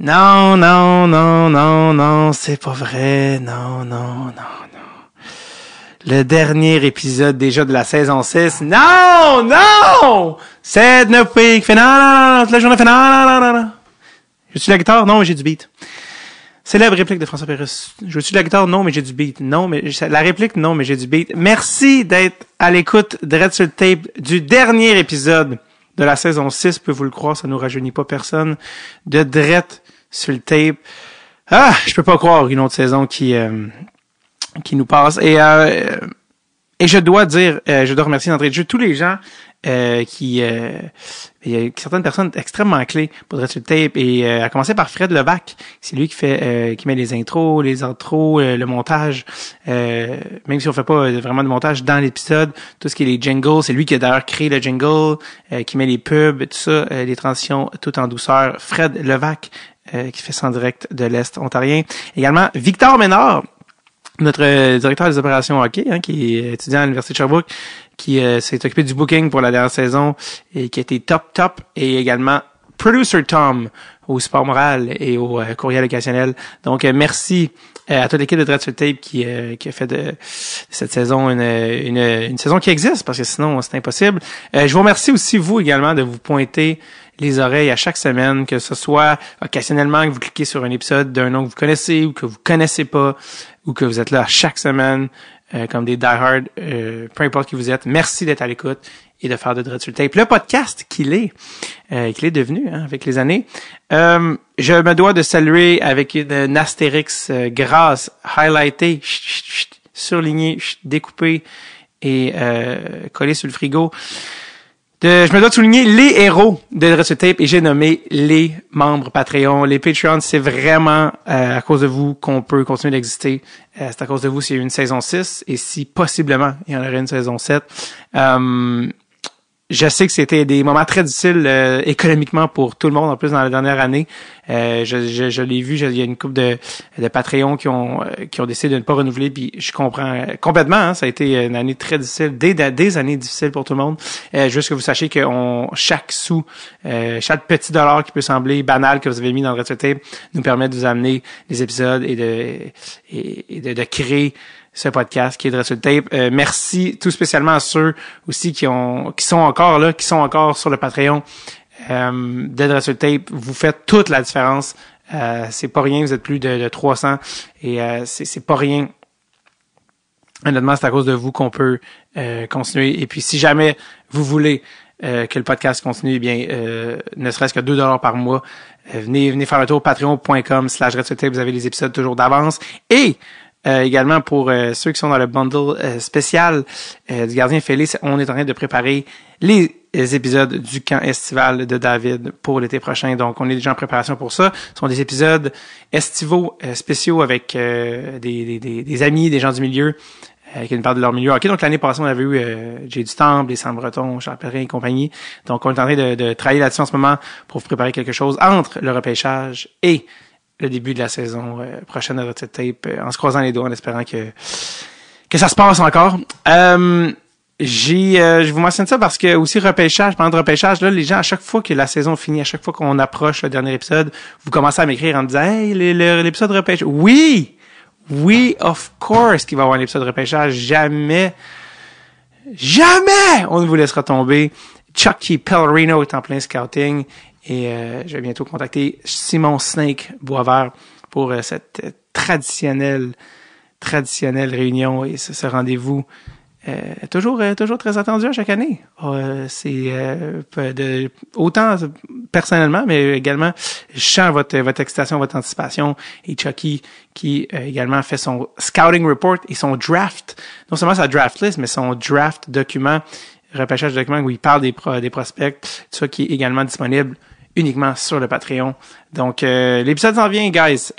Non, non, non, non, non, c'est pas vrai. Non, non, non, non. Le dernier épisode déjà de la saison 6. Non, non! 7, 9 weeks, fait non, non, non, toute la journée fait non, non, non, non, non. J'ai-tu la guitare? Non, mais j'ai du beat. Célèbre réplique de François Pérusse. Joues-tu de la guitare? Non, mais j'ai du beat. Non, mais la réplique, non, mais j'ai du beat. Merci d'être à l'écoute de Red sur le Tape du dernier épisode de la saison 6. Peut vous le croire, ça nous rajeunit pas personne. De Drette sur le Tape. Ah, je peux pas croire une autre saison qui nous passe. Et je dois dire, je dois remercier d'entrée de jeu tous les gens il y a certaines personnes extrêmement clés pour Drette sur le Tape, et à commencer par Fred Levac. C'est lui qui met les intros, les outros, le montage, même si on fait pas vraiment de montage dans l'épisode, tout ce qui est les jingles, c'est lui qui a d'ailleurs créé le jingle, qui met les pubs, tout ça, les transitions tout en douceur. Fred Levac, qui fait ça en direct de l'Est ontarien. Également Victor Ménard, notre directeur des opérations hockey, qui est étudiant à l'Université de Sherbrooke, qui s'est occupé du booking pour la dernière saison et qui a été top, et également Producer Tom au Sport Moral et au Courriel occasionnel. Donc merci à toute l'équipe de Drette sur le Tape qui a fait de cette saison une saison qui existe, parce que sinon c'est impossible. Je vous remercie aussi, vous également, de vous pointer les oreilles à chaque semaine, que ce soit occasionnellement que vous cliquez sur un épisode d'un nom que vous connaissez ou que vous connaissez pas, ou que vous êtes là à chaque semaine comme des die-hard, peu importe qui vous êtes. Merci d'être à l'écoute et de faire de Drette sur le Tape le podcast qu'il est devenu avec les années. Je me dois de saluer avec une astérix grasse, highlightée, surlignée, découpée et collée sur le frigo. Je me dois de souligner les héros de Drette sur le Tape, et j'ai nommé les membres Patreon. Les Patreons, c'est vraiment à cause de vous qu'on peut continuer d'exister. C'est à cause de vous s'il y a eu une saison 6, et si possiblement il y en aurait une saison 7. Je sais que c'était des moments très difficiles économiquement pour tout le monde, en plus dans la dernière année. Je l'ai vu, il y a une couple de Patreons qui ont décidé de ne pas renouveler, puis je comprends complètement. Ça a été une année très difficile, des années difficiles pour tout le monde. Juste que vous sachiez que chaque sou, chaque petit dollar qui peut sembler banal que vous avez mis dans le Red sur le Tape nous permet de vous amener des épisodes et de créer ce podcast qui est Drette sur le Tape. Merci tout spécialement à ceux aussi qui sont encore sur le Patreon de Drette sur le Tape. Vous faites toute la différence. C'est pas rien, vous êtes plus de 300, et c'est pas rien. Honnêtement, c'est à cause de vous qu'on peut continuer. Et puis si jamais vous voulez que le podcast continue, eh bien ne serait-ce que $2 par mois, venez faire le tour patreon.com/Drette sur le Tape. Vous avez les épisodes toujours d'avance, et également pour ceux qui sont dans le bundle spécial du Gardien Fêlé, on est en train de préparer les épisodes du camp estival de David pour l'été prochain. Donc, on est déjà en préparation pour ça. Ce sont des épisodes estivaux spéciaux avec des amis, des gens du milieu qui nous parlent de leur milieu. OK, donc l'année passée, on avait eu Jay du Temple, les Saint-Breton, Charles Pellerin et compagnie. Donc, on est en train de travailler là-dessus en ce moment pour vous préparer quelque chose entre le repêchage et le début de la saison prochaine de Drette sur le Tape, en se croisant les doigts, en espérant que ça se passe encore. Je vous mentionne ça parce que aussi repêchage, pendant le repêchage, là, les gens, à chaque fois que la saison finit, à chaque fois qu'on approche le dernier épisode, vous commencez à m'écrire en me disant, hey, l'épisode repêchage. Oui, of course qu'il va y avoir un épisode repêchage. Jamais on ne vous laissera tomber. Chucky Pellerino est en plein scouting. Et je vais bientôt contacter Simon Snake Boisvert pour cette traditionnelle réunion et ce rendez-vous toujours très attendu à chaque année. C'est autant personnellement, mais également je sens votre excitation, votre anticipation. Et Chucky qui également fait son scouting report et son draft, non seulement sa draft list, mais son draft document, repêchage de documents où il parle des prospects, tout ça qui est également disponible uniquement sur le Patreon. Donc, l'épisode s'en vient, guys.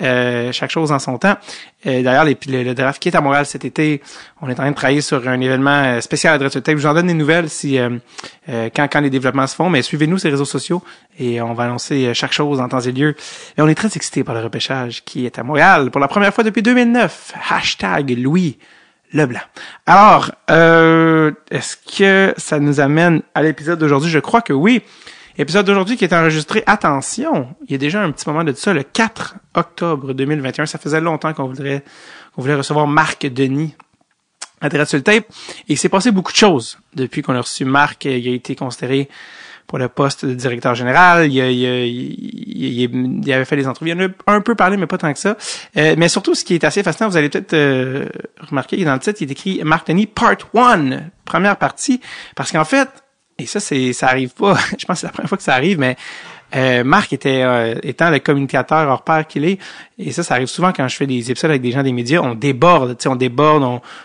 Chaque chose en son temps. D'ailleurs, le draft qui est à Montréal cet été, on est en train de travailler sur un événement spécial à Drette sur le Tape. Je vous en donne des nouvelles quand les développements se font, mais suivez-nous sur les réseaux sociaux et on va annoncer chaque chose en temps et lieu. Et on est très excités par le repêchage qui est à Montréal pour la première fois depuis 2009. #Louis Leblanc. Alors, est-ce que ça nous amène à l'épisode d'aujourd'hui? Je crois que oui. Épisode d'aujourd'hui qui est enregistré, attention, il y a déjà un petit moment de ça, le 4 octobre 2021. Ça faisait longtemps qu'on voulait recevoir Marc Denis à Dread sur le tape. Et il s'est passé beaucoup de choses depuis qu'on a reçu Marc. Il a été considéré pour le poste de directeur général. Il avait fait des entrevues. Il en a un peu parlé, mais pas tant que ça. Mais surtout, ce qui est assez fascinant, vous allez peut-être remarquer que dans le titre, il est écrit Marc Denis Part 1, première partie. Parce qu'en fait, et ça arrive pas, je pense que c'est la première fois que ça arrive, mais Marc étant le communicateur hors pair qu'il est, et ça arrive souvent quand je fais des épisodes avec des gens des médias, on déborde,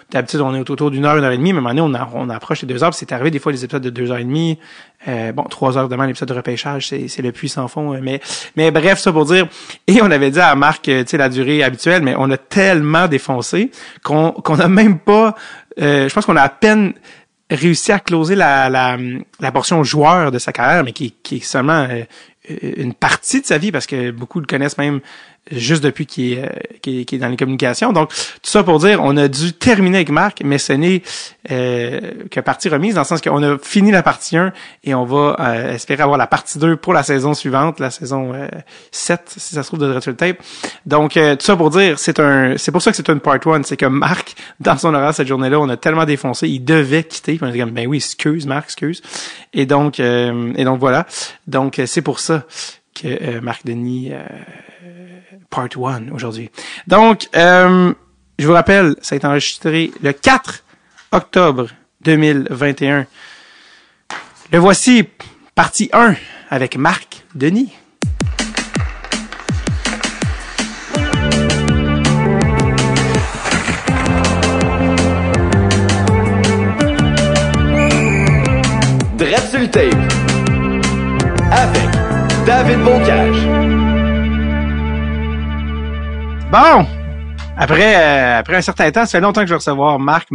d'habitude on est autour d'une heure et demie, mais à un moment donné, on approche les 2 heures, puis c'est arrivé des fois des épisodes de 2 heures et demie, 3 heures demain, l'épisode de repêchage, c'est le puits sans fond, mais bref, ça pour dire, et on avait dit à Marc, la durée habituelle, mais on a tellement défoncé qu'on a même pas, je pense qu'on a à peine réussi à closer la portion joueur de sa carrière, mais qui est seulement une partie de sa vie, parce que beaucoup le connaissent même juste depuis qu'il est dans les communications. Donc, tout ça pour dire, on a dû terminer avec Marc, mais ce n'est que partie remise, dans le sens qu'on a fini la partie 1 et on va espérer avoir la partie 2 pour la saison suivante, la saison 7, si ça se trouve, de Dread sur le tape. Donc, tout ça pour dire, c'est pour ça que c'est une part 1, c'est que Marc, dans son horaire cette journée-là, on a tellement défoncé, il devait quitter, puis on a dit comme, ben oui, excuse Marc, excuse. Et donc voilà. Donc, c'est pour ça que Marc Denis Part 1 aujourd'hui. Donc, je vous rappelle, ça a été enregistré le 4 octobre 2021. Le voici, partie 1 avec Marc Denis. Dread sur le tape avec David Bocage. Bon, après un certain temps, ça fait longtemps que je vais recevoir Marc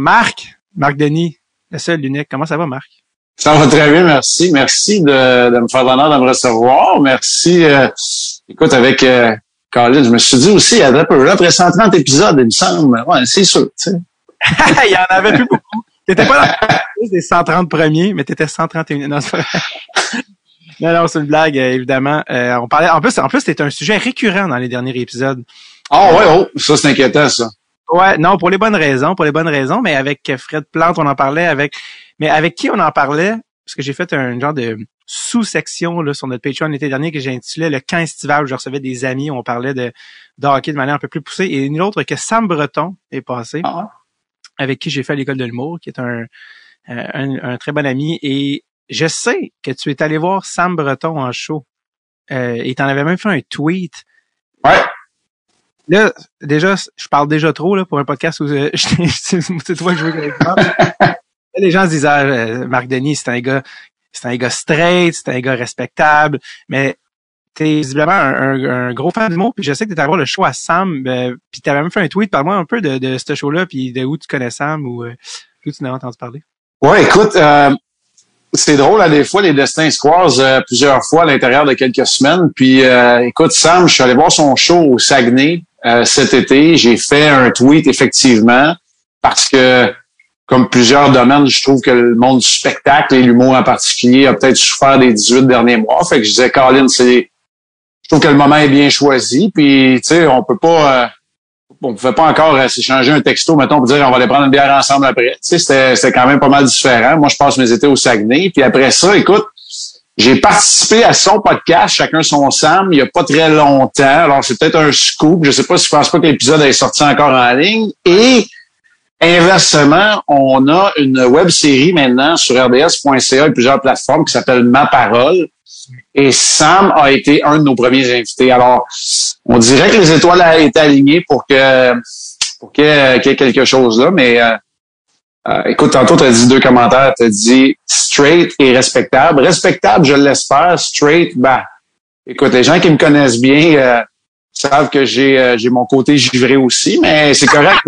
Denis, le seul, l'unique. Comment ça va, Marc? Ça va très bien, merci. Merci de me faire l'honneur de me recevoir. Merci. Écoute, avec Colin, je me suis dit aussi, il y avait après 130 épisodes, il me semble. Ouais, c'est sûr, tu sais. Il y en avait plus beaucoup. T'étais pas dans les 130 premiers, mais t'étais 131. Non, c'est pas vrai. Non, c'est une blague, évidemment. On parlait, en plus, c'était un sujet récurrent dans les derniers épisodes. Ça c'est inquiétant, ça. Ouais, non, pour les bonnes raisons, mais avec Fred Plante, on en parlait mais avec qui on en parlait? Parce que j'ai fait un genre de sous-section, là, sur notre Patreon l'été dernier que j'ai intitulé le camp estival, où je recevais des amis, on parlait de hockey de manière un peu plus poussée, et nul autre que Sam Breton est passé, avec qui j'ai fait l'école de l'humour, qui est un très bon ami, et je sais que tu es allé voir Sam Breton en show, et t'en avais même fait un tweet. Ouais. Là, déjà, je parle déjà trop là pour un podcast où c'est toi que je veux que je parle. Les gens se disent Marc Denis, c'est un gars straight, c'est un gars respectable, mais t'es visiblement un gros fan d'humour, puis je sais que t'es allé voir le show à Sam, puis t'avais même fait un tweet, parle-moi un peu de ce show-là, puis de où tu connais Sam ou d'où tu n'as entendu parler. Ouais, écoute, c'est drôle, des fois, les destins se croisent plusieurs fois à l'intérieur de quelques semaines. Puis, écoute, Sam, je suis allé voir son show au Saguenay cet été. J'ai fait un tweet, effectivement, parce que, comme plusieurs domaines, je trouve que le monde du spectacle et l'humour en particulier a peut-être souffert des 18 derniers mois. Fait que je disais, Colin, je trouve que le moment est bien choisi. Puis, tu sais, on pouvait pas encore s'échanger un texto, mettons, pour dire on va aller prendre une bière ensemble après. Tu sais, c'était quand même pas mal différent. Moi, je passe mes étés au Saguenay. Puis après ça, écoute, j'ai participé à son podcast, Chacun son Sam, il y a pas très longtemps. Alors, c'est peut-être un scoop. Je sais pas si je pense pas que l'épisode est sorti encore en ligne. Et inversement, on a une web série maintenant sur rds.ca et plusieurs plateformes qui s'appelle Ma Parole. Et Sam a été un de nos premiers invités. Alors, on dirait que les étoiles étaient alignées pour qu'il y ait quelque chose là. Mais écoute, tantôt, tu as dit 2 commentaires. Tu as dit straight et respectable. Respectable, je l'espère. Straight, écoute, les gens qui me connaissent bien savent que j'ai mon côté givré aussi, mais c'est correct.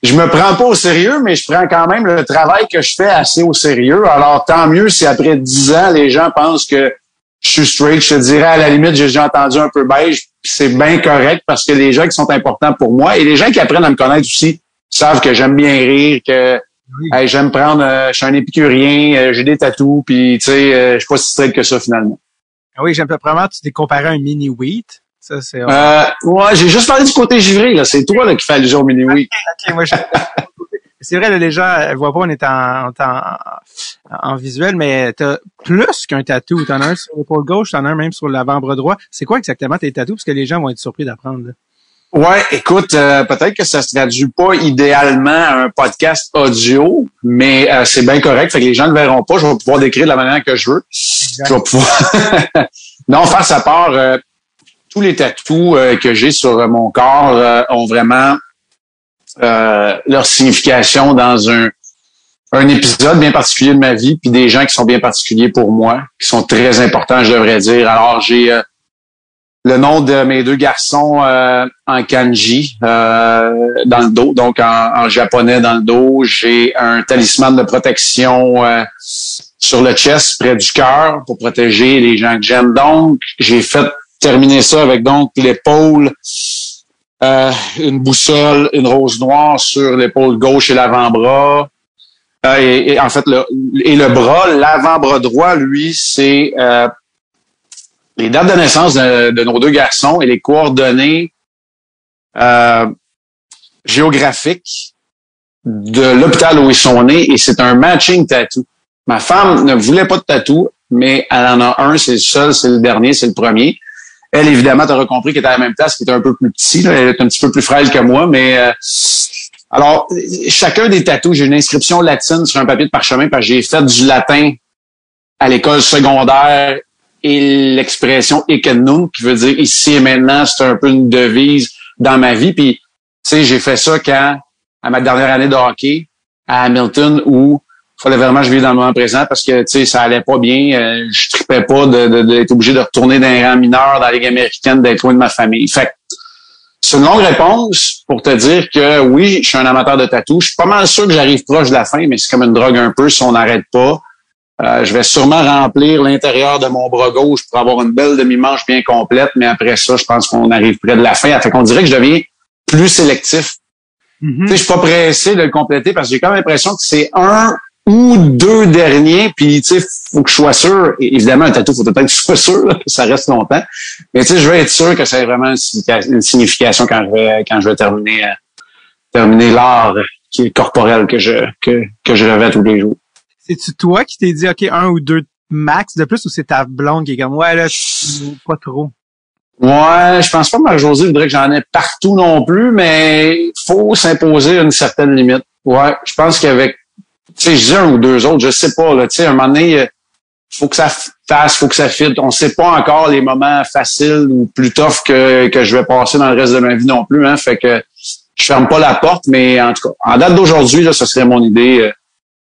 Je me prends pas au sérieux, mais je prends quand même le travail que je fais assez au sérieux. Alors, tant mieux si après 10 ans, les gens pensent que je suis straight. Je te dirais, à la limite, j'ai déjà entendu un peu beige. C'est bien correct parce que les gens qui sont importants pour moi et les gens qui apprennent à me connaître aussi savent que j'aime bien rire, que Oui. Hey, j'aime prendre, je suis un épicurien, j'ai des tatous, puis tu sais, je suis pas si straight que ça finalement. Ah oui, j'aime vraiment, tu t'es comparé à un mini wheat. Ça, c'est... Ouais, j'ai juste parlé du côté givré, là. C'est toi, là, qui fait allusion au mini wheat. Ok, moi, c'est vrai, là, les gens voient pas, on est en visuel, mais t'as plus qu'un tatou. T'en as un sur l'épaule gauche, t'en as un même sur l'avant-bras droit. C'est quoi exactement tes tatous? Parce que les gens vont être surpris d'apprendre, là. Ouais, écoute, peut-être que ça se traduit pas idéalement à un podcast audio, mais c'est bien correct. Fait que les gens ne verront pas. Je vais pouvoir décrire de la manière que je veux. Exact. Je vais pouvoir. Non, face à part, tous les tatous que j'ai sur mon corps ont vraiment leur signification dans un épisode bien particulier de ma vie, puis des gens qui sont bien particuliers pour moi, qui sont très importants, je devrais dire. Alors, j'ai le nom de mes deux garçons en kanji dans le dos, donc en japonais dans le dos. J'ai un talisman de protection sur le chest, près du cœur, pour protéger les gens que j'aime. Donc, j'ai fait terminer ça avec donc l'épaule, une boussole, une rose noire sur l'épaule gauche et l'avant-bras. Et en fait, le bras, l'avant-bras droit, lui, c'est les dates de naissance de nos deux garçons et les coordonnées géographiques de l'hôpital où ils sont nés, et c'est un matching tattoo. Ma femme ne voulait pas de tatou, mais elle en a un, c'est le seul, c'est le dernier, c'est le premier. Elle, évidemment, t'auras compris qu'elle était à la même place, qu'elle était un peu plus petit, là. Elle est un petit peu plus frêle que moi, mais alors, chacun des tatous, j'ai une inscription latine sur un papier de parchemin parce que j'ai fait du latin à l'école secondaire, et l'expression hic et nunc, qui veut dire ici et maintenant, c'est un peu une devise dans ma vie. Puis, tu sais, j'ai fait ça à ma dernière année de hockey à Hamilton, où il fallait vraiment que je vive dans le moment présent parce que, tu sais, ça allait pas bien. Je tripais pas d'être obligé de retourner dans un rang mineur dans la Ligue américaine, d'être loin de ma famille. Fait que, c'est une longue réponse pour te dire que oui, je suis un amateur de tatou. Je suis pas mal sûr que j'arrive proche de la fin, mais c'est comme une drogue un peu si on n'arrête pas. Je vais sûrement remplir l'intérieur de mon bras gauche pour avoir une belle demi-manche bien complète, mais après ça, je pense qu'on arrive près de la fin. Fait qu'on dirait que je deviens plus sélectif. Mm-hmm. Tu sais, je suis pas pressé de le compléter parce que j'ai quand même l'impression que c'est un ou deux derniers, puis tu sais, faut que je sois sûr. Et évidemment, un tatou, faut peut-être que je sois sûr là, que ça reste longtemps. Mais tu sais, je veux être sûr que ça ait vraiment une signification quand je vais terminer l'art qui est corporel que je revêt tous les jours. C'est-tu toi qui t'es dit, OK, un ou deux max de plus, ou c'est ta blonde qui est comme, ouais, là, pas trop? Ouais, je pense pas que Marie-Josée voudrait que j'en ai partout non plus, mais faut s'imposer une certaine limite. Ouais, je pense qu'avec, tu sais, je dis un ou deux autres, je sais pas, là, tu sais, à un moment donné, faut que ça fasse, faut que ça fitte. On sait pas encore les moments faciles ou plus tough que je vais passer dans le reste de ma vie non plus, hein, fait que je ferme pas la porte, mais en tout cas, en date d'aujourd'hui, là, ce serait mon idée,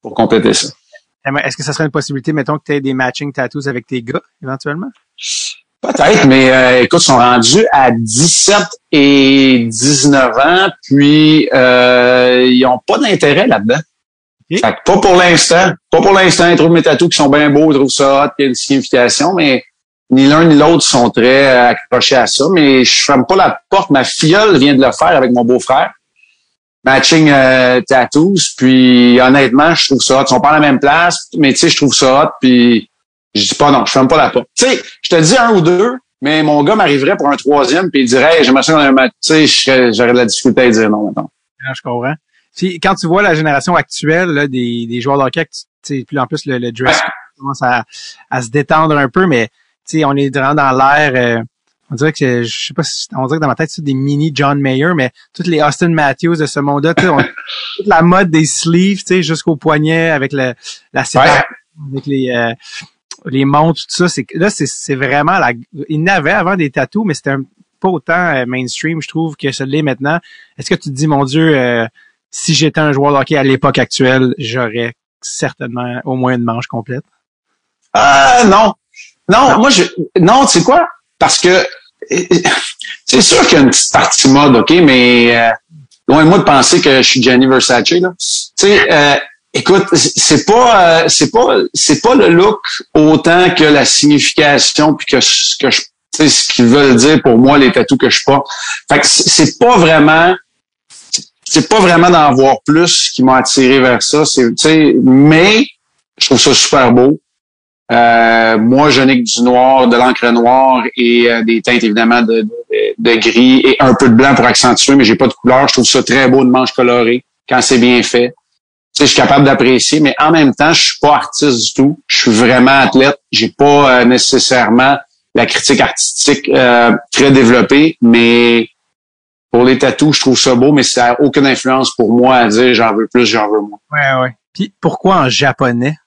pour compléter ça. Est-ce que ça serait une possibilité, mettons, que tu aies des matching tattoos avec tes gars, éventuellement? Peut-être, mais écoute, ils sont rendus à 17 et 19 ans, puis ils ont pas d'intérêt là-dedans. Okay. Fait que pas pour l'instant. Pas pour l'instant. Ils trouvent mes tattoos qui sont bien beaux, ils trouvent ça hot, qu'il y a une signification, mais ni l'un ni l'autre sont très accrochés à ça. Mais je ferme pas la porte. Ma filleule vient de le faire avec mon beau-frère. Matching tattoos, puis honnêtement, je trouve ça hot. Ils sont pas à la même place, mais tu sais, je trouve ça hot, puis je dis pas non, je ferme pas la porte. Tu sais, je te dis un ou deux, mais mon gars m'arriverait pour un troisième, puis il dirait, hey, j'aimerais ça qu'on ait un match. Tu sais, j'aurais de la difficulté à dire non maintenant. Je comprends. Puis, quand tu vois la génération actuelle là, des joueurs de hockey, tu sais, puis en plus le dress commence à se détendre un peu, mais tu sais, on est vraiment dans l'air. On dirait que je sais pas si on dirait que dans ma tête c'est des mini John Mayer, mais toutes les Austin Matthews de ce monde-là, tu sais, toute la mode des sleeves, tu sais, jusqu'au poignet avec la séparation, avec les montres, tout ça. C'est vraiment il n'avait avant des tatous, mais c'était pas autant mainstream, je trouve, que ça l'est maintenant. Est-ce que tu te dis, mon Dieu, si j'étais un joueur de hockey à l'époque actuelle, j'aurais certainement au moins une manche complète? Non. Non, moi non, tu sais quoi? Parce que c'est sûr qu'il y a une petite partie mode, OK, mais loin de moi de penser que je suis Gianni Versace, là. Tu sais, écoute, c'est pas le look autant que la signification puis que ce qu'ils veulent dire pour moi, les tatous que je porte. Fait que c'est pas vraiment. c'est pas vraiment d'en voir plus qui m'a attiré vers ça. Mais je trouve ça super beau. Moi, je n'ai que du noir, de l'encre noire et des teintes évidemment de gris et un peu de blanc pour accentuer, mais j'ai pas de couleur. Je trouve ça très beau de manches colorées quand c'est bien fait. Je suis capable d'apprécier, mais en même temps, je suis pas artiste du tout. Je suis vraiment athlète. J'ai pas nécessairement la critique artistique très développée, mais pour les tatous, je trouve ça beau, mais ça n'a aucune influence pour moi à dire j'en veux plus, j'en veux moins. Ouais. Puis pourquoi en japonais?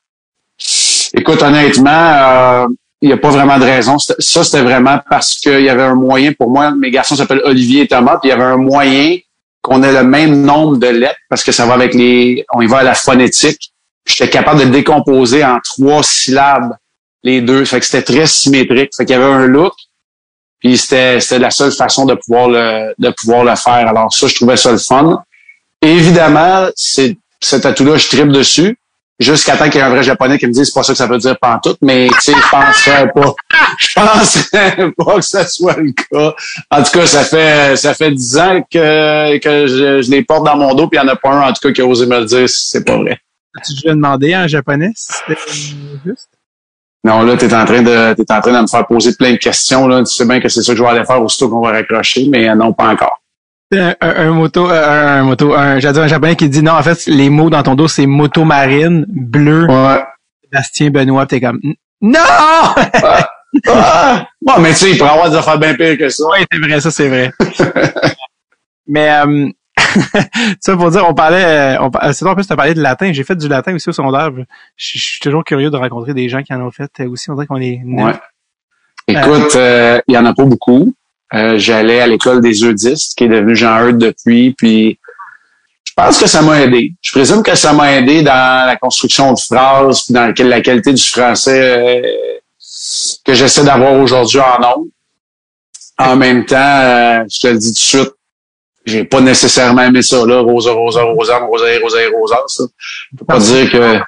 Écoute, honnêtement, il n'y a pas vraiment de raison. C'était vraiment parce qu'il y avait un moyen pour moi. Mes garçons s'appellent Olivier et Thomas, puis il y avait un moyen qu'on ait le même nombre de lettres parce que ça va avec on y va à la phonétique. J'étais capable de décomposer en 3 syllabes les deux. Fait que c'était très symétrique. Fait qu'il y avait un look. Puis c'était la seule façon de pouvoir le faire. Alors ça, je trouvais ça le fun. Et évidemment, ce tatou-là, je tripe dessus. Jusqu'à temps qu'il y ait un vrai japonais qui me dise c'est pas ça que ça veut dire pantoute, mais tu sais, je penserais pas que ça soit le cas. En tout cas, ça fait 10 ans que je les porte dans mon dos, puis il y en a pas un, en tout cas, qui a osé me le dire si c'est pas vrai. As-tu déjà demandé en japonais si c'était juste? Non, là, t'es en train de me faire poser plein de questions, là. Tu sais bien que c'est ça que je vais aller faire aussitôt qu'on va raccrocher, mais non, pas encore. J'allais dire un japonais qui dit non, en fait, les mots dans ton dos, c'est moto marine, bleu, ouais. Sébastien Benoît, t'es comme, non! Bon, mais tu sais, il pourrait avoir des affaires bien pires que ça. Oui, c'est vrai, ça, c'est vrai. Mais, ça pour dire, c'est toi, en plus, t'as parlé de latin. J'ai fait du latin aussi au secondaire. Je suis toujours curieux de rencontrer des gens qui en ont fait aussi. On dirait qu'on est... Ouais. Écoute, il y en a pas beaucoup. J'allais à l'école des eudistes, qui est devenu Jean Eudes depuis, puis je pense que ça m'a aidé. Je présume que ça m'a aidé dans la construction de phrases, puis dans la qualité du français que j'essaie d'avoir aujourd'hui en nombre. En même temps, je te le dis tout de suite, j'ai pas nécessairement aimé ça, là, rosa, ça. Je peux pas dire que...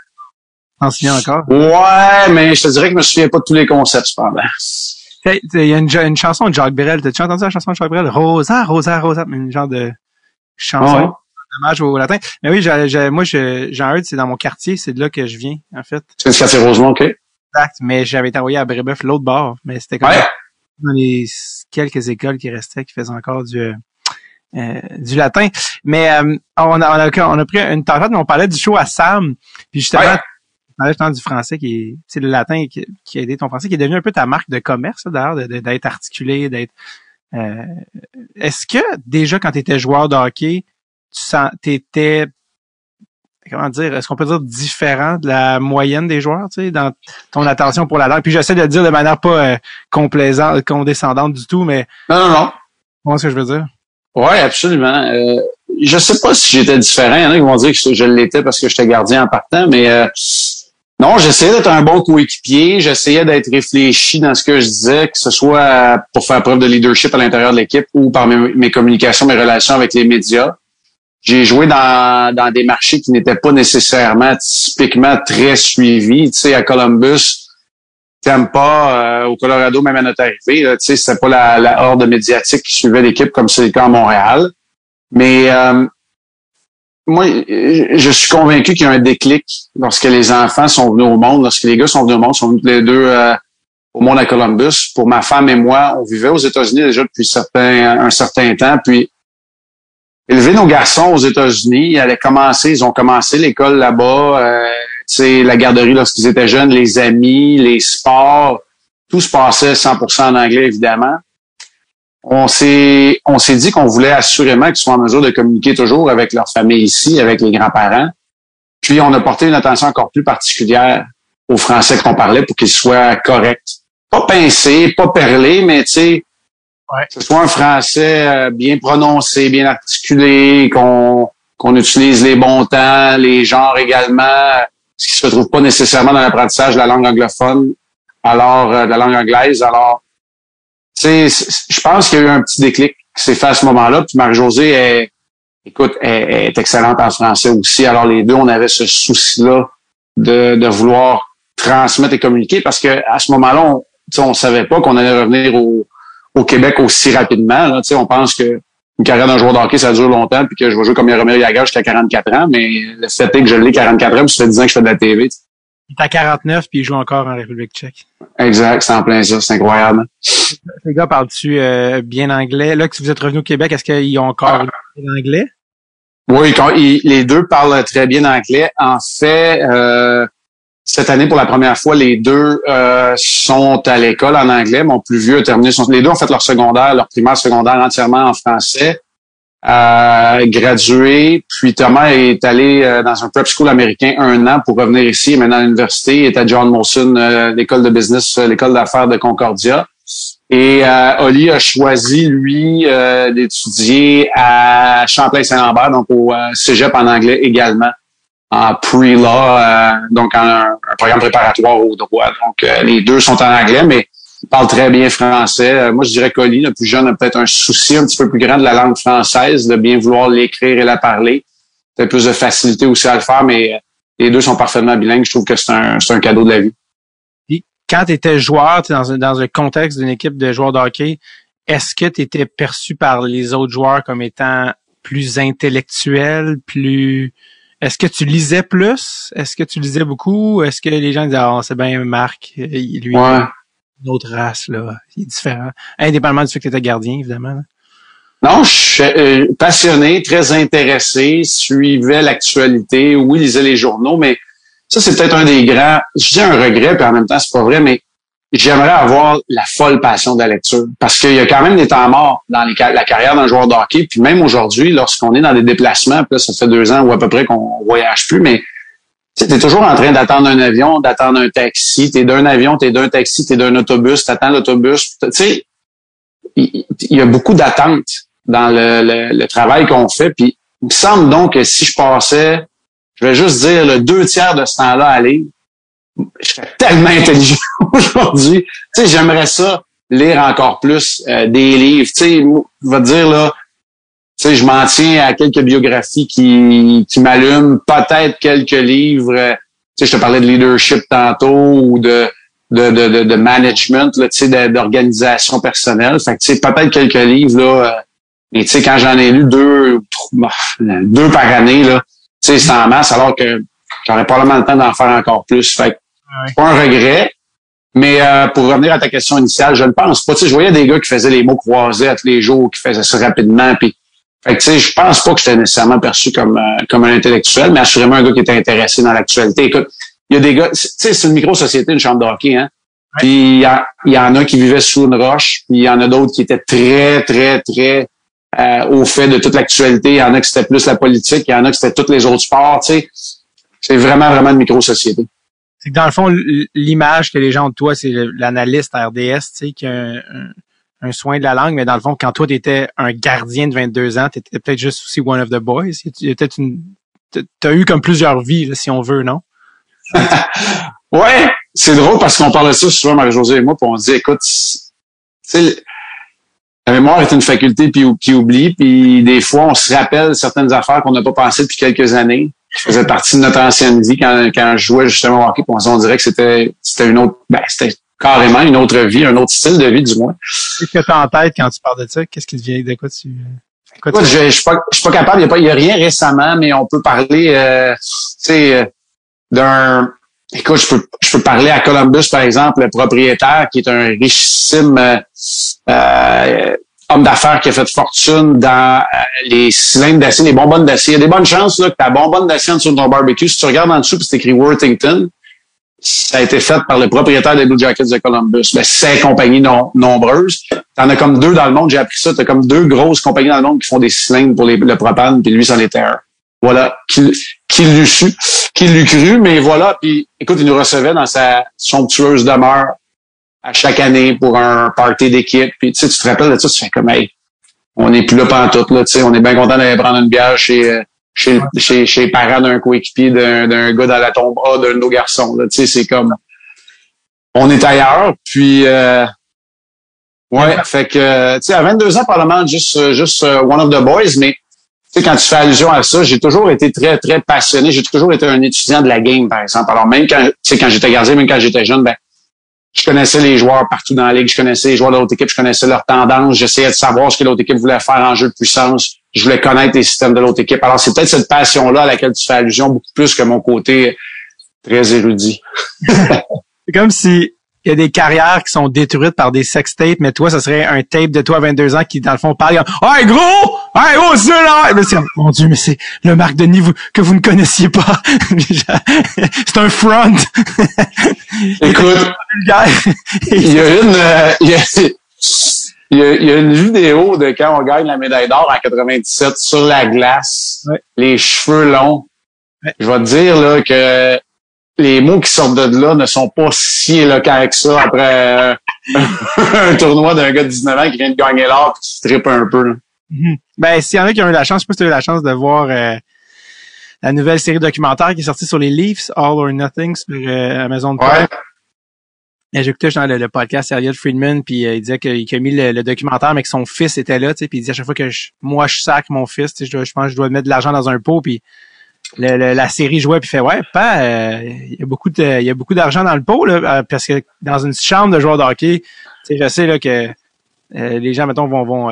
Enseignant encore? Ouais, mais je te dirais que je me souviens pas de tous les concepts, cependant. Il y a une chanson de Jacques Brel. T'as-tu entendu la chanson de Jacques Brel? Rosa. Une genre de chanson. Hommage au latin. Mais oui, moi, Jean Eudes, c'est dans mon quartier. C'est de là que je viens, en fait. C'est le quartier Rosemont, OK. Exact. Mais j'avais été envoyé à Brébeuf, l'autre bord. Mais c'était comme dans les quelques écoles qui restaient, qui faisaient encore du latin. Mais, on a pris une tangente, mais on parlait du show à Sam. Puis justement, du français c'est le latin qui a aidé ton français, qui est devenu un peu ta marque de commerce, d'ailleurs, d'être articulé, d'être, est-ce que déjà quand t'étais joueur de hockey, t'étais, comment dire, est-ce qu'on peut dire différent de la moyenne des joueurs, tu sais, dans ton attention pour la langue? Puis j'essaie de le dire de manière pas complaisante, condescendante du tout, mais... Non. Comment est-ce que je veux dire? Ouais, absolument. Je sais pas si j'étais différent. Il y en a qui vont dire que je l'étais parce que j'étais gardien en partant, mais non, j'essayais d'être un bon coéquipier. J'essayais d'être réfléchi dans ce que je disais, que ce soit pour faire preuve de leadership à l'intérieur de l'équipe ou par mes communications, mes relations avec les médias. J'ai joué dans des marchés qui n'étaient pas nécessairement typiquement très suivis. Tu sais, à Columbus, Tampa, au Colorado, même à notre arrivée, tu sais, c'était pas la horde médiatique qui suivait l'équipe comme c'est le cas à Montréal. Mais moi, je suis convaincu qu'il y a un déclic lorsque les enfants sont venus au monde, lorsque les gars sont venus au monde, sont venus tous les deux au monde à Columbus. Pour ma femme et moi, on vivait aux États-Unis déjà depuis un certain temps. Puis élever nos garçons aux États-Unis, ils ont commencé l'école là-bas, tu sais, la garderie lorsqu'ils étaient jeunes, les amis, les sports, tout se passait 100% en anglais, évidemment. On s'est dit qu'on voulait assurément qu'ils soient en mesure de communiquer toujours avec leur famille ici, avec les grands-parents. Puis, on a porté une attention encore plus particulière au français qu'on parlait pour qu'il soit correct. Pas pincé, pas perlé, mais tu sais, que ce soit un français bien prononcé, bien articulé, qu'on utilise les bons temps, les genres également, ce qui se retrouve pas nécessairement dans l'apprentissage de la langue anglophone, alors de la langue anglaise. Alors, tu sais, je pense qu'il y a eu un petit déclic qui s'est fait à ce moment-là. Puis Marie-Josée est excellente en français aussi. Alors les deux, on avait ce souci-là de vouloir transmettre et communiquer parce que à ce moment-là, on savait pas qu'on allait revenir au Québec aussi rapidement. Là, on pense que une carrière d'un joueur de hockey, ça dure longtemps, puis que je vais jouer comme Jaromir Jagr jusqu'à 44 ans, mais le fait est que je l'ai 44 ans, puis ça fait 10 ans que je fais de la TV. T'sais. Il est à 49 puis il joue encore en République tchèque. Exact, c'est en plein ça, c'est incroyable. Les gars, parles-tu bien anglais? Là, que vous êtes revenu au Québec, est-ce qu'ils ont encore l'anglais? Oui, les deux parlent très bien anglais. En fait, cette année, pour la première fois, les deux sont à l'école en anglais. Mon plus vieux a terminé les deux ont fait leur secondaire, leur primaire secondaire entièrement en français. Gradué, puis Thomas est allé dans un prep school américain 1 an pour revenir ici. Maintenant à l'université, il est à John Molson, l'école de business, l'école d'affaires de Concordia. Et Oli a choisi, lui, d'étudier à Champlain-Saint-Lambert, donc au cégep en anglais également, en pre-law, donc un programme préparatoire au droit. Donc les deux sont en anglais, mais il parle très bien français. Moi, je dirais qu'Oli, le plus jeune, a peut-être un souci un petit peu plus grand de la langue française, de bien vouloir l'écrire et la parler. Peut-être plus de facilité aussi à le faire, mais les deux sont parfaitement bilingues. Je trouve que c'est un cadeau de la vie. Puis, quand tu étais joueur, tu es dans un contexte d'une équipe de joueurs de hockey, est-ce que tu étais perçu par les autres joueurs comme étant plus intellectuel, plus... Est-ce que tu lisais plus? Est-ce que tu lisais beaucoup? Est-ce que les gens disaient, ah, c'est bien Marc, lui... Ouais. Une autre race, là. Il est différent. Indépendamment du fait que tu étais gardien, évidemment. Là. Non, je suis passionné, très intéressé, suivais l'actualité, oui, lisais les journaux, mais ça, c'est peut-être un des grands... Je dis un regret, puis en même temps, c'est pas vrai, mais j'aimerais avoir la folle passion de la lecture. Parce qu'il y a quand même des temps morts dans la carrière d'un joueur de hockey, puis même aujourd'hui, lorsqu'on est dans des déplacements, puis là, ça fait 2 ans ou à peu près qu'on voyage plus, mais tu es toujours en train d'attendre un avion, d'attendre un taxi. T'es d'un avion, t'es d'un taxi, t'es d'un autobus, t'attends l'autobus. Tu sais, il y a beaucoup d'attentes dans le travail qu'on fait. Puis il me semble donc que si je passais, je vais juste dire, le 2/3 de ce temps-là à lire, je serais tellement intelligent aujourd'hui. Tu sais, j'aimerais ça lire encore plus des livres. Tu sais, je vais te dire là, tu sais, je m'en tiens à quelques biographies qui m'allument, peut-être quelques livres. Tu sais, je te parlais de leadership tantôt ou de management, là, tu sais, d'organisation personnelle. Fait que tu sais, peut-être quelques livres là. Mais tu sais, quand j'en ai lu 2 par année là, tu sais, c'est en masse. Alors que j'aurais probablement le temps d'en faire encore plus. Fait que c'est pas un regret. Mais pour revenir à ta question initiale, je ne pense pas. Tu sais, je voyais des gars qui faisaient les mots croisés à tous les jours, qui faisaient ça rapidement, puis fait que, tu sais, je pense pas que j'étais nécessairement perçu comme un intellectuel, mais assurément un gars qui était intéressé dans l'actualité. Écoute, il y a des gars, tu sais, c'est une micro-société, une chambre de hockey, hein. Ouais. Puis il y en a qui vivaient sous une roche, puis il y en a d'autres qui étaient très, très, très au fait de toute l'actualité. Il y en a qui c'était plus la politique, il y en a qui c'était tous les autres sports, tu sais. C'est vraiment, vraiment une micro-société. C'est que dans le fond, l'image que les gens ont de toi, c'est l'analyste RDS, tu sais, qui a un soin de la langue, mais dans le fond, quand toi, tu étais un gardien de 22 ans, tu étais peut-être juste aussi one of the boys. T'as eu comme plusieurs vies, là, si on veut, non? Ouais, c'est drôle parce qu'on parle de ça souvent, Marie-Josée et moi, puis on se dit, écoute, tu sais, la mémoire est une faculté qui oublie, puis des fois, on se rappelle certaines affaires qu'on n'a pas pensées depuis quelques années. Ça faisait partie de notre ancienne vie quand je jouais justement au hockey, puis on dirait que c'était une autre, c'était carrément une autre vie, un autre style de vie, du moins. Qu'est-ce que tu as en tête quand tu parles de ça? Qu'est-ce qui te vient de quoi tu... Écoute, je suis pas capable, il y a rien récemment, mais on peut parler, tu sais, écoute, je peux parler à Columbus, par exemple, le propriétaire, qui est un richissime, homme d'affaires qui a fait fortune dans les cylindres d'acier, les bonbonnes d'acier. Il y a des bonnes chances, là, que ta bonbonne d'acier en dessous de ton barbecue, si tu regardes en dessous, puis c'est écrit Worthington, ça a été fait par le propriétaire des Blue Jackets de Columbus. Ben, c'est compagnies nombreuses. T'en as comme 2 dans le monde, j'ai appris ça. T'as comme 2 grosses compagnies dans le monde qui font des cylindres pour le propane, puis lui, c'en était un. Voilà. Qui l'eût cru, mais voilà. Puis, écoute, il nous recevait dans sa somptueuse demeure à chaque année pour un party d'équipe. Puis, tu sais, tu te rappelles de ça, tu fais comme, hey, on n'est plus là pantoute, là, tu sais, on est bien content d'aller prendre une bière chez les parents d'un coéquipier, d'un gars dans la tombe A d'un de nos garçons. Là, tu sais, c'est comme on est ailleurs. Puis ouais, fait que tu sais, à 22 ans, probablement juste one of the boys, mais tu sais, quand tu fais allusion à ça, j'ai toujours été très, très passionné. J'ai toujours été un étudiant de la game, par exemple. Alors même quand j'étais gardien, même quand j'étais jeune, ben je connaissais les joueurs partout dans la ligue, je connaissais les joueurs de l'autre équipe, je connaissais leurs tendances, j'essayais de savoir ce que l'autre équipe voulait faire en jeu de puissance, je voulais connaître les systèmes de l'autre équipe. Alors, c'est peut-être cette passion-là à laquelle tu fais allusion beaucoup plus que mon côté très érudit. C'est comme si il y a des carrières qui sont détruites par des sex tapes, mais toi, ça serait un tape de toi à 22 ans qui, dans le fond, parle comme « Hey, gros! Hey, oh, ça, là! » Mais c'est comme, mon Dieu, mais c'est le Marc Denis que vous ne connaissiez pas. C'est un front. Écoute, il y a une vidéo de quand on gagne la médaille d'or en 97 sur la glace, les cheveux longs. Ouais. Je vais te dire là que les mots qui sortent de là ne sont pas si éloquents que ça après un tournoi d'un gars de 19 ans qui vient de gagner l'or et qui trippe un peu. Là. Mm-hmm. Ben, s'il y en a qui ont eu la chance, je sais pas si tu as eu la chance de voir la nouvelle série documentaire qui est sortie sur les Leafs, All or Nothing, sur Amazon Prime. Ouais. J'écoutais dans le podcast Elliot Friedman, puis il disait qu'il a mis le documentaire, mais que son fils était là, tu sais, puis il disait à chaque fois que moi je sacre mon fils, tu sais, je pense que je dois mettre de l'argent dans un pot, puis la série jouait, puis fait il y a beaucoup d'argent dans le pot là, parce que dans une chambre de joueurs de hockey, tu sais, je sais là que les gens mettons vont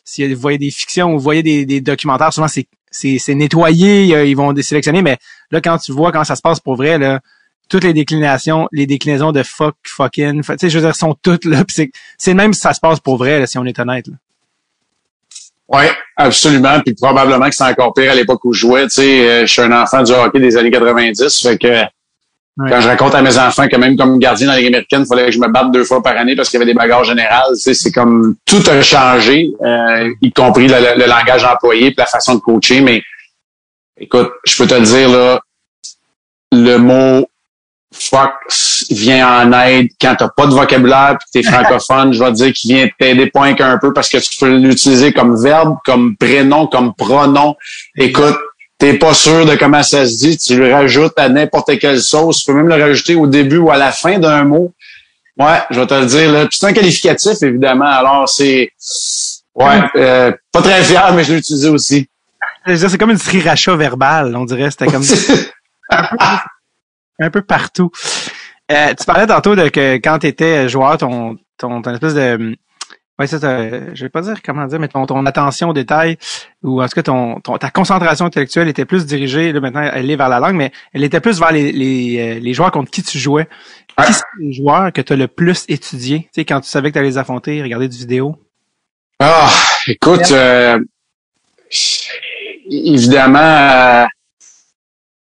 si vous voyez des fictions ou vous voyez des documentaires, souvent c'est nettoyé, ils vont désélectionner, mais là quand tu vois comment ça se passe pour vrai là, toutes les déclinaisons de fucking, tu sais, je veux dire, sont toutes là, puis c'est même si ça se passe pour vrai là, si on est honnête là. Oui, absolument. Puis probablement que c'est encore pire à l'époque où je jouais. Tu sais, je suis un enfant du hockey des années 90. Fait que quand je raconte à mes enfants que même comme gardien dans la Ligue américaine, il fallait que je me batte 2 fois par année parce qu'il y avait des bagarres générales. Tu sais, c'est comme tout a changé, y compris le langage employé et la façon de coacher. Mais écoute, je peux te le dire, là, le mot fuck vient en aide quand t'as pas de vocabulaire pis t'es francophone, je vais te dire qu'il vient t'aider point qu'un peu parce que tu peux l'utiliser comme verbe, comme prénom, comme pronom. Écoute, t'es pas sûr de comment ça se dit, tu le rajoutes à n'importe quelle sauce, tu peux même le rajouter au début ou à la fin d'un mot. Ouais, je vais te le dire, là. Puis c'est un qualificatif, évidemment, alors c'est pas très fier, mais je l'ai utilisé aussi. Je veux dire, c'est comme une sriracha verbale, on dirait, c'était comme un peu partout. Tu parlais tantôt de que quand tu étais joueur, ton espèce de je vais pas dire comment dire, mais ton attention aux détails, ou en tout cas ta concentration intellectuelle était plus dirigée, là maintenant elle est vers la langue, mais elle était plus vers les joueurs contre qui tu jouais. Ouais. Qui sont les joueurs que tu as le plus étudié, tu sais, quand tu savais que tu allais les affronter, regarder des vidéos? Ah, écoute, évidemment,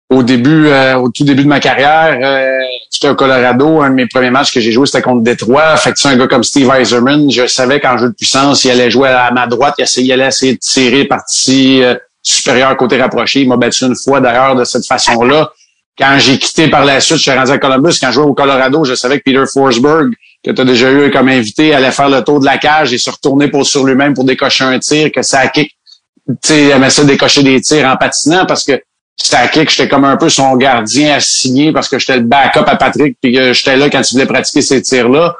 au tout début de ma carrière, j'étais au Colorado. Un de mes premiers matchs que j'ai joué, c'était contre Détroit. Fait que c'est un gars comme Steve Yzerman. Je savais qu'en jeu de puissance, il allait jouer à ma droite, il allait essayer de tirer partie supérieure côté rapproché. Il m'a battu une fois d'ailleurs de cette façon-là. Quand j'ai quitté par la suite, je suis rendu à Columbus. Quand je jouais au Colorado, je savais que Peter Forsberg, que tu as déjà eu comme invité, allait faire le tour de la cage et se retourner sur lui-même pour décocher un tir, que ça kick, tu sais, il aimait ça décocher des tirs en patinant parce que c'était kick, j'étais comme un peu son gardien assigné parce que j'étais le backup à Patrick puis que j'étais là quand il voulait pratiquer ces tirs-là.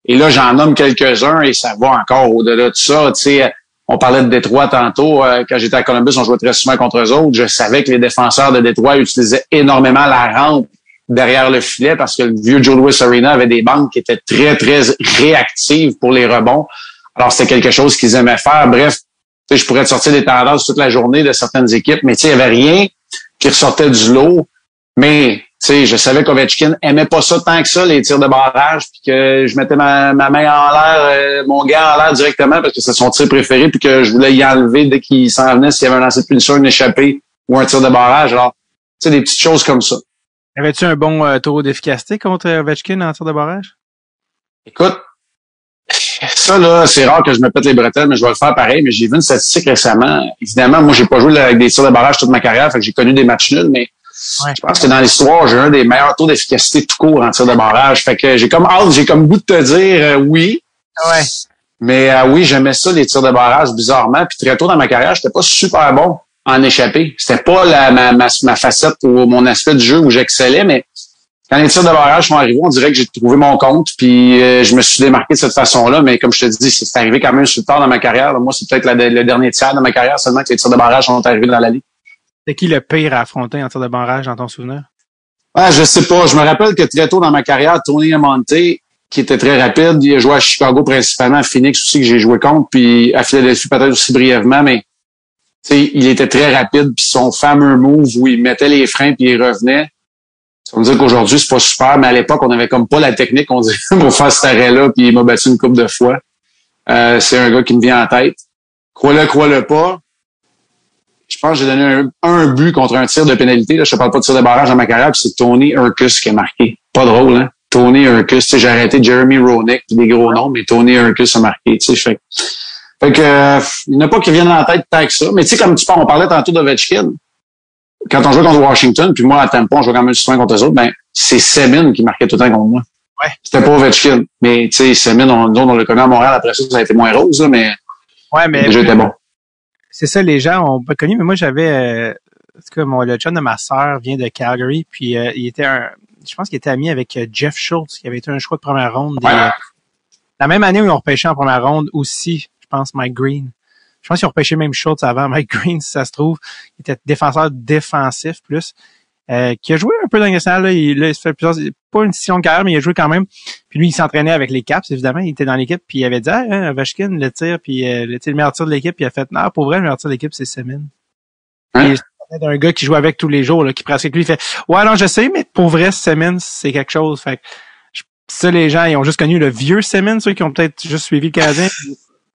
Et là, j'en nomme quelques-uns et ça va encore au-delà de ça. Tu sais, on parlait de Détroit tantôt. Quand j'étais à Columbus, on jouait très souvent contre eux autres. Je savais que les défenseurs de Détroit utilisaient énormément la rampe derrière le filet parce que le vieux Joe Louis Arena avait des banques qui étaient très, très réactives pour les rebonds. Alors, c'était quelque chose qu'ils aimaient faire. Bref, tu sais, je pourrais te sortir des tendances toute la journée de certaines équipes, mais tu sais, il n'y avait rien qui ressortait du lot. Mais, tu sais, je savais qu'Ovechkin aimait pas ça tant que ça, les tirs de barrage, puis que je mettais ma main en l'air, mon gant en l'air directement parce que c'est son tir préféré, puis que je voulais y enlever dès qu'il s'en venait, s'il y avait un lancer de punition, une échappée ou un tir de barrage. Alors, tu sais, des petites choses comme ça. Avais-tu un bon taux d'efficacité contre Ovechkin en tir de barrage? Écoute, ça, là, c'est rare que je me pète les bretelles, mais je vais le faire pareil. Mais j'ai vu une statistique récemment. Évidemment, moi, j'ai pas joué avec des tirs de barrage toute ma carrière, fait que j'ai connu des matchs nuls, mais je pense que dans l'histoire, j'ai un des meilleurs taux d'efficacité tout court en tir de barrage. Fait que j'ai comme goût de te dire oui. Ouais. Mais oui, j'aimais ça, les tirs de barrage, bizarrement. Puis très tôt dans ma carrière, j'étais pas super bon en échappé. C'était pas ma facette ou mon aspect du jeu où j'excellais, mais quand les tirs de barrage sont arrivés, on dirait que j'ai trouvé mon compte, puis je me suis démarqué de cette façon-là. Mais comme je te dis, c'est arrivé quand même sur le tard dans ma carrière. Là. Moi, c'est peut-être le dernier tiers de ma carrière seulement que les tirs de barrage sont arrivés dans la ligue. C'est qui le pire à affronter en tir de barrage dans ton souvenir? Je sais pas. Je me rappelle que très tôt dans ma carrière, Tony Amonte, qui était très rapide. Il a joué à Chicago principalement, à Phoenix aussi que j'ai joué contre, puis à Philadelphie peut-être aussi brièvement, mais il était très rapide, puis son fameux move où il mettait les freins puis il revenait. Ça veut dire qu'aujourd'hui, c'est pas super, mais à l'époque, on avait comme pas la technique, on dirait, pour faire cet arrêt-là, puis il m'a battu une couple de fois. C'est un gars qui me vient en tête. Crois-le pas. Je pense que j'ai donné un but contre un tir de pénalité. Là, je te parle pas de tir de barrage dans ma carrière, puis c'est Tony Urkus qui a marqué. Pas drôle, hein? Tony Urkus. J'ai arrêté Jeremy Roenick, puis des gros noms, mais Tony Urkus a marqué. Fait que il n'y en a pas qui viennent en tête tant que ça. Mais tu sais, comme on parlait tantôt d'Ovechkin, quand on jouait contre Washington, puis moi à Tampa, on jouait quand même souvent contre eux autres, ben c'est Semin qui marquait tout le temps contre moi. Ouais. C'était pas Ovechkin. Mais tu sais, Semin, on le connaît à Montréal, après ça a été moins rose, là, mais j'étais bon. C'est ça, les gens ont pas connu, mais moi j'avais en tout cas, le chum de ma sœur vient de Calgary, puis il était je pense qu'il était ami avec Jeff Schultz, qui avait été un choix de première ronde. La même année où ils ont repêché en première ronde aussi, je pense, Mike Green. Je pense qu'ils ont repêché même Schultz avant Mike Green, si ça se trouve. Il était défenseur défensif plus. Qui a joué un peu dans le national, là. Il se fait pas une si longue carrière, mais il a joué quand même. Puis lui, il s'entraînait avec les Caps, évidemment. Il était dans l'équipe, puis il avait dit, Ovechkin, le tir, puis le meilleur tir de l'équipe, puis il a fait, non, pour vrai, le meilleur tir de l'équipe, c'est Semin. Hein? C'est un gars qui joue avec tous les jours, là, qui pratique lui, il fait, ouais, non, je sais, mais pour vrai, Semin, c'est quelque chose. Fait que, ça, les gens, ils ont juste connu le vieux Semin, ceux qui ont peut-être juste suivi le Canadien,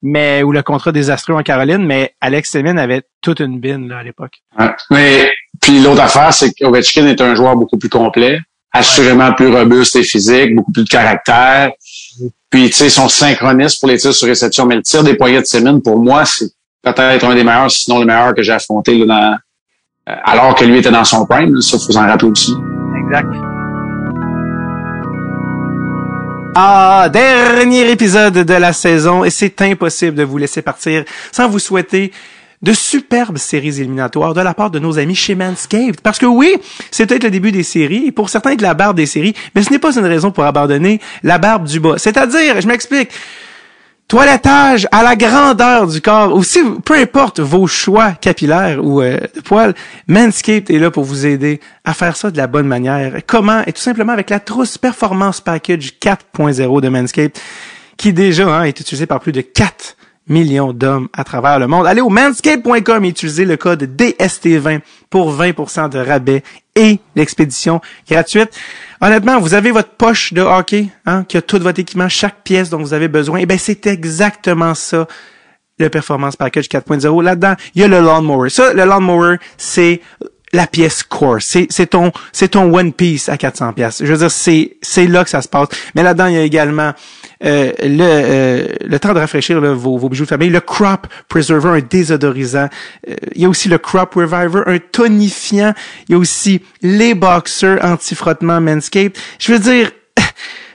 mais, ou le contrat désastreux en Caroline, mais Alex Semin avait toute une bine, là, à l'époque. Ouais. Mais, puis l'autre affaire, c'est qu'Ovechkin est un joueur beaucoup plus complet, assurément plus robuste et physique, beaucoup plus de caractère. Puis, tu sais, son synchronisme pour les tirs sur réception. Mais le tir des poignets de Semin, pour moi, c'est peut-être un des meilleurs, sinon le meilleur que j'ai affronté, là, alors que lui était dans son prime. Là, ça, faut s'en rappeler aussi. Exact. Ah, dernier épisode de la saison, et c'est impossible de vous laisser partir sans vous souhaiter de superbes séries éliminatoires de la part de nos amis chez Manscaped. Parce que oui, c'est peut-être le début des séries, et pour certains de la barbe des séries, mais ce n'est pas une raison pour abandonner la barbe du bas. C'est-à-dire, je m'explique, toilettage à la grandeur du corps, aussi, peu importe vos choix capillaires ou de poils, Manscaped est là pour vous aider à faire ça de la bonne manière. Comment? Et tout simplement avec la trousse Performance Package 4.0 de Manscaped, qui déjà est utilisée par plus de 4 millions d'hommes à travers le monde. Allez au manscaped.com et utilisez le code DST20 pour 20% de rabais et l'expédition gratuite. Honnêtement, vous avez votre poche de hockey, qui a tout votre équipement, chaque pièce dont vous avez besoin. Eh ben, c'est exactement ça, le Performance Package 4.0. Là-dedans, il y a le Lawnmower. Ça, le Lawnmower, c'est la pièce core. C'est ton One Piece à 400 pièces. Je veux dire, c'est là que ça se passe. Mais là-dedans, il y a également le temps de rafraîchir là, vos bijoux de famille, le Crop Preserver, un désodorisant. Il y a aussi le Crop Reviver, un tonifiant. Il y a aussi les boxers anti-frottement Manscaped. Je veux dire,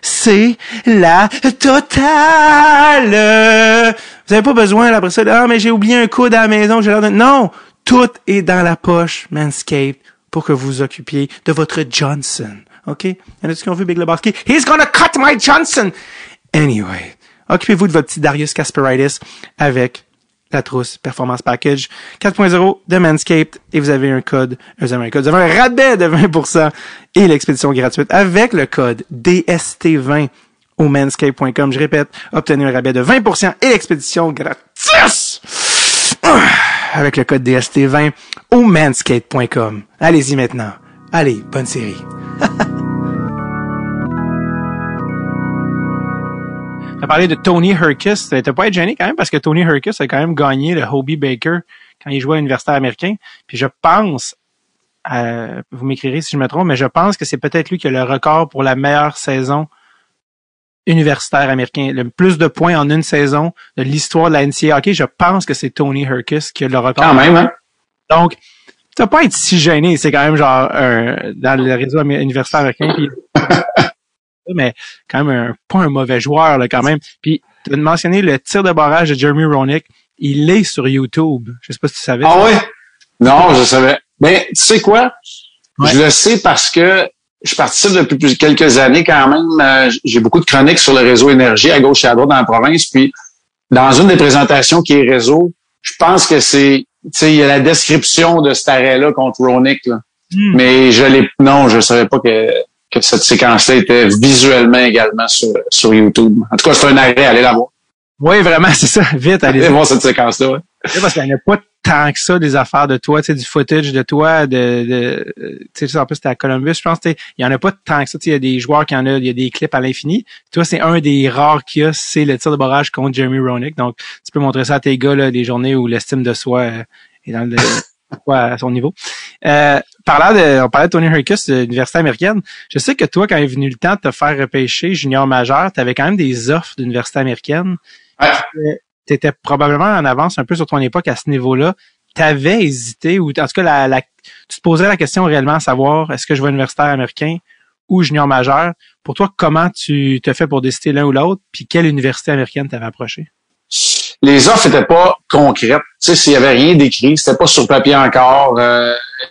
c'est la totale. Vous avez pas besoin là, après ça, mais j'ai oublié un coude à la maison, j'ai l'air de... Non! Tout est dans la poche Manscaped pour que vous vous occupiez de votre Johnson. OK? Il y en a qui ont vu Big Lebowski? He's gonna cut my Johnson! Anyway, occupez-vous de votre petit Darius Kasparaitis avec la trousse Performance Package 4.0 de Manscaped et vous avez un code, vous avez un rabais de 20% et l'expédition gratuite avec le code DST20 au manscaped.com. Je répète, obtenez un rabais de 20% et l'expédition gratuite avec le code DST20 au manscaped.com. Allez-y maintenant. Allez, bonne série. On a parlé de Tony Urkus. T'as pas être gêné quand même parce que Tony Urkus a quand même gagné le Hobey Baker quand il jouait à l'université américain. Puis je pense, vous m'écrirez si je me trompe, mais je pense que c'est peut-être lui qui a le record pour la meilleure saison universitaire américain. Le plus de points en une saison de l'histoire de la NCAA hockey, je pense que c'est Tony Urkus qui a le record. Quand même, hein? Donc, t'as pas à être si gêné. C'est quand même genre dans le réseau universitaire américain. Puis, mais quand même pas un mauvais joueur là quand même. Puis tu as mentionné le tir de barrage de Jeremy Roenick, il est sur YouTube. Je sais pas si tu savais. Ah oui? Non, je savais. Mais tu sais quoi? Ouais. Je le sais parce que je participe depuis quelques années quand même. J'ai beaucoup de chroniques sur le réseau Énergie à gauche et à droite dans la province. Puis dans une des présentations qui est réseau, je pense que c'est, tu sais, il y a la description de cet arrêt-là contre Roenick là. Mais je savais pas que que cette séquence-là était visuellement également sur YouTube. En tout cas, c'est un arrêt, allez la voir. Oui, vraiment, c'est ça. Vite, allez voir cette séquence-là, ouais. Parce qu'il n'y en a pas tant que ça des affaires de toi, tu sais, du footage de toi, tu sais, en plus, t'es à Columbus, je pense, il y en a pas tant que ça, tu sais, il y a des joueurs qui en ont, il y a des clips à l'infini. Toi, c'est un des rares qu'il y a, c'est le tir de barrage contre Jeremy Roenick. Donc, tu peux montrer ça à tes gars, là, des journées où l'estime de soi est dans le, à son niveau. On parlait de Tony Hercus de l'université américaine. Je sais que toi, quand il est venu le temps de te faire repêcher junior majeur, t'avais quand même des offres d'université américaine. Ouais. T'étais probablement en avance un peu sur ton époque à ce niveau-là. T'avais hésité, ou en tout cas, tu te posais la question réellement à savoir est-ce que je vais universitaire américain ou junior majeur. Pour toi, comment tu te fais pour décider l'un ou l'autre, puis quelle université américaine t'avais approché? Les offres étaient pas concrètes. Tu sais, s'il y avait rien d'écrit, c'était pas sur papier encore.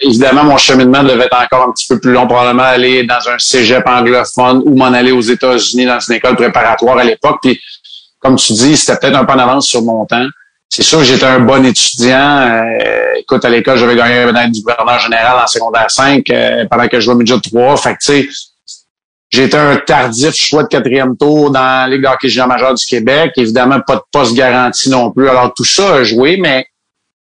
Évidemment, mon cheminement devait être encore un petit peu plus long, probablement aller dans un cégep anglophone ou m'en aller aux États-Unis dans une école préparatoire à l'époque. Puis, comme tu dis, c'était peut-être un peu en avance sur mon temps. C'est sûr que j'étais un bon étudiant. Écoute, à l'école, j'avais gagné un médaille du gouverneur général en secondaire 5 pendant que je jouais au midget 3. Fait que, tu sais, j'étais un tardif choix de 4e tour dans la Ligue de hockey junior majeur du Québec. Évidemment, pas de poste garanti non plus. Alors, tout ça a joué, mais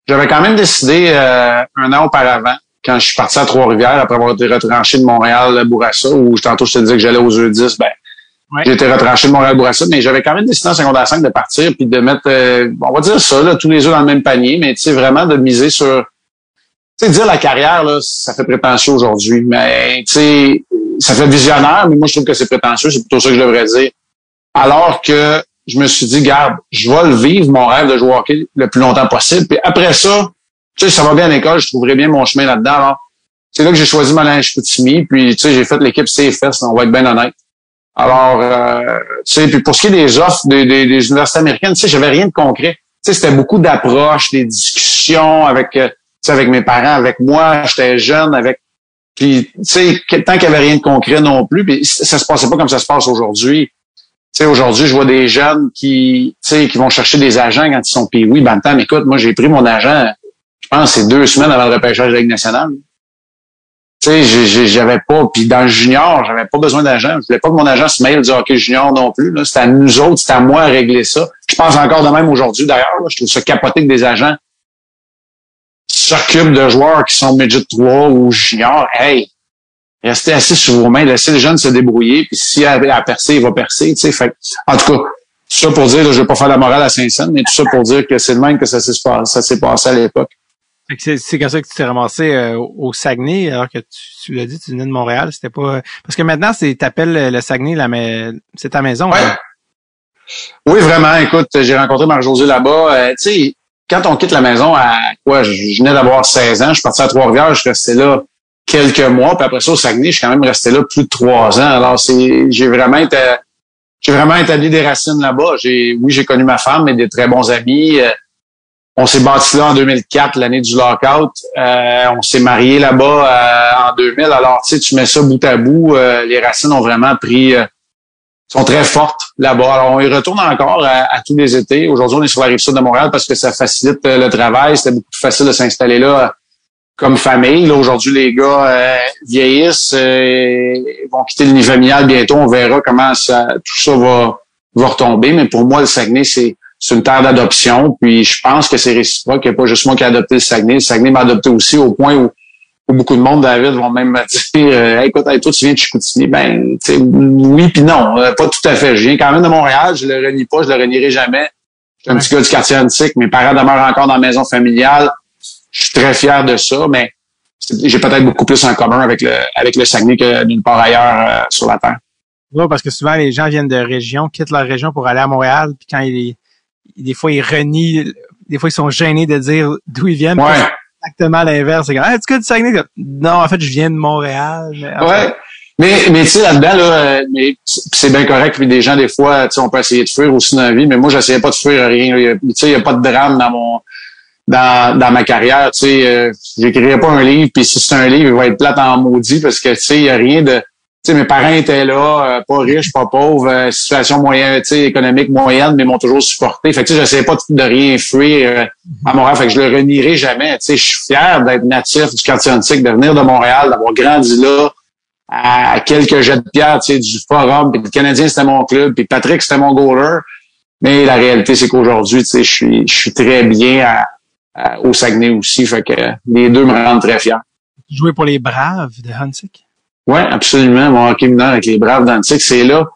j'avais quand même décidé un an auparavant, quand je suis parti à Trois-Rivières, après avoir été retranché de Montréal-Bourassa, où tantôt je te disais que j'allais aux E10, ouais. J'ai été retranché de Montréal-Bourassa, mais j'avais quand même décidé en secondaire 5 de partir puis de mettre, on va dire ça, là, tous les œufs dans le même panier, mais tu sais, vraiment de miser sur, tu sais, dire la carrière, là, ça fait prétentieux aujourd'hui, mais tu sais, ça fait visionnaire, mais moi, je trouve que c'est prétentieux, c'est plutôt ça que je devrais dire. Alors que je me suis dit, garde, je vais le vivre, mon rêve de jouer au hockey le plus longtemps possible, puis après ça, tu sais, ça va bien à l'école, je trouverai bien mon chemin là-dedans, alors c'est là que j'ai choisi ma linge Chicoutimi, puis tu sais, j'ai fait l'équipe CFS, on va être bien honnête. Alors, tu sais, puis pour ce qui est des offres des universités américaines, tu sais, j'avais rien de concret. Tu sais, c'était beaucoup d'approches, des discussions avec, tu sais, avec mes parents, avec moi, j'étais jeune, avec, puis tu sais, tant qu'il y avait rien de concret non plus, puis ça se passait pas comme ça se passe aujourd'hui. Tu sais, aujourd'hui, je vois des jeunes qui, tu sais, qui vont chercher des agents quand ils sont payés. Oui, Bantam, écoute, moi, j'ai pris mon agent, je pense, c'est 2 semaines avant le repêchage de la Ligue nationale. Tu sais, j'avais pas, puis dans le junior, j'avais pas besoin d'agent. Je voulais pas que mon agent se mêle du hockey junior non plus. Là. C'était à nous autres, c'était à moi à régler ça. Je pense encore de même aujourd'hui, d'ailleurs. Là, je trouve ça capoté que des agents s'occupent de joueurs qui sont midget 3 ou junior. Hey, restez assis sur vos mains, laissez les jeunes se débrouiller, puis s'il a à percer, il va percer. Tu sais, fait, en tout cas, tout ça pour dire, là, je vais pas faire la morale à Saint-Saëns, mais tout ça pour dire que c'est le même que ça s'est passé à l'époque. C'est comme ça que tu t'es ramassé au Saguenay, alors que tu l'as dit, tu venais de Montréal. C'était pas parce que maintenant t'appelles le Saguenay c'est ta maison. Ouais. Hein? Oui, vraiment. Écoute, j'ai rencontré Marc-José là-bas. Tu sais, quand on quitte la maison je venais d'avoir 16 ans, je suis parti à Trois-Rivières, je restais là quelques mois, puis après ça au Saguenay, je suis quand même resté là plus de 3 ans. Alors j'ai vraiment établi des racines là-bas. J'ai connu ma femme et des très bons amis. On s'est bâti là en 2004, l'année du lockout. On s'est marié là-bas en 2000. Alors, tu sais, tu mets ça bout à bout. Les racines ont vraiment sont très fortes là-bas. Alors, on y retourne encore à tous les étés. Aujourd'hui, on est sur la rive sud de Montréal parce que ça facilite le travail. C'était beaucoup plus facile de s'installer là comme famille. Là, aujourd'hui, les gars vieillissent, vont quitter le nid familial bientôt. On verra comment tout ça va retomber. Mais pour moi, le Saguenay, c'est une terre d'adoption, puis je pense que c'est réciproque. Il n'y a pas juste moi qui ai adopté le Saguenay. Le Saguenay m'a adopté aussi au point où beaucoup de monde, David, vont même me dire hey, écoute, toi, tu viens de Chicoutimi. Ben, tu sais, oui puis non. Pas tout à fait. Je viens quand même de Montréal, je le renie pas, je le renierai jamais. Je suis un petit gars du quartier antique, mes parents demeurent encore dans la maison familiale. Je suis très fier de ça, mais j'ai peut-être beaucoup plus en commun avec le Saguenay que nulle part ailleurs sur la terre. Oui, parce que souvent, les gens viennent de région, quittent leur région pour aller à Montréal, puis quand des fois, ils renient, des fois, ils sont gênés de dire d'où ils viennent. Ouais. Exactement l'inverse. C'est comme, tu es du Saguenay? Non, en fait, je viens de Montréal. Ouais. Mais tu sais, là-dedans, là, mais c'est bien correct. Puis des gens, des fois, tu sais, on peut essayer de fuir aussi dans la vie, mais moi, j'essayais pas de fuir rien. Tu sais, il y a pas de drame dans ma carrière. Tu sais, j'écrirais pas un livre, puis si c'est un livre, il va être plate en maudit parce que, tu sais, il y a rien de... Tu sais, mes parents étaient là, pas riches, pas pauvres, situation moyenne, tu sais, économique moyenne, mais m'ont toujours supporté. Fait que tu sais, j'essayais pas de rien fuir à Montréal. Fait que je le renierai jamais. Tu sais, je suis fier d'être natif du quartier antique, de venir de Montréal, d'avoir grandi là, à quelques jets de pierre, tu sais, du Forum, puis le Canadien, c'était mon club, puis Patrick, c'était mon goaler. Mais la réalité, c'est qu'aujourd'hui, tu sais, je suis très bien au Saguenay aussi, fait que les deux me rendent très fier. Jouer pour les Braves de Huntsic? Oui, absolument. Mon hockey mineur avec les Braves d'Antique, c'est là.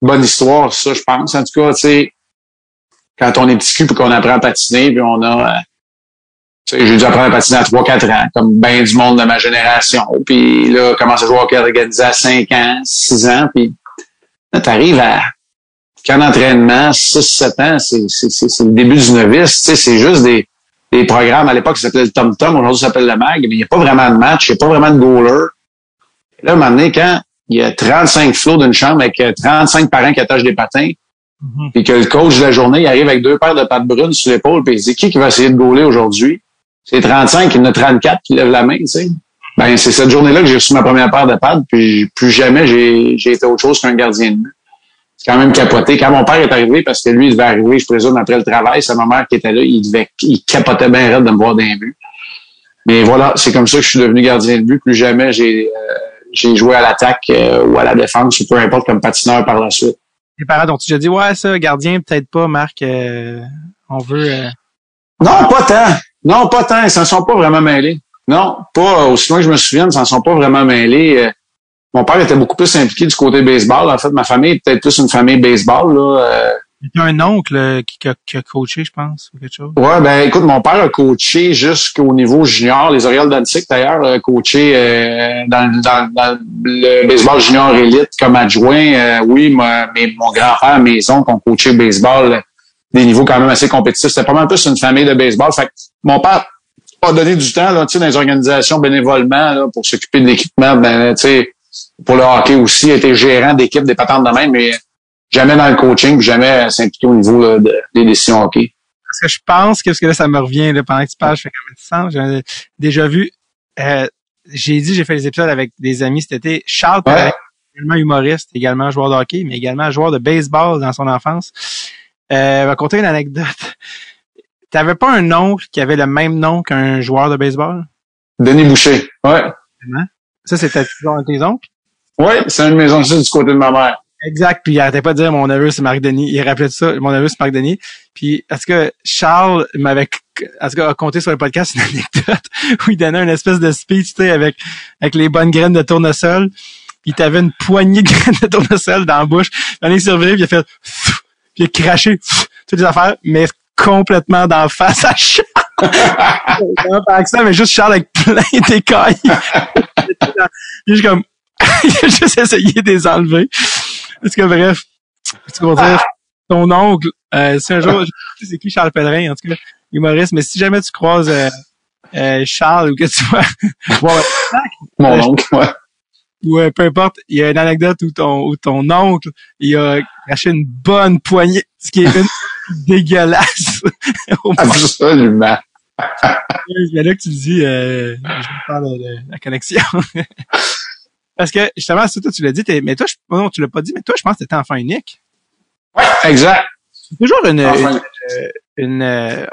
Bonne histoire, ça, je pense. En tout cas, tu sais, quand on est petit cul puis qu'on apprend à patiner, puis on a... tu sais, j'ai dû apprendre à patiner à 3-4 ans, comme bien du monde de ma génération. Puis là, commence à jouer au hockey organisé à 5 ans, 6 ans, puis là, t'arrives à... Camp d'entraînement, 6-7 ans, c'est le début du novice. Tu sais, c'est juste des programmes. À l'époque, ça s'appelait le Tom Tom, aujourd'hui, ça s'appelle le Mag, mais il n'y a pas vraiment de match, il n'y a pas vraiment de goaler. Et là, à un moment donné, quand il y a 35 flots d'une chambre avec 35 parents qui attachent des patins, puis que le coach de la journée, il arrive avec 2 paires de pattes brunes sur l'épaule, puis il dit, qui va essayer de goaler aujourd'hui? C'est 35, il y en a 34 qui lèvent la main, tu sais. Ben, c'est cette journée-là que j'ai reçu ma première paire de pattes, puis plus jamais j'ai été autre chose qu'un gardien de but. C'est quand même capoté. Quand mon père est arrivé, parce que lui, il devait arriver, je présume, après le travail, c'est ma mère qui était là, il capotait bien raide de me voir dans les buts. Mais voilà, c'est comme ça que je suis devenu gardien de but. Plus jamais j'ai joué à l'attaque ou à la défense, ou peu importe, comme patineur par la suite. Les parents dont tu as dit, ouais, ça, gardien, peut-être pas, Marc, on veut... Non, pas tant. Non, pas tant. Ils s'en sont pas vraiment mêlés. Non, pas, aussi loin que je me souvienne, ils s'en sont pas vraiment mêlés. Mon père était beaucoup plus impliqué du côté baseball. En fait, ma famille est peut-être plus une famille baseball, là. Il y a un oncle qui a coaché, je pense, ou quelque chose. Ouais, ben écoute, mon père a coaché jusqu'au niveau junior. Les Orioles d'Antique, d'ailleurs, a coaché dans le baseball junior élite comme adjoint. Oui, mais mon grand-père, mes oncles ont coaché baseball des niveaux quand même assez compétitifs. C'était pas mal plus une famille de baseball. Fait que mon père a donné du temps là, tu sais, dans les organisations bénévolement là, pour s'occuper de l'équipement. Ben, tu sais, pour le hockey aussi, il était gérant d'équipe, des patentes de même, mais jamais dans le coaching, jamais s'impliquer au niveau là, des décisions hockey. Parce que je pense que, parce que là, ça me revient là, pendant que tu parles, je fais comme ça. J'ai déjà vu, j'ai fait des épisodes avec des amis cet été. Charles Pellerin, également humoriste, également joueur de hockey, mais également joueur de baseball dans son enfance. Va conter une anecdote. T'avais pas un oncle qui avait le même nom qu'un joueur de baseball? Denis Boucher, ouais. Ça, c'était toujours un de tes oncles? Oui, c'est une maison du côté de ma mère. Exact, puis il arrêtait pas de dire mon neveu c'est Marc Denis, il rappelait tout ça, mon neveu c'est Marc Denis. Puis est-ce que Charles a compté sur le podcast une anecdote où il donnait une espèce de speech, tu sais, avec les bonnes graines de tournesol. Il t'avait une poignée de graines de tournesol dans la bouche. Il s'est revenu, puis il a fait puis il a craché toutes les affaires, mais complètement d'en face à Charles. Pas accent, mais juste Charles avec plein d'écailles. Il est comme il a juste essayé de les enlever. Parce que bref, tu vas dire, ton oncle, si un jour, je sais c'est qui Charles Pellerin, en tout cas, humoriste, mais si jamais tu croises Charles ou que tu vois mon oncle, ouais. Ou peu importe, il y a une anecdote où ton oncle, il a craché une bonne poignée, ce qui est une dégueulasse. Absolument. C'est là que tu le dis, je vais faire de la connexion. Parce que, justement, ça, toi, tu l'as dit, mais toi, non, tu l'as pas dit, mais toi, je pense que t'étais enfant unique. Ouais, exact. C'est toujours en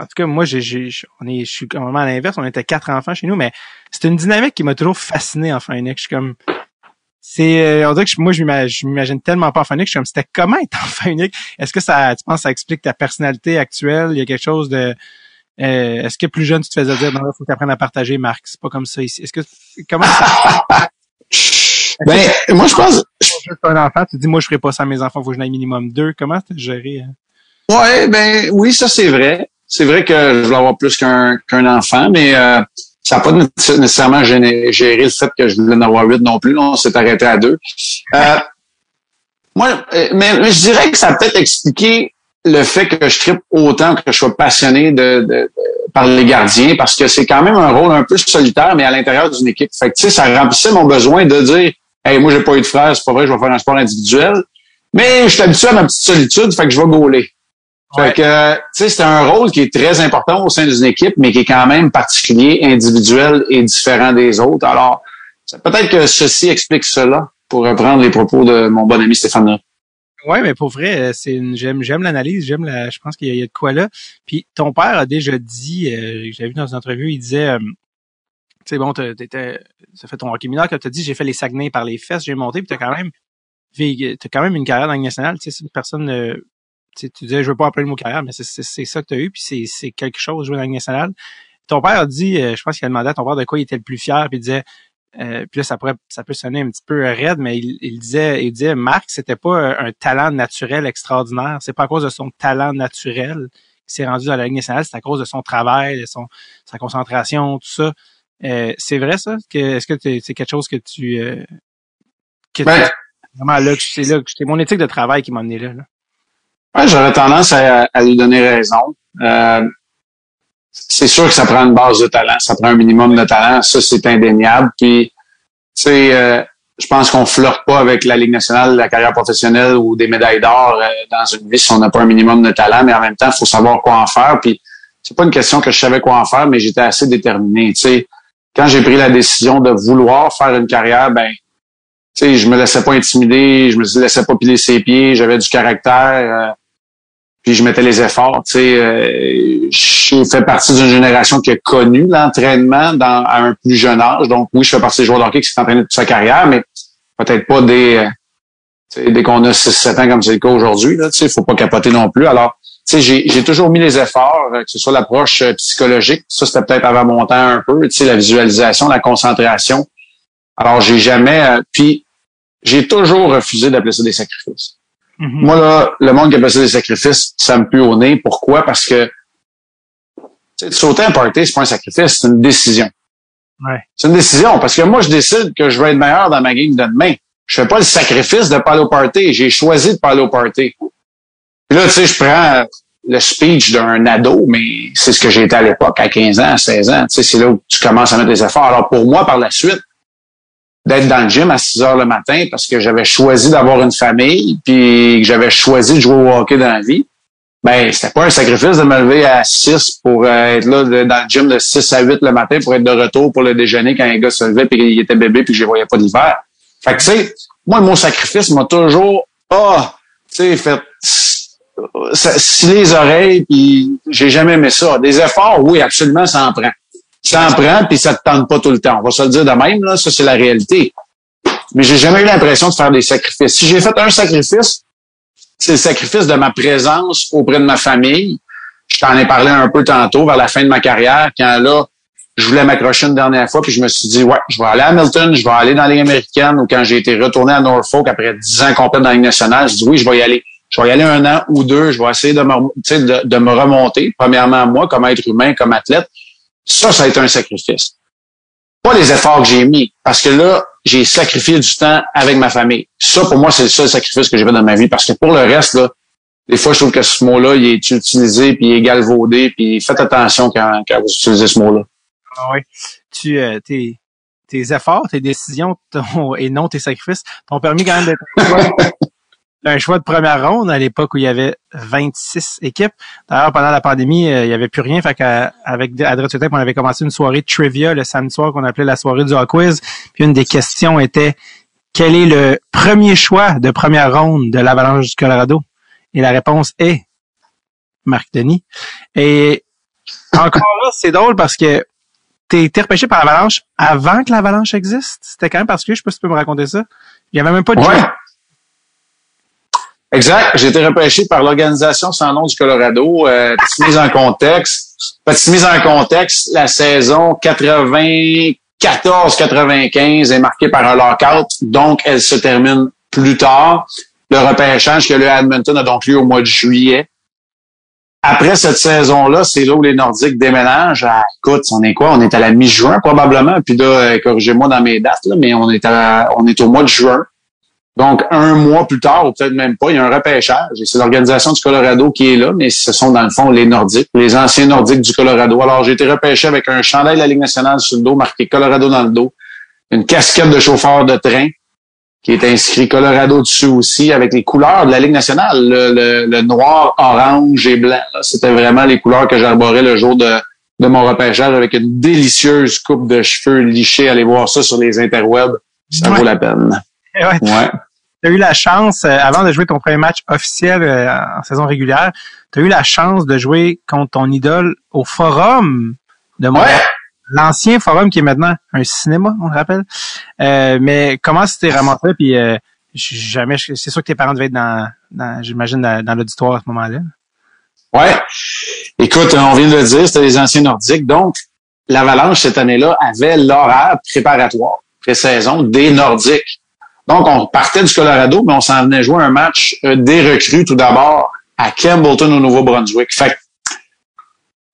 tout cas, moi, je suis complètement à l'inverse, on était 4 enfants chez nous, mais c'est une dynamique qui m'a toujours fasciné, enfant unique. Je suis comme, on dirait que moi, je m'imagine tellement pas enfant unique, je suis comme, c'était comment être enfant unique? Est-ce que tu penses que ça explique ta personnalité actuelle? Il y a quelque chose de, est-ce que plus jeune, tu te faisais dire, non, il faut que tu apprennes à partager, Marc? C'est pas comme ça ici. Comment ça? Ben, moi, je pense... un enfant, tu te dis, moi, je ferai pas ça à mes enfants, faut que j'en aie minimum 2. Comment tu as géré? Ouais, ben, oui, ça, c'est vrai. C'est vrai que je voulais avoir plus qu'un enfant, mais ça n'a pas nécessairement géré le fait que je voulais en avoir 8 non plus. On s'est arrêté à 2. Moi, mais je dirais que ça a peut-être expliqué le fait que je trippe autant, que je sois passionné par les gardiens, parce que c'est quand même un rôle un peu solitaire, mais à l'intérieur d'une équipe. Fait que, tu sais, ça remplissait mon besoin de dire, hey, moi, j'ai pas eu de frère, c'est pas vrai, je vais faire un sport individuel. Mais je suis habitué à ma petite solitude, fait que je vais gauler. Fait que, tu sais, c'est un rôle qui est très important au sein d'une équipe, mais qui est quand même particulier, individuel et différent des autres. Alors, peut-être que ceci explique cela, pour reprendre les propos de mon bon ami Stéphane. Ouais, mais pour vrai, j'aime l'analyse, je pense qu'il y a de quoi là. Puis ton père a déjà dit, j'avais vu dans une entrevue, il disait, tu Tu sais, bon, t'as fait ton hockey mineur, comme t'as dit, j'ai fait les Saguenay par les fesses, j'ai monté, puis t'as quand même une carrière dans la Ligue nationale. Tu sais, c'est une personne, tu disais, je veux pas appeler le mot carrière, mais c'est ça que t'as eu, puis c'est quelque chose, jouer dans la Ligue nationale. Ton père a dit, je pense qu'il a demandé à ton père de quoi il était le plus fier, puis il disait, puis là, ça peut sonner un petit peu raide, mais il disait, Marc, c'était pas un talent naturel extraordinaire. C'est pas à cause de son talent naturel qu'il s'est rendu dans la Ligue nationale, c'est à cause de son travail, de sa concentration, tout ça. C'est vrai, ça? Est-ce que c'est quelque chose que vraiment là, c'est mon éthique de travail qui m'a amené là. Ouais, j'aurais tendance à lui donner raison. C'est sûr que ça prend une base de talent, ça prend un minimum de talent, ça c'est indéniable. Puis, tu sais, je pense qu'on flirte pas avec la Ligue nationale, la carrière professionnelle ou des médailles d'or dans une vie si on n'a pas un minimum de talent, mais en même temps, il faut savoir quoi en faire. Puis, c'est pas une question que je savais quoi en faire, mais j'étais assez déterminé. Tu sais, quand j'ai pris la décision de vouloir faire une carrière, ben, tu sais, je me laissais pas intimider, je me laissais pas piler ses pieds, j'avais du caractère. Puis je mettais les efforts. Tu sais, j'ai fait partie d'une génération qui a connu l'entraînement à un plus jeune âge. Donc oui, je fais partie des joueurs de hockey qui s'est entraîné toute sa carrière, mais peut-être pas dès qu'on a 6-7 ans comme c'est le cas aujourd'hui. Là, tu sais, faut pas capoter non plus. Alors, tu sais, j'ai toujours mis les efforts, que ce soit l'approche psychologique. Ça, c'était peut-être avant mon temps un peu. Tu sais, la visualisation, la concentration. Alors, j'ai jamais. Puis j'ai toujours refusé d'appeler ça des sacrifices. Mm-hmm. Moi, là, le monde qui appelle ça des sacrifices, ça me pue au nez. Pourquoi? Parce que sauter un party, c'est pas un sacrifice, c'est une décision. Ouais. C'est une décision, parce que moi, je décide que je vais être meilleur dans ma game de demain. Je fais pas le sacrifice de pas aller au party. J'ai choisi de pas aller au party. Puis là, tu sais, je prends le speech d'un ado, mais c'est ce que j'ai été à l'époque, à 15 ans, à 16 ans. Tu sais, c'est là où tu commences à mettre des efforts. Alors, pour moi, par la suite, d'être dans le gym à 6 heures le matin parce que j'avais choisi d'avoir une famille puis que j'avais choisi de jouer au hockey dans la vie, ben c'était pas un sacrifice de me lever à 6 pour être là dans le gym de 6 à 8 le matin pour être de retour pour le déjeuner quand un gars se levait puis qu'il était bébé puis que je les voyais pas l'hiver. Fait que tu sais, moi le mot sacrifice m'a toujours tu sais fait sciller les oreilles puis j'ai jamais aimé ça. Des efforts, oui, absolument, ça en prend. Ça en prend, puis ça te tente pas tout le temps. On va se le dire de même, là, ça c'est la réalité. Mais j'ai jamais eu l'impression de faire des sacrifices. Si j'ai fait un sacrifice, c'est le sacrifice de ma présence auprès de ma famille. Je t'en ai parlé un peu tantôt, vers la fin de ma carrière, quand là, je voulais m'accrocher une dernière fois, puis je me suis dit, ouais, je vais aller à Hamilton, je vais aller dans la Ligue américaine, ou quand j'ai été retourné à Norfolk après 10 ans complets dans la Ligue nationale, je dis oui, je vais y aller. Je vais y aller 1 an ou 2, je vais essayer de me remonter, premièrement moi, comme être humain, comme athlète. Ça a été un sacrifice. Pas les efforts que j'ai mis, parce que là, j'ai sacrifié du temps avec ma famille. Ça, pour moi, c'est le seul sacrifice que j'ai fait dans ma vie, parce que pour le reste, là, des fois, je trouve que ce mot-là, il est utilisé, puis il est galvaudé, puis faites attention quand vous utilisez ce mot-là. Ah oui. Tes efforts, tes décisions et non tes sacrifices t'ont permis quand même d'être un choix de première ronde à l'époque où il y avait 26 équipes. D'ailleurs, pendant la pandémie, il y avait plus rien. Fait qu'avec Adrien, on avait commencé une soirée de trivia le samedi soir qu'on appelait la soirée du Hot Quiz. Puis une des questions était quel est le premier choix de première ronde de l'Avalanche du Colorado? Et la réponse est Marc Denis. Et encore là, c'est drôle parce que t'es été repêché par l'Avalanche avant que l'Avalanche existe. C'était quand même particulier. Je sais pas si tu peux me raconter ça. Il y avait même pas de ouais. Exact. J'ai été repêché par l'organisation sans nom du Colorado. Petite mise en contexte, la saison 94-95 est marquée par un lockout, donc elle se termine plus tard. Le repêchage qui a lieu à Edmonton a donc lieu au mois de juillet. Après cette saison-là, c'est là où les Nordiques déménagent. Écoute, on est quoi? On est à la mi-juin probablement. Puis là, corrigez-moi dans mes dates, là, mais on est au mois de juin. Donc, 1 mois plus tard, ou peut-être même pas, il y a un repêchage. Et c'est l'organisation du Colorado qui est là, mais ce sont dans le fond les Nordiques, les anciens Nordiques du Colorado. Alors, j'ai été repêché avec un chandail de la Ligue nationale sur le dos, marqué Colorado dans le dos, une casquette de chauffeur de train qui est inscrit Colorado dessus aussi, avec les couleurs de la Ligue nationale, le noir, orange et blanc. Là, c'était vraiment les couleurs que j'arborais le jour de mon repêchage, avec une délicieuse coupe de cheveux lichés. Allez voir ça sur les interwebs, ça vaut la peine. Ouais. Tu as eu la chance, avant de jouer ton premier match officiel en saison régulière, tu as eu la chance de jouer contre ton idole au Forum de Montréal. l'ancien forum qui est maintenant un cinéma, on le rappelle. Mais comment c'était ramassé, puis jamais, c'est sûr que tes parents devaient être j'imagine, dans l'auditoire à ce moment-là. Ouais. Écoute, on vient de le dire, c'était les anciens Nordiques. Donc, l'Avalanche, cette année-là, avait l'horaire préparatoire, pré-saison, des Nordiques. Donc, on partait du Colorado, mais on s'en venait jouer un match des recrues, tout d'abord, à Campbellton, au Nouveau-Brunswick. Fait que,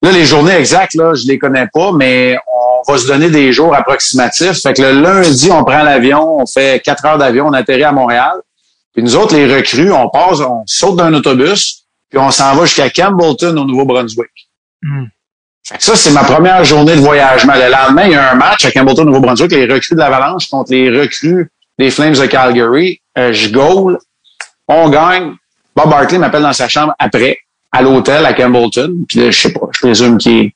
là, les journées exactes, là, je les connais pas, mais on va se donner des jours approximatifs. Fait que le lundi, on prend l'avion, on fait 4 heures d'avion, on atterrit à Montréal. Puis nous autres, les recrues, on saute d'un autobus, puis on s'en va jusqu'à Campbellton, au Nouveau-Brunswick. Fait que ça, c'est ma première journée de voyagement. Le lendemain, il y a un match à Campbellton, au Nouveau-Brunswick, les recrues de l'Avalanche contre les recrues des Flames de Calgary. Je goal, on gagne. Bob Hartley m'appelle dans sa chambre après, à l'hôtel à Campbellton. Puis là, je sais pas, je présume qu'il est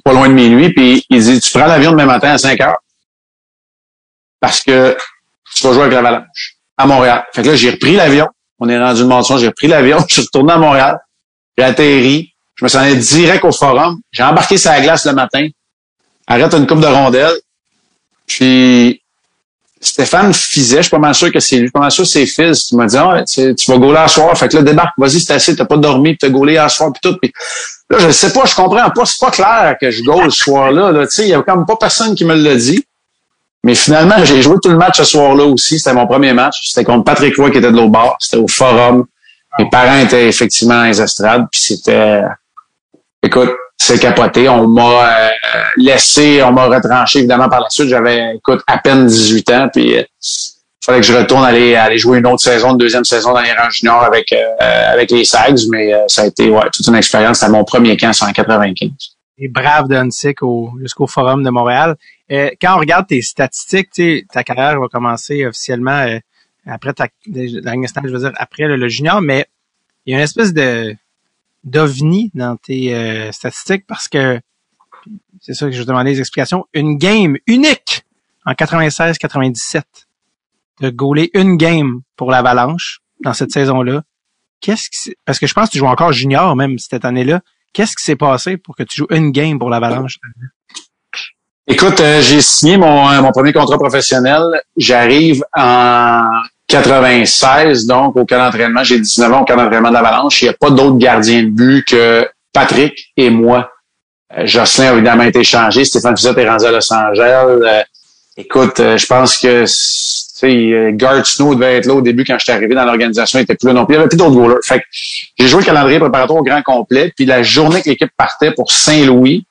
pas loin de minuit. Puis il dit, tu prends l'avion demain matin à 5 heures parce que tu vas jouer avec l'Avalanche à Montréal. Fait que là, j'ai repris l'avion. On est rendu de Monson, j'ai repris l'avion. Je suis retourné à Montréal. J'ai atterri. Je me suis allé direct au forum. J'ai embarqué sur la glace le matin. Arrête une coupe de rondelles. Puis Stéphane Fizet, je suis pas mal sûr que c'est lui, je suis pas mal sûr que c'est Fizz qui m'a dit, tu vas gauler à soir. Fait que là, débarque, vas-y, c'est assez, t'as pas dormi, pis t'as gaulé à soir, pis tout. Puis là, je sais pas, je comprends pas, c'est pas clair que je gaule ce soir-là, là. Tu sais, il y a quand même pas personne qui me l'a dit. Mais finalement, j'ai joué tout le match ce soir-là aussi. C'était mon premier match. C'était contre Patrick Roy qui était de l'autre bord. C'était au forum. Mes parents étaient effectivement dans les estrades, puis c'était, écoute, c'est capoté. On m'a on m'a retranché évidemment par la suite. J'avais, écoute, à peine 18 ans, puis il fallait que je retourne aller jouer une autre saison, une deuxième saison dans les rangs juniors avec les Sags, mais ça a été toute une expérience. C'était mon premier camp, c'est en 95. Les Braves de Huntsic jusqu'au Forum de Montréal. Quand on regarde tes statistiques, ta carrière va commencer officiellement après la Ligue nationale, je veux dire après le junior, mais il y a une espèce d'ovni dans tes statistiques parce que c'est ça que je vais demander des explications. Une game unique en 96-97. De gauler une game pour l'Avalanche dans cette saison-là. Parce que je pense que tu joues encore junior même cette année-là. Qu'est-ce qui s'est passé pour que tu joues une game pour l'Avalanche? Écoute, j'ai signé mon premier contrat professionnel. J'arrive en 96, donc au camp d'entraînement. J'ai 19 ans au camp d'entraînement de l'Avalanche. Il n'y a pas d'autres gardiens de but que Patrick et moi. Jocelyn a évidemment été échangé. Stéphane Fizet est rendu à Los Angeles. Écoute, je pense que Garth Snow devait être là au début quand j'étais arrivé dans l'organisation. Il était plus là non plus. Il y avait plus d'autres goalers. Fait que j'ai joué le calendrier préparatoire au grand complet. Puis la journée que l'équipe partait pour Saint-Louis,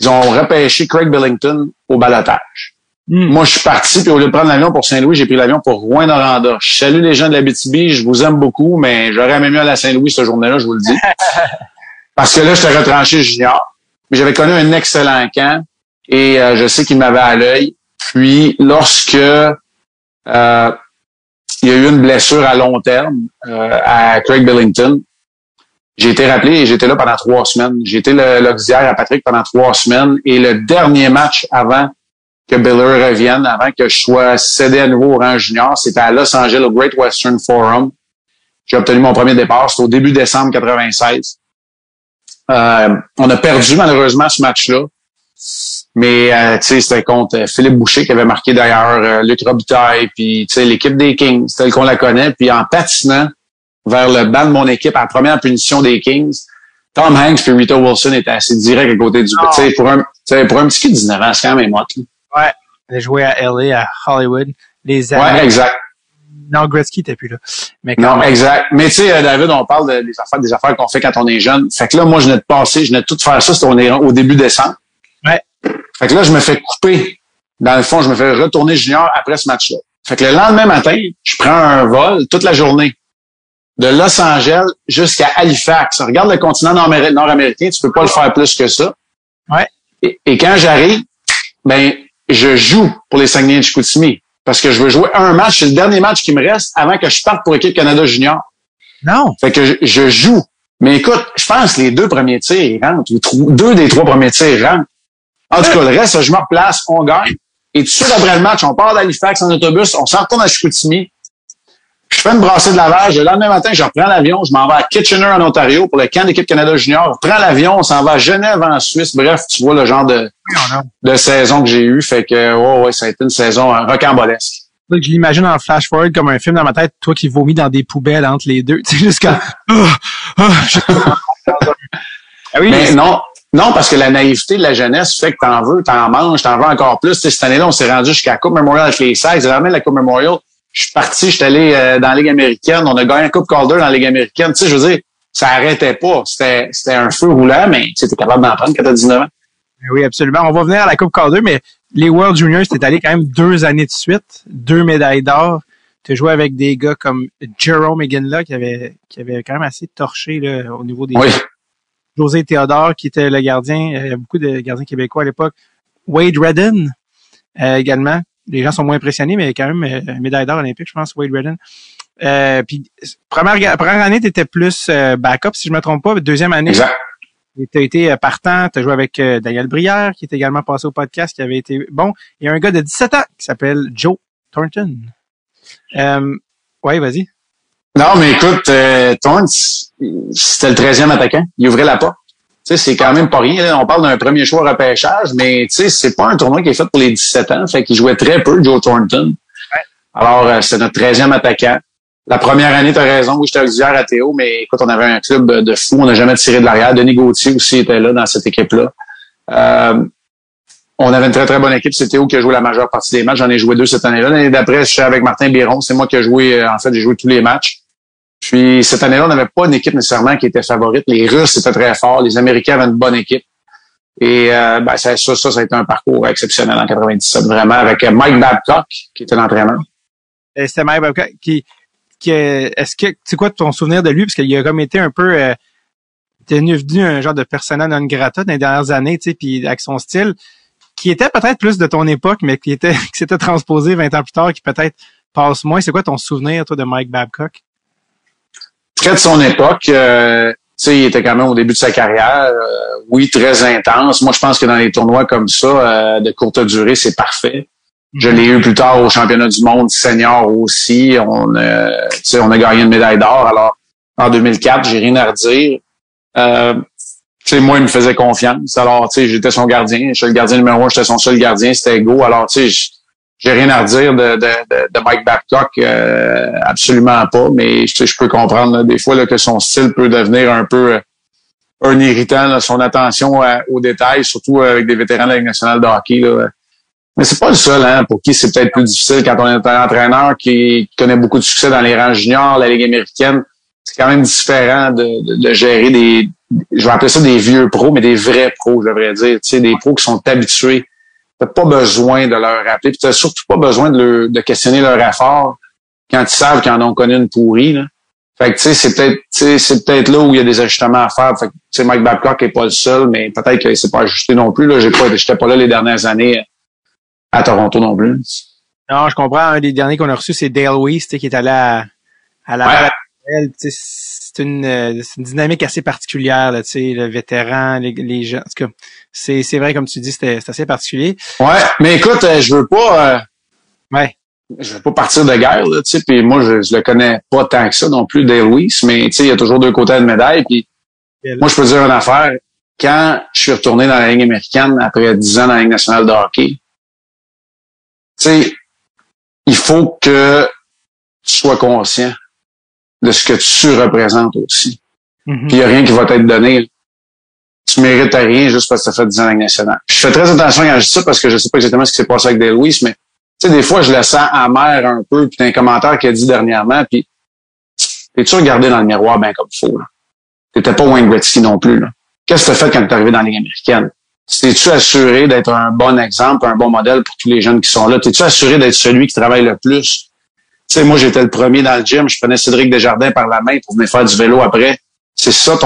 ils ont repêché Craig Billington au balotage. Moi, je suis parti, puis au lieu de prendre l'avion pour Saint-Louis, j'ai pris l'avion pour Rouyn-Noranda. Je salue les gens de l'Abitibi, je vous aime beaucoup, mais j'aurais aimé mieux aller à Saint-Louis cette journée-là, je vous le dis. Parce que là, j'étais retranché junior. Mais j'avais connu un excellent camp et je sais qu'il m'avait à l'œil. Puis, lorsque il y a eu une blessure à long terme à Craig Billington, j'ai été rappelé et j'étais là pendant 3 semaines. J'ai été l'auxiliaire à Patrick pendant 3 semaines. Et le dernier match avant que Biller revienne, avant que je sois cédé à nouveau au rang junior, c'était à Los Angeles, au Great Western Forum. J'ai obtenu mon premier départ. C'était au début décembre 96. On a perdu malheureusement ce match-là. Mais tu sais, c'était contre Philippe Boucher qui avait marqué d'ailleurs Luc Robitaille, puis tu sais, l'équipe des Kings, telle qu'on la connaît. Puis en patinant vers le banc de mon équipe, à la première punition des Kings, Tom Hanks et Rita Wilson étaient assez directs à côté du but. Tu sais, pour un petit kid de 19 ans, c'est quand même hot. Ouais, elle a joué à LA, à Hollywood. Les années. Ouais, exact. Non, Gretzky n'était plus là. Mais non, exact. Mais tu sais, David, on parle des affaires qu'on fait quand on est jeune. Fait que là, moi, je venais de tout faire ça, c'était au début décembre. Ouais. Fait que là, je me fais couper. Dans le fond, je me fais retourner junior après ce match-là. Fait que le lendemain matin, je prends un vol toute la journée de Los Angeles jusqu'à Halifax. Regarde le continent nord-américain, tu peux pas le faire plus que ça. Ouais. Et quand j'arrive, ben, je joue pour les Saguenay de Chicoutimi. Parce que je veux jouer un match, c'est le dernier match qui me reste avant que je parte pour l'équipe Canada Junior. Non. Fait que je joue. Mais écoute, je pense que les 2 premiers tirs, ils rentrent. 2 des 3 premiers tirs rentrent. En tout cas, le reste, je me replace, on gagne. Et tout de suite après le match, on part d'Halifax en autobus, on s'en retourne à Chicoutimi. Je fais une brassée de lavage. Le lendemain matin, je reprends l'avion. Je m'en vais à Kitchener, en Ontario, pour le camp d'équipe Canada Junior. Je prends l'avion, on s'en va à Genève, en Suisse. Bref, tu vois le genre de saison que j'ai eu. Fait que, ouais, ça a été une saison rocambolesque. Donc, je l'imagine en flash forward comme un film dans ma tête, toi qui vomis dans des poubelles entre les deux. Tu sais, jusqu'à... Ah oui, mais non, parce que la naïveté de la jeunesse fait que t'en veux, t'en manges, t'en veux encore plus. Tu sais, cette année-là, on s'est rendu jusqu'à la Coupe Memorial avec les 16. Et la Coupe Memorial, je suis parti, je suis allé dans la Ligue américaine. On a gagné la Coupe Calder dans la Ligue américaine. Tu sais, je veux dire, ça arrêtait pas. C'était un feu roulant, mais tu es capable d'en prendre quand t'as 19 ans. Oui, absolument. On va venir à la Coupe Calder, mais les World Juniors, t'es allé quand même 2 années de suite, 2 médailles d'or. Tu as joué avec des gars comme Jerome Iginla, qui avait quand même assez torché là, au niveau des... Oui. José Théodore, qui était le gardien. Il y a beaucoup de gardiens québécois à l'époque. Wade Redden, également. Les gens sont moins impressionnés, mais quand même médaille d'or olympique, je pense, Wade Redden. Puis première année, tu étais plus backup, si je me trompe pas. Deuxième année, tu as été partant. Tu as joué avec Daniel Brière, qui est également passé au podcast, qui avait été bon. Il y a un gars de 17 ans qui s'appelle Joe Thornton. Ouais, vas-y. Non, mais écoute, Thornton, c'était le 13e attaquant. Il ouvrait la porte. Tu sais, c'est quand même pas rien. Là. On parle d'un premier choix repêchage, mais tu sais, c'est pas un tournoi qui est fait pour les 17 ans. Fait qu'il jouait très peu, Joe Thornton. Ouais. Alors, c'était notre 13e attaquant. La première année, t'as raison. Oui, j'étais auxiliaire à Théo, mais écoute, on avait un club de fou. On n'a jamais tiré de l'arrière. Denis Gauthier aussi était là dans cette équipe-là. On avait une très, très bonne équipe. C'est Théo qui a joué la majeure partie des matchs. J'en ai joué 2 cette année-là. L'année d'après, je suis avec Martin Biron. C'est moi qui ai joué, en fait, j'ai joué tous les matchs. Puis, cette année-là, on n'avait pas une équipe nécessairement qui était favorite. Les Russes étaient très forts. Les Américains avaient une bonne équipe. Et, ça a été un parcours exceptionnel en 97, vraiment, avec Mike Babcock, qui était l'entraîneur. C'était Mike Babcock est-ce que, c'est quoi ton souvenir de lui? Parce qu'il a comme été un peu, devenu un genre de persona non grata dans les dernières années, tu sais, puis avec son style, qui était peut-être plus de ton époque, mais qui s'était transposé 20 ans plus tard, qui peut-être passe moins. C'est quoi ton souvenir, toi, de Mike Babcock? Très de son époque, tu sais, il était quand même au début de sa carrière, oui, très intense. Moi, je pense que dans les tournois comme ça, de courte durée, c'est parfait. Je l'ai eu plus tard au championnat du monde senior aussi. On a gagné une médaille d'or. Alors, en 2004, j'ai rien à redire. Tu sais, moi, il me faisait confiance. Alors, tu sais, j'étais son gardien. J'étais le gardien numéro 1, j'étais son seul gardien, c'était égaux. Alors, tu sais, j'ai rien à redire de Mike Babcock, absolument pas. Mais je peux comprendre là, des fois là, que son style peut devenir un peu un irritant. Là, son attention aux détails, surtout avec des vétérans de la Ligue nationale de hockey. Là. Mais c'est pas le seul, hein, pour qui c'est peut-être plus difficile quand on est un entraîneur qui connaît beaucoup de succès dans les rangs juniors, la Ligue américaine. C'est quand même différent de gérer je vais appeler ça des vieux pros, mais des vrais pros, je devrais dire. Tu sais, des pros qui sont habitués. T'as pas besoin de leur rappeler, puis t'as surtout pas besoin de questionner leur effort quand ils savent qu'ils en ont connu une pourrie, là. Fait que, tu sais, c'est peut-être là où il y a des ajustements à faire. Fait que, tu sais, Mike Babcock est pas le seul, mais peut-être qu'il s'est pas ajusté non plus, là. J'étais pas là les dernières années à Toronto non plus. Non, je comprends. Un des derniers qu'on a reçu, c'est Dale Weiss, qui est allé à la c'est une dynamique assez particulière, là, tu sais, le vétéran, les jeunes. En tout cas, c'est vrai, comme tu dis, c'est assez particulier. Ouais, mais écoute, je veux pas partir de guerre, là, tu sais, puis moi, je le connais pas tant que ça non plus, Dale Weiss, mais tu sais, il y a toujours deux côtés de médaille, puis moi, je peux dire une affaire. Quand je suis retourné dans la Ligue américaine après 10 ans dans la Ligue nationale de hockey, tu sais, il faut que tu sois conscient de ce que tu représentes aussi. Mm-hmm. Puis il n'y a rien qui va t'être donné. Tu mérites à rien juste parce que ça fait 10 ans dans la Ligue nationale. Je fais très attention quand je dis ça parce que je sais pas exactement ce qui s'est passé avec Dale Weiss, mais tu sais, des fois, je le sens amer un peu, puis t'as un commentaire qu'il a dit dernièrement, puis t'es-tu regardé dans le miroir bien comme il faut, là? T'étais pas Wayne Gretzky non plus, là. Qu'est-ce que t'as fait quand t'es arrivé dans la Ligue américaine? T'es-tu assuré d'être un bon exemple, un bon modèle pour tous les jeunes qui sont là? T'es-tu assuré d'être celui qui travaille le plus? Tu sais, moi, j'étais le premier dans le gym, je prenais Cédric Desjardins par la main pour venir faire du vélo après. C'est ça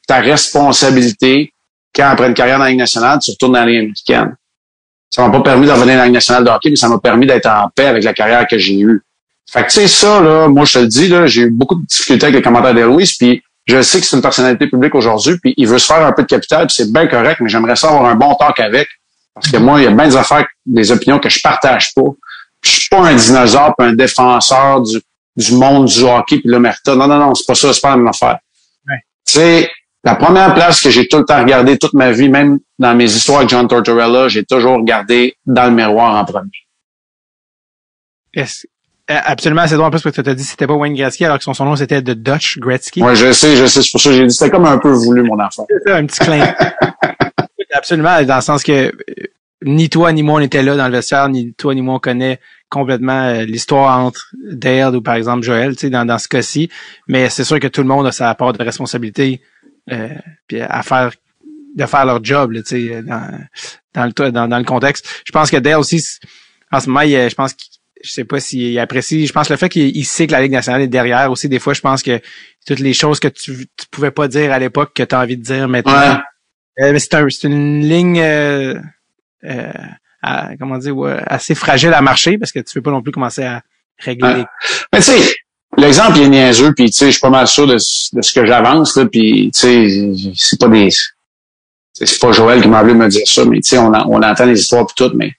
ta responsabilité quand après une carrière dans la Ligue nationale, tu retournes dans la Ligue américaine. Ça m'a pas permis de revenir dans la Ligue nationale de hockey, mais ça m'a permis d'être en paix avec la carrière que j'ai eue. Fait que tu sais, ça, là, moi, je te le dis, là, j'ai eu beaucoup de difficultés avec les commentaires de Louis, puis je sais que c'est une personnalité publique aujourd'hui, puis il veut se faire un peu de capital, puis c'est bien correct, mais j'aimerais ça avoir un bon talk avec. Parce que moi, il y a bien des affaires, des opinions que je partage pas. Je suis pas un dinosaure pis un défenseur du monde du hockey puis de l'omerta. Non, c'est pas ça, c'est pas la même affaire. Ouais. Tu sais, la première place que j'ai tout le temps regardé toute ma vie, même dans mes histoires avec John Tortorella, j'ai toujours regardé dans le miroir en premier. Absolument, c'est drôle en plus parce que tu as dit que c'était pas Wayne Gretzky alors que son nom c'était The Dutch Gretzky. Ouais, je sais, c'est pour ça que j'ai dit c'était comme un peu voulu mon enfant. C'est ça, un petit clin. Absolument, dans le sens que ni toi ni moi on était là dans le vestiaire, ni toi ni moi on connaît complètement l'histoire entre Dale ou par exemple Joël, tu sais, dans ce cas-ci. Mais c'est sûr que tout le monde a sa part de responsabilité puis à faire de faire leur job, tu sais, dans le contexte. Je pense que Dale aussi, en ce moment, je pense qu'il je sais pas s'il apprécie. Je pense le fait qu'il sait que la Ligue nationale est derrière aussi. Des fois, je pense que toutes les choses que tu pouvais pas dire à l'époque que tu as envie de dire maintenant. Ouais. Mais c'est une ligne comment dire assez fragile à marcher parce que tu veux pas non plus commencer à régler les... Mais tu sais, l'exemple il est niaiseux, puis tu sais, je suis pas mal sûr de ce que j'avance, là, puis tu sais, c'est pas Joël qui m'a voulu me dire ça, mais tu sais, on entend les histoires pis tout, mais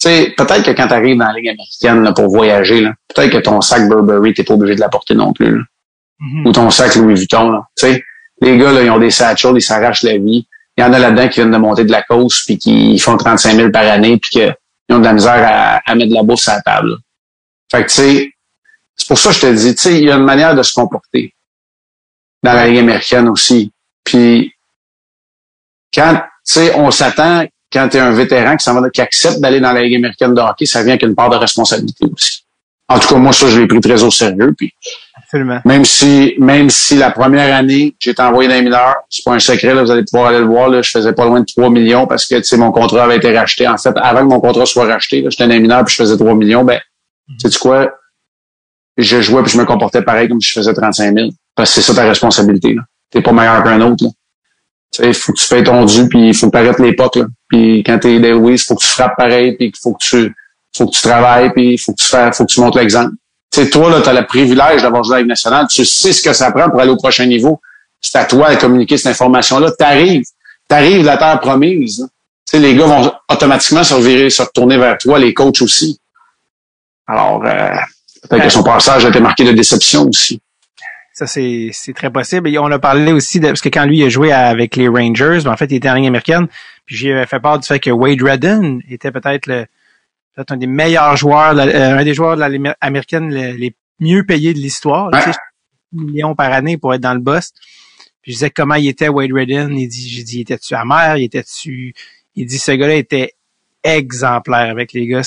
tu sais, peut-être que quand tu arrives dans la Ligue américaine là, pour voyager, là, peut-être que ton sac Burberry, t'es pas obligé de l'apporter non plus. Là. Mm-hmm. Ou ton sac Louis Vuitton. Là. Tu sais, les gars, là, ils ont des satchels, ils s'arrachent la vie. Il y en a là-dedans qui viennent de monter de la course puis qui font 35 000 par année puis qu'ils ont de la misère à mettre de la bourse à la table. Là. Fait que tu sais, c'est pour ça que je te dis, tu sais, il y a une manière de se comporter dans la Ligue américaine aussi. Puis quand, tu sais, on s'attend... Quand tu es un vétéran qui accepte d'aller dans la Ligue américaine de hockey, ça vient avec une part de responsabilité aussi. En tout cas, moi, ça, je l'ai pris très au sérieux. Puis, absolument. Même si la première année, j'ai été envoyé dans les mineurs, c'est pas un secret, là, vous allez pouvoir aller le voir, là, je faisais pas loin de 3 millions parce que, tu sais, mon contrat avait été racheté. En fait, avant que mon contrat soit racheté, là, j'étais dans les mineurs puis je faisais 3 millions. Ben, sais-tu quoi? Je jouais puis je me comportais pareil comme si je faisais 35 000. Parce que c'est ça ta responsabilité, là. T'es pas meilleur qu'un autre, là. Tu sais, faut que tu payes ton dû puis il faut que tu arrêtes les potes, là. Puis quand t'es Dale Weiss, faut que tu frappes pareil, puis faut que tu travailles, puis faut que tu montres l'exemple. Tu sais, toi, là, t'as le privilège d'avoir joué à la Ligue nationale, tu sais ce que ça prend pour aller au prochain niveau. C'est à toi de communiquer cette information-là. T'arrives de la terre promise. Tu sais, les gars vont automatiquement se retourner vers toi, les coachs aussi. Alors, peut-être que son passage a été marqué de déception aussi. Ça, c'est très possible. Et on a parlé aussi parce que quand lui il a joué avec les Rangers, ben, en fait, il était en Ligue américaine. Puis j'ai fait part du fait que Wade Redden était peut-être un des meilleurs joueurs, un des joueurs de la Ligue américaine les mieux payés de l'histoire. Ouais. Tu sais, 1 million par année pour être dans le boss. Puis je disais comment il était Wade Redden. J'ai dit, était-tu amer? Il dit, ce gars-là était exemplaire avec les gars.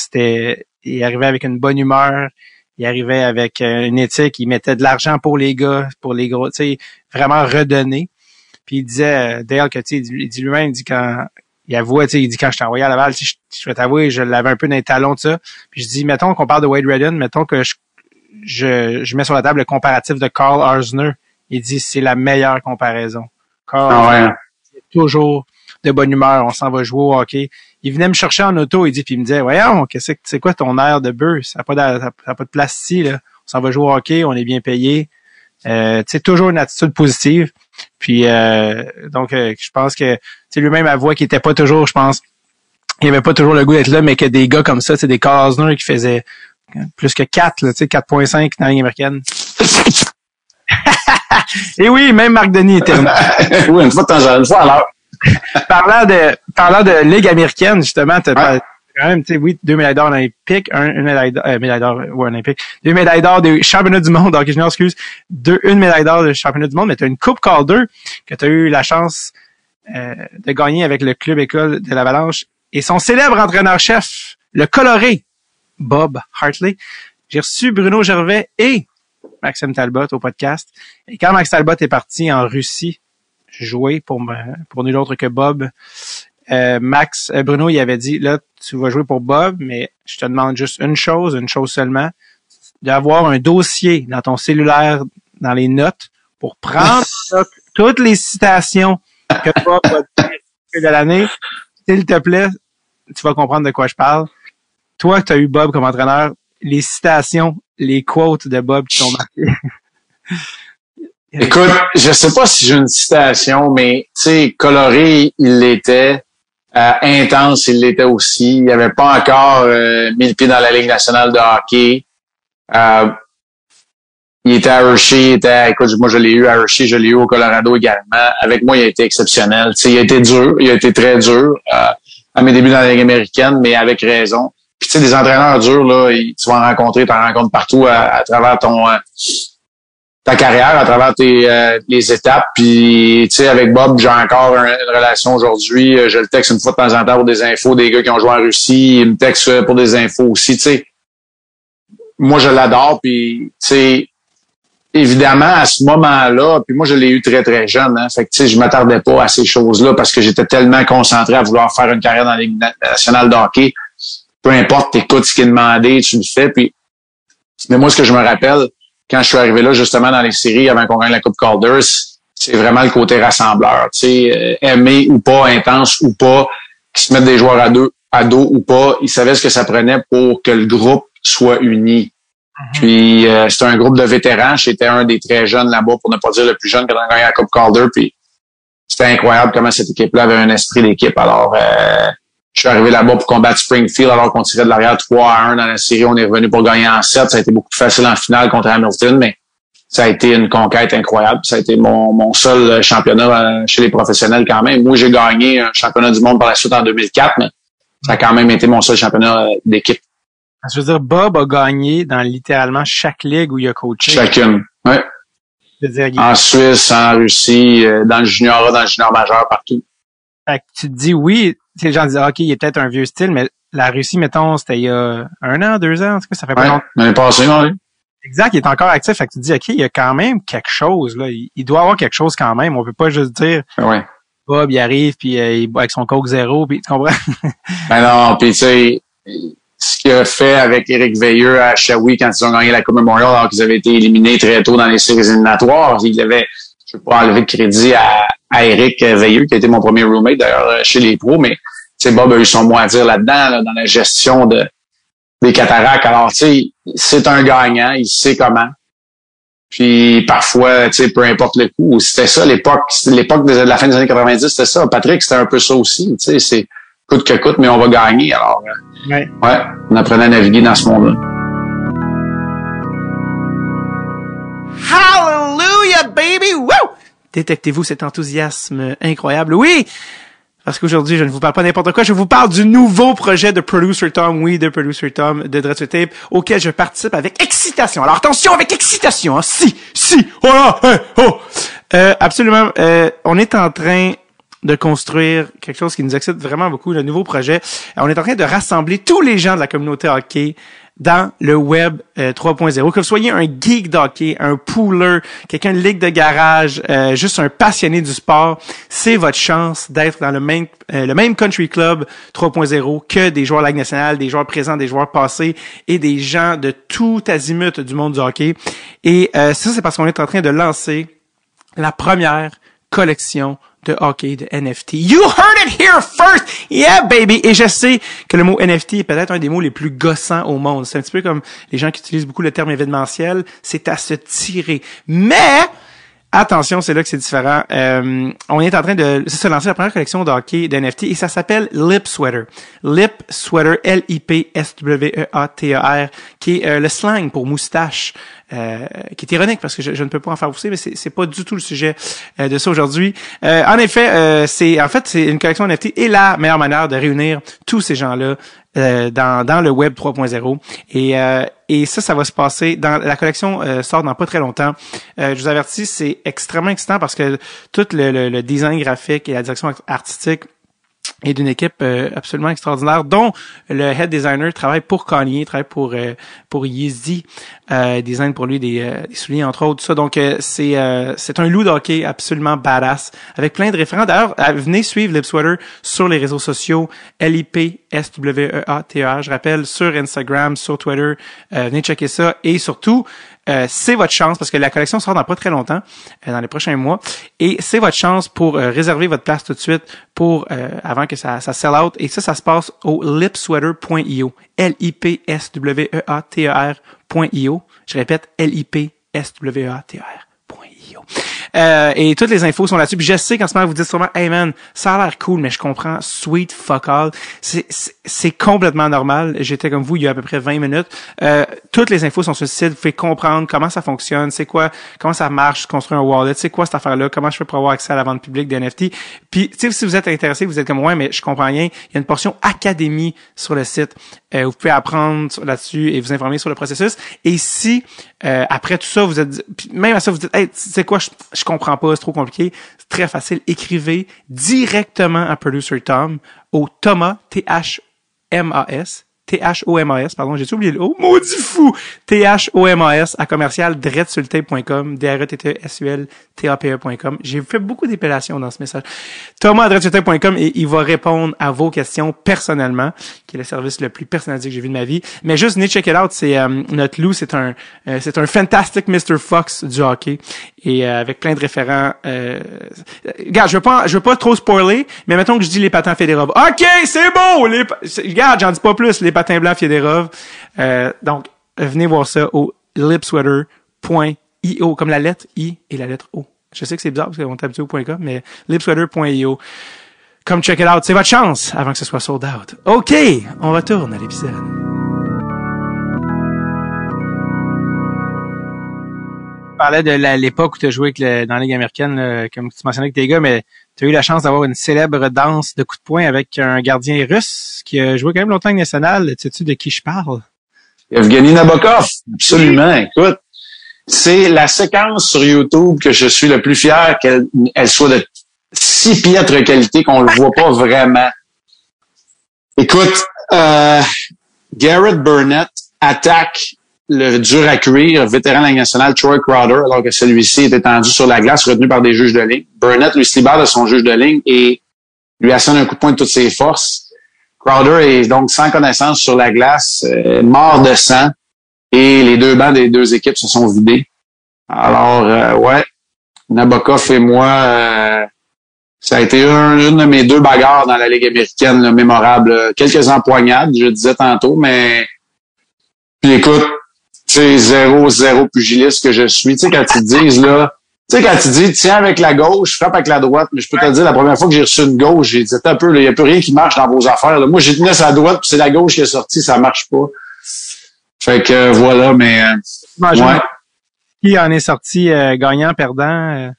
Il arrivait avec une bonne humeur. Il arrivait avec une éthique, il mettait de l'argent pour les gars, pour les gros, tu sais, vraiment redonné. Puis il disait, Dale, que tu sais, il dit lui-même, il dit quand, il avoue, tu sais, il dit quand je t'ai envoyé à Laval, je vais t'avouer, je l'avais un peu dans les talons de ça. Puis je dis, mettons qu'on parle de Wade Redden, mettons que je mets sur la table le comparatif de Carl Arzner. Il dit, c'est la meilleure comparaison. Carl Arzner, il est toujours de bonne humeur, on s'en va jouer au hockey. Il venait me chercher en auto, puis il me disait, voyons, c'est quoi ton air de bœuf? Ça n'a pas de place ici, là. On s'en va jouer au hockey, on est bien payé. Tu sais, toujours une attitude positive. Puis, donc, je pense que, tu sais, lui-même avouait qu'il était pas toujours, je pense, il avait pas toujours le goût d'être là, mais que des gars comme ça, c'est des Carl Arzner qui faisaient plus que 4, là, tu sais, 4.5 dans la Ligue américaine. Et oui, même Marc Denis était là. Oui, une fois à l'heure. Parlant de Ligue américaine, justement, t'as quand même, tu sais, oui, 2 médailles d'or olympiques, une médaille d'or, olympique, 2 médailles d'or des championnats du monde, donc junior, une médaille d'or des championnats du monde, mais t'as une Coupe Calder que t'as eu la chance, de gagner avec le club école de l'Avalanche et son célèbre entraîneur-chef, le coloré, Bob Hartley. J'ai reçu Bruno Gervais et Maxime Talbot au podcast. Et quand Max Talbot est parti en Russie, jouer pour nul autre que Bob. Bruno, il avait dit, là, tu vas jouer pour Bob, mais je te demande juste une chose seulement, d'avoir un dossier dans ton cellulaire, dans les notes, pour prendre toutes les citations que Bob va dire de l'année. S'il te plaît, tu vas comprendre de quoi je parle. Toi, tu as eu Bob comme entraîneur, les citations, les quotes de Bob qui sont marquées. Écoute, je sais pas si j'ai une citation, mais tu sais, coloré, il l'était. Intense, il l'était aussi. Il avait pas encore mis le pied dans la Ligue nationale de hockey. Il était à Hershey, écoute, moi je l'ai eu à Hershey, je l'ai eu au Colorado également. Avec moi, il a été exceptionnel. Tu sais, il a été dur, il a été très dur à mes débuts dans la Ligue américaine, mais avec raison. Puis tu sais, des entraîneurs durs, là, tu vas en rencontrer, tu en rencontres partout à travers ta carrière, à travers les étapes. Puis tu sais, avec Bob, j'ai encore une relation aujourd'hui. Je le texte une fois de temps en temps pour des infos, des gars qui ont joué en Russie. Il me texte pour des infos aussi. Tu sais, moi je l'adore. Puis tu sais, évidemment, à ce moment-là, puis moi, je l'ai eu très, très jeune, hein. Fait que, tu sais, je m'attardais pas à ces choses-là parce que j'étais tellement concentré à vouloir faire une carrière dans la Ligue nationale de hockey. Peu importe, t'écoutes ce qui est demandé, tu le fais, puis... Mais moi, ce que je me rappelle, quand je suis arrivé là, justement, dans les séries, avant qu'on gagne la Coupe Calder, c'est vraiment le côté rassembleur, tu sais, aimé ou pas, intense ou pas, qui se mettent des joueurs à dos ou pas, ils savaient ce que ça prenait pour que le groupe soit uni. Puis c'était un groupe de vétérans. J'étais un des très jeunes là-bas, pour ne pas dire le plus jeune, quand on a gagné la Coupe Calder. Puis c'était incroyable comment cette équipe-là avait un esprit d'équipe. Alors, je suis arrivé là-bas pour combattre Springfield alors qu'on tirait de l'arrière 3-1 dans la série. On est revenu pour gagner en 7. Ça a été beaucoup plus facile en finale contre Hamilton, mais ça a été une conquête incroyable. Ça a été mon seul championnat chez les professionnels quand même. Moi, j'ai gagné un championnat du monde par la suite en 2004, mais ça a quand même été mon seul championnat d'équipe. Je veux dire, Bob a gagné dans littéralement chaque ligue où il a coaché. Chacune, oui. En Suisse, en Russie, dans le junior majeur, partout. Fait que tu te dis, oui, les gens disent, OK, il est peut-être un vieux style, mais la Russie, mettons, c'était il y a 1 an, 2 ans, en tout cas, ça fait pas longtemps. L'année passée, oui. Exact, il est encore actif. Fait que tu te dis, OK, il y a quand même quelque chose, là. Il doit avoir quelque chose quand même. On peut pas juste dire, Bob, il arrive, puis il boit avec son Coke Zéro, puis tu comprends? Ben non, puis tu sais, ce qu'il a fait avec Éric Veilleux à Shawi quand ils ont gagné la Coupe Memorial alors qu'ils avaient été éliminés très tôt dans les séries éliminatoires. Je veux pas enlever de crédit à Éric Veilleux, qui a été mon premier roommate d'ailleurs chez les pros, mais tu sais, Bob a eu son mot à dire là-dedans, là, dans la gestion des cataractes. Alors, tu sais, c'est un gagnant, il sait comment. Puis parfois, tu sais, peu importe le coup, c'était ça l'époque de la fin des années 90, c'était ça. Patrick, c'était un peu ça aussi, tu sais, c'est coûte que coûte, mais on va gagner. Alors, ouais, on apprenait à naviguer dans ce monde-là. Hallelujah, baby! Woo! Détectez-vous cet enthousiasme incroyable? Oui! Parce qu'aujourd'hui, je ne vous parle pas n'importe quoi, je vous parle du nouveau projet de Producer Tom, de Producer Tom, de Dread Sur Tape, auquel je participe avec excitation. Alors attention, avec excitation, hein? Absolument, on est en train de construire quelque chose qui nous excite vraiment beaucoup, le nouveau projet. On est en train de rassembler tous les gens de la communauté hockey dans le web 3.0, que vous soyez un geek d'hockey, un pooler, quelqu'un de ligue de garage, juste un passionné du sport, c'est votre chance d'être dans le même country club 3.0 que des joueurs de la Ligue nationale, des joueurs présents, des joueurs passés et des gens de tout azimut du monde du hockey. Et ça, c'est parce qu'on est en train de lancer la première collection de hockey, de NFT. You heard it here first! Yeah, baby! Et je sais que le mot NFT est peut-être un des mots les plus gossants au monde. C'est un petit peu comme les gens qui utilisent beaucoup le terme événementiel. C'est à se tirer. Mais, attention, c'est là que c'est différent. On est en train de se lancer la première collection de hockey de NFT et ça s'appelle Lip Sweater. Lip Sweater, Lipsweater, qui est le slang pour moustache. Qui est ironique parce que je ne peux pas en faire pousser, mais c'est pas du tout le sujet de ça aujourd'hui. En effet, c'est une collection NFT et la meilleure manière de réunir tous ces gens-là dans le web 3.0 et ça va se passer dans la collection sort dans pas très longtemps. Je vous avertis, c'est extrêmement excitant parce que tout le design graphique et la direction artistique et d'une équipe absolument extraordinaire, dont le head designer travaille pour Kanye, travaille pour Yeezy, design pour lui des souliers entre autres, tout ça. Donc c'est un loup de hockey absolument badass avec plein de référents. D'ailleurs, venez suivre Lipsweater sur les réseaux sociaux, Lipsweater, je rappelle, sur Instagram, sur Twitter. Venez checker ça et surtout c'est votre chance parce que la collection sort dans pas très longtemps, dans les prochains mois, et c'est votre chance pour réserver votre place tout de suite pour avant que ça sell out. Et ça se passe au lipsweater.io, lipsweater.io. Je répète, lipsweater.io. Et toutes les infos sont là-dessus. Puis je sais qu'en ce moment, vous dites sûrement, hey man, ça a l'air cool, mais je comprends, sweet fuck all. C'est complètement normal. J'étais comme vous il y a à peu près 20 minutes. Toutes les infos sont sur le site. Vous pouvez comprendre comment ça fonctionne, c'est quoi, comment ça marche, construire un wallet, c'est quoi cette affaire-là, comment je fais pour avoir accès à la vente publique des NFT. Puis, tu sais, si vous êtes intéressé, vous êtes comme, ouais, mais je comprends rien. Il y a une portion académie sur le site. Vous pouvez apprendre là-dessus et vous informer sur le processus. Et si, après tout ça, vous êtes, même à ça, vous dites, hey, tu sais quoi, je comprends pas, c'est trop compliqué. C'est très facile. Écrivez directement à Producer Tom au Thomas, Thomas, pardon, j'ai oublié le O, maudit fou! Thomas à commercial dretsultape.com, DRETTSULTAPE.com. J'ai fait beaucoup d'épellations dans ce message. Thomas à dretsultape.com et il va répondre à vos questions personnellement, qui est le service le plus personnalisé que j'ai vu de ma vie. Mais juste, venez check it out, c'est, notre Lou, c'est un fantastic Mr. Fox du hockey. Et, avec plein de référents, regarde, je veux pas trop spoiler, mais mettons que je dis les patins Fedorov. OK, c'est beau! Regarde, j'en dis pas plus, les patins blancs Fedorov. Donc, venez voir ça au lipsweater.io, comme la lettre I et la lettre O. Je sais que c'est bizarre parce qu'on est habitué au .com, mais lipsweater.io. Come check it out, c'est votre chance avant que ce soit sold out. OK, on retourne à l'épisode. Tu parlais de l'époque où tu as joué dans la Ligue américaine, comme tu mentionnais avec tes gars, mais tu as eu la chance d'avoir une célèbre danse de coups de poing avec un gardien russe qui a joué quand même longtemps en national. Sais-tu de qui je parle? Evgeny Nabokov, absolument. Écoute, c'est la séquence sur YouTube que je suis le plus fier qu'elle soit de si piètre qualité qu'on le voit pas vraiment. Écoute, Garrett Burnett attaque le dur à cuire, vétéran de la Ligue nationale, Troy Crowder, alors que celui-ci est étendu sur la glace, retenu par des juges de ligne. Burnett lui se libère de son juge de ligne et lui assène un coup de poing de toutes ses forces. Crowder est donc sans connaissance sur la glace, mort de sang, et les deux bancs des deux équipes se sont vidés. Alors, ouais, Nabokov et moi, ça a été une de mes deux bagarres dans la Ligue américaine, là, mémorable. Quelques empoignades, je disais tantôt, mais puis écoute, c'est 0-0 pugiliste que je suis. Tu sais, quand ils disent, là, tu sais, quand tu dis, tiens avec la gauche, frappe avec la droite, mais je peux te dire, la première fois que j'ai reçu une gauche, j'ai dit, un peu, il n'y a plus rien qui marche dans vos affaires, là. Moi, j'ai tenu sa droite, puis c'est la gauche qui est sortie, ça marche pas. Fait que, voilà, mais, ouais. Qui en est sorti, gagnant, perdant?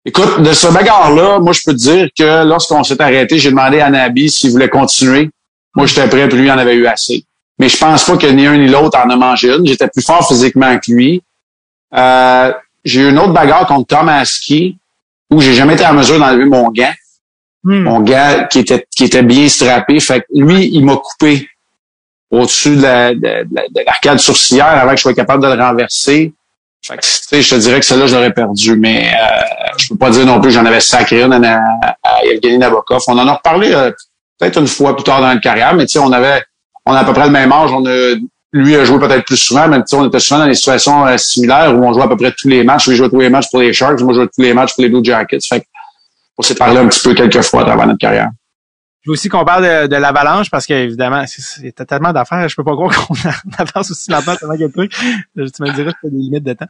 Écoute, de ce bagarre-là, moi, je peux te dire que lorsqu'on s'est arrêté, j'ai demandé à Nabi s'il voulait continuer. Moi, j'étais prêt, puis lui en avait eu assez. Mais je pense pas que ni un ni l'autre en a mangé une. J'étais plus fort physiquement que lui. J'ai eu une autre bagarre contre Tom Askey où j'ai jamais été en mesure d'enlever mon gant. Mon gant qui était bien strappé. Fait que lui, il m'a coupé au-dessus de l'arcade sourcilière avant que je sois capable de le renverser. Fait que, tu sais, je te dirais que celle-là, je l'aurais perdu. Mais je peux pas dire non plus que j'en avais sacré une à Evgeny Nabokov. On en a reparlé peut-être une fois plus tard dans la carrière, mais tu sais, on a à peu près le même âge. Lui a joué peut-être plus souvent, mais on était souvent dans des situations similaires où on jouait à peu près tous les matchs. Lui jouait tous les matchs pour les Sharks, moi je jouais tous les matchs pour les Blue Jackets. Fait qu'on s'est parlé un petit peu quelques fois à travers notre carrière. Je veux aussi qu'on parle de l'Avalanche parce qu'évidemment, c'est tellement d'affaires. Je peux pas croire qu'on avance aussi longtemps tellement qu'il y a de trucs. Tu me diras que tu as des limites de temps.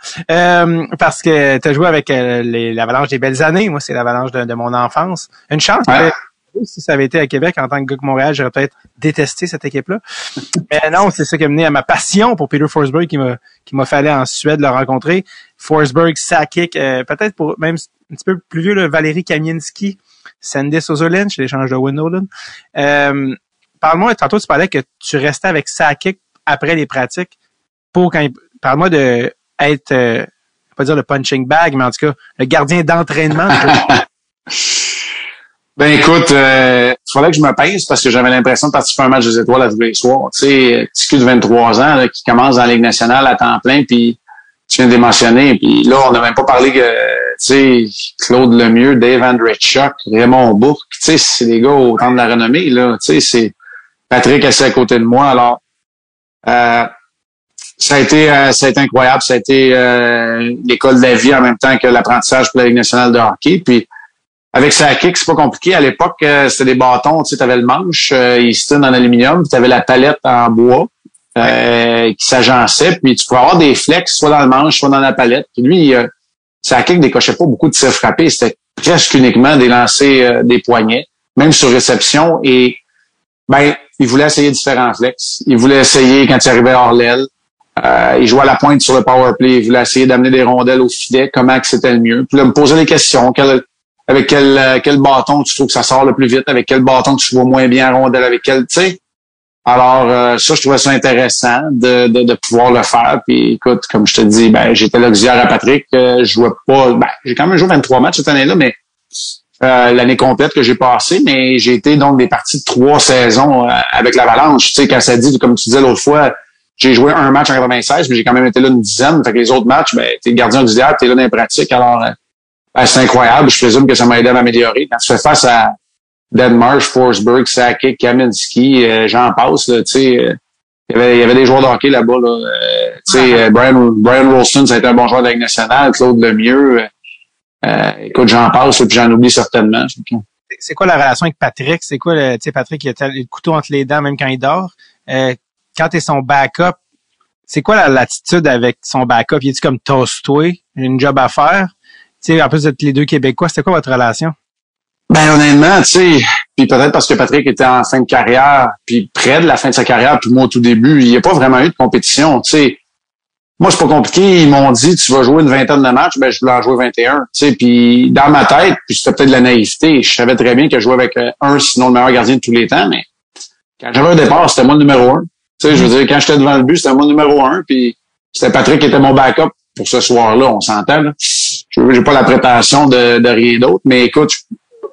Parce que tu as joué avec l'Avalanche des belles années. Moi, c'est l'Avalanche de mon enfance. Une chance. Ouais. Si ça avait été à Québec en tant que gars de Montréal, j'aurais peut-être détesté cette équipe-là. Mais non, c'est ça qui a mené à ma passion pour Peter Forsberg qui m'a fait aller en Suède le rencontrer. Forsberg, Sakic, peut-être pour même un petit peu plus vieux, le Valérie Kamieński, Sandis Ozolin, chez l'échange de Winnowden. Parle-moi, tantôt tu parlais que tu restais avec Sakic après les pratiques parle-moi de être, pas dire le punching bag, mais en tout cas, le gardien d'entraînement. Ben écoute, il fallait que je me pince parce que j'avais l'impression de participer à un match des étoiles à tous les soirs. Tu sais, petit cul de 23 ans là, qui commence dans la Ligue nationale à temps plein, puis tu viens de les mentionner. Puis là, on n'a même pas parlé que, tu sais, Claude Lemieux, Dave Andreychuk, Raymond Bourque, tu sais, c'est des gars au temps de la renommée, là. Tu sais, c'est Patrick assis à côté de moi. Alors, ça a été incroyable. Ça a été l'école de la vie en même temps que l'apprentissage pour la Ligue nationale de hockey. Puis avec Sakic, c'est pas compliqué. À l'époque, c'était des bâtons. Tu sais, t'avais le manche, il se tient en aluminium, puis t'avais la palette en bois qui s'agençait. Puis tu pouvais avoir des flex, soit dans le manche, soit dans la palette. Puis lui, Sakic décochait pas beaucoup de tirs frappés. C'était presque uniquement des lancers des poignets, même sur réception. Et il voulait essayer différents flex. Il voulait essayer quand il arrivait hors l'aile. Il jouait à la pointe sur le power play. Il voulait essayer d'amener des rondelles au filet. Comment que c'était le mieux. Puis là, me poser des questions. Avec quel bâton tu trouves que ça sort le plus vite? Avec quel bâton tu vois moins bien en rondelle? Avec quel, tu sais? Alors, ça, je trouvais ça intéressant de pouvoir le faire. Puis, écoute, comme je te dis, j'étais l'auxiliaire à Patrick. Je jouais pas, j'ai quand même joué 23 matchs cette année-là, mais l'année complète que j'ai passée, mais j'ai été donc des parties de 3 saisons avec l'Avalanche. Tu sais, quand ça dit, comme tu disais l'autre fois, j'ai joué un match en 96, mais j'ai quand même été là une dizaine. Fait que les autres matchs, t'es gardien auxiliaire, t'es là dans les pratiques. Alors, c'est incroyable. Je présume que ça m'a aidé à m'améliorer. Quand tu fais face à Denmark, Forsberg, Sakic, Kaminski, j'en passe, tu sais, il y avait des joueurs de hockey là-bas, là. Tu sais, Brian Rolston, ça a été un bon joueur de la Ligue nationale, Claude Lemieux. Écoute, j'en passe, puis j'en oublie certainement. C'est quoi la relation avec Patrick? C'est quoi tu sais, Patrick, il a le couteau entre les dents même quand il dort. Quand t'es son backup, c'est quoi l'attitude avec son backup? Il est-tu comme toast-toi? J'ai une job à faire? Tu sais, en plus d'être les deux Québécois, c'était quoi votre relation? Honnêtement, tu sais, puis peut-être parce que Patrick était en fin de carrière, puis près de la fin de sa carrière, puis moi au tout début, il n'y a pas vraiment eu de compétition, tu sais. Moi, c'est pas compliqué. Ils m'ont dit, tu vas jouer une vingtaine de matchs. Je voulais en jouer 21. Tu sais, puis dans ma tête, puis c'était peut-être de la naïveté. Je savais très bien que je jouais avec sinon le meilleur gardien de tous les temps. Mais quand j'avais un départ, c'était moi le numéro 1. Tu sais, je veux dire, quand j'étais devant le but, c'était moi le numéro 1. Puis c'était Patrick qui était mon backup pour ce soir-là. On s'entend, là. J'ai pas la prétention de rien d'autre. Mais écoute,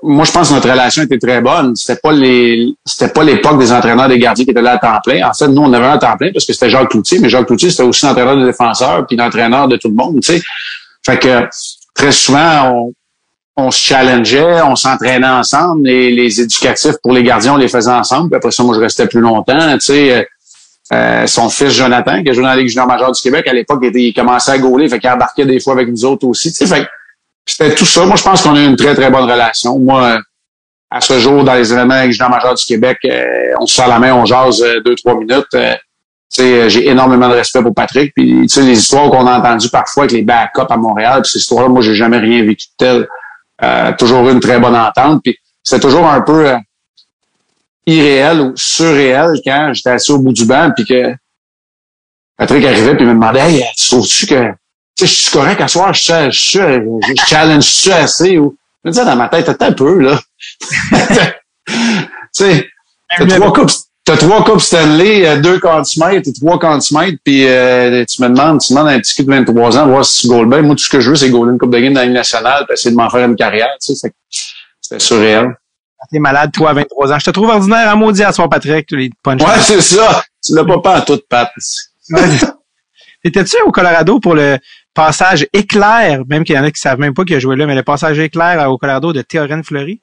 moi, je pense que notre relation était très bonne. C'était pas l'époque des entraîneurs des gardiens qui étaient là à temps plein. En fait, nous, on avait un temps plein parce que c'était Jacques Cloutier, mais Jacques Cloutier, c'était aussi l'entraîneur des défenseurs puis l'entraîneur de tout le monde, tu sais. Fait que, très souvent, on se challengeait, on s'entraînait ensemble, et les éducatifs pour les gardiens, on les faisait ensemble. Puis après ça, moi, je restais plus longtemps, tu sais. Son fils Jonathan, qui a joué dans la Ligue junior majeure du Québec, à l'époque, il commençait à gauler, fait qu'il embarquait des fois avec nous autres aussi, tu sais. Fait que, c'était tout ça. Moi, je pense qu'on a eu une très, très bonne relation. Moi, à ce jour, dans les événements avec junior majeur du Québec, on se serre la main, on jase 2-3 minutes. Tu sais, j'ai énormément de respect pour Patrick. Puis, tu sais, les histoires qu'on a entendues parfois avec les backups à Montréal, puis ces histoires-là, moi, j'ai jamais rien vécu de tel. Toujours eu une très bonne entente. Puis, c'était toujours un peu irréel ou surréel quand j'étais assis au bout du banc, puis que Patrick arrivait puis me demandait, hey, tu trouves-tu que je suis correct à soir, je challenge-tu assez? Ou, je me disais dans ma tête, attends un peu, là. Tu sais, t'as 3 coupes Stanley, 2 centimètres et 3 centimètres, puis tu me demandes un petit cul de 23 ans, voir si tu goals bien. Moi, tout ce que je veux, c'est goaler une coupe de game dans la Ligue nationale, puis essayer de m'en faire une carrière, tu sais. C'était surréel. T'es malade, toi, à 23 ans. Je te trouve ordinaire à maudit à soir, Patrick, les punch. Ouais, c'est ça. Tu l'as pas en toute, Pat. Étais-tu au Colorado pour le passage éclair, même qu'il y en a qui savent même pas qu'il a joué là, mais le passage éclair au Colorado de Théorène Fleury?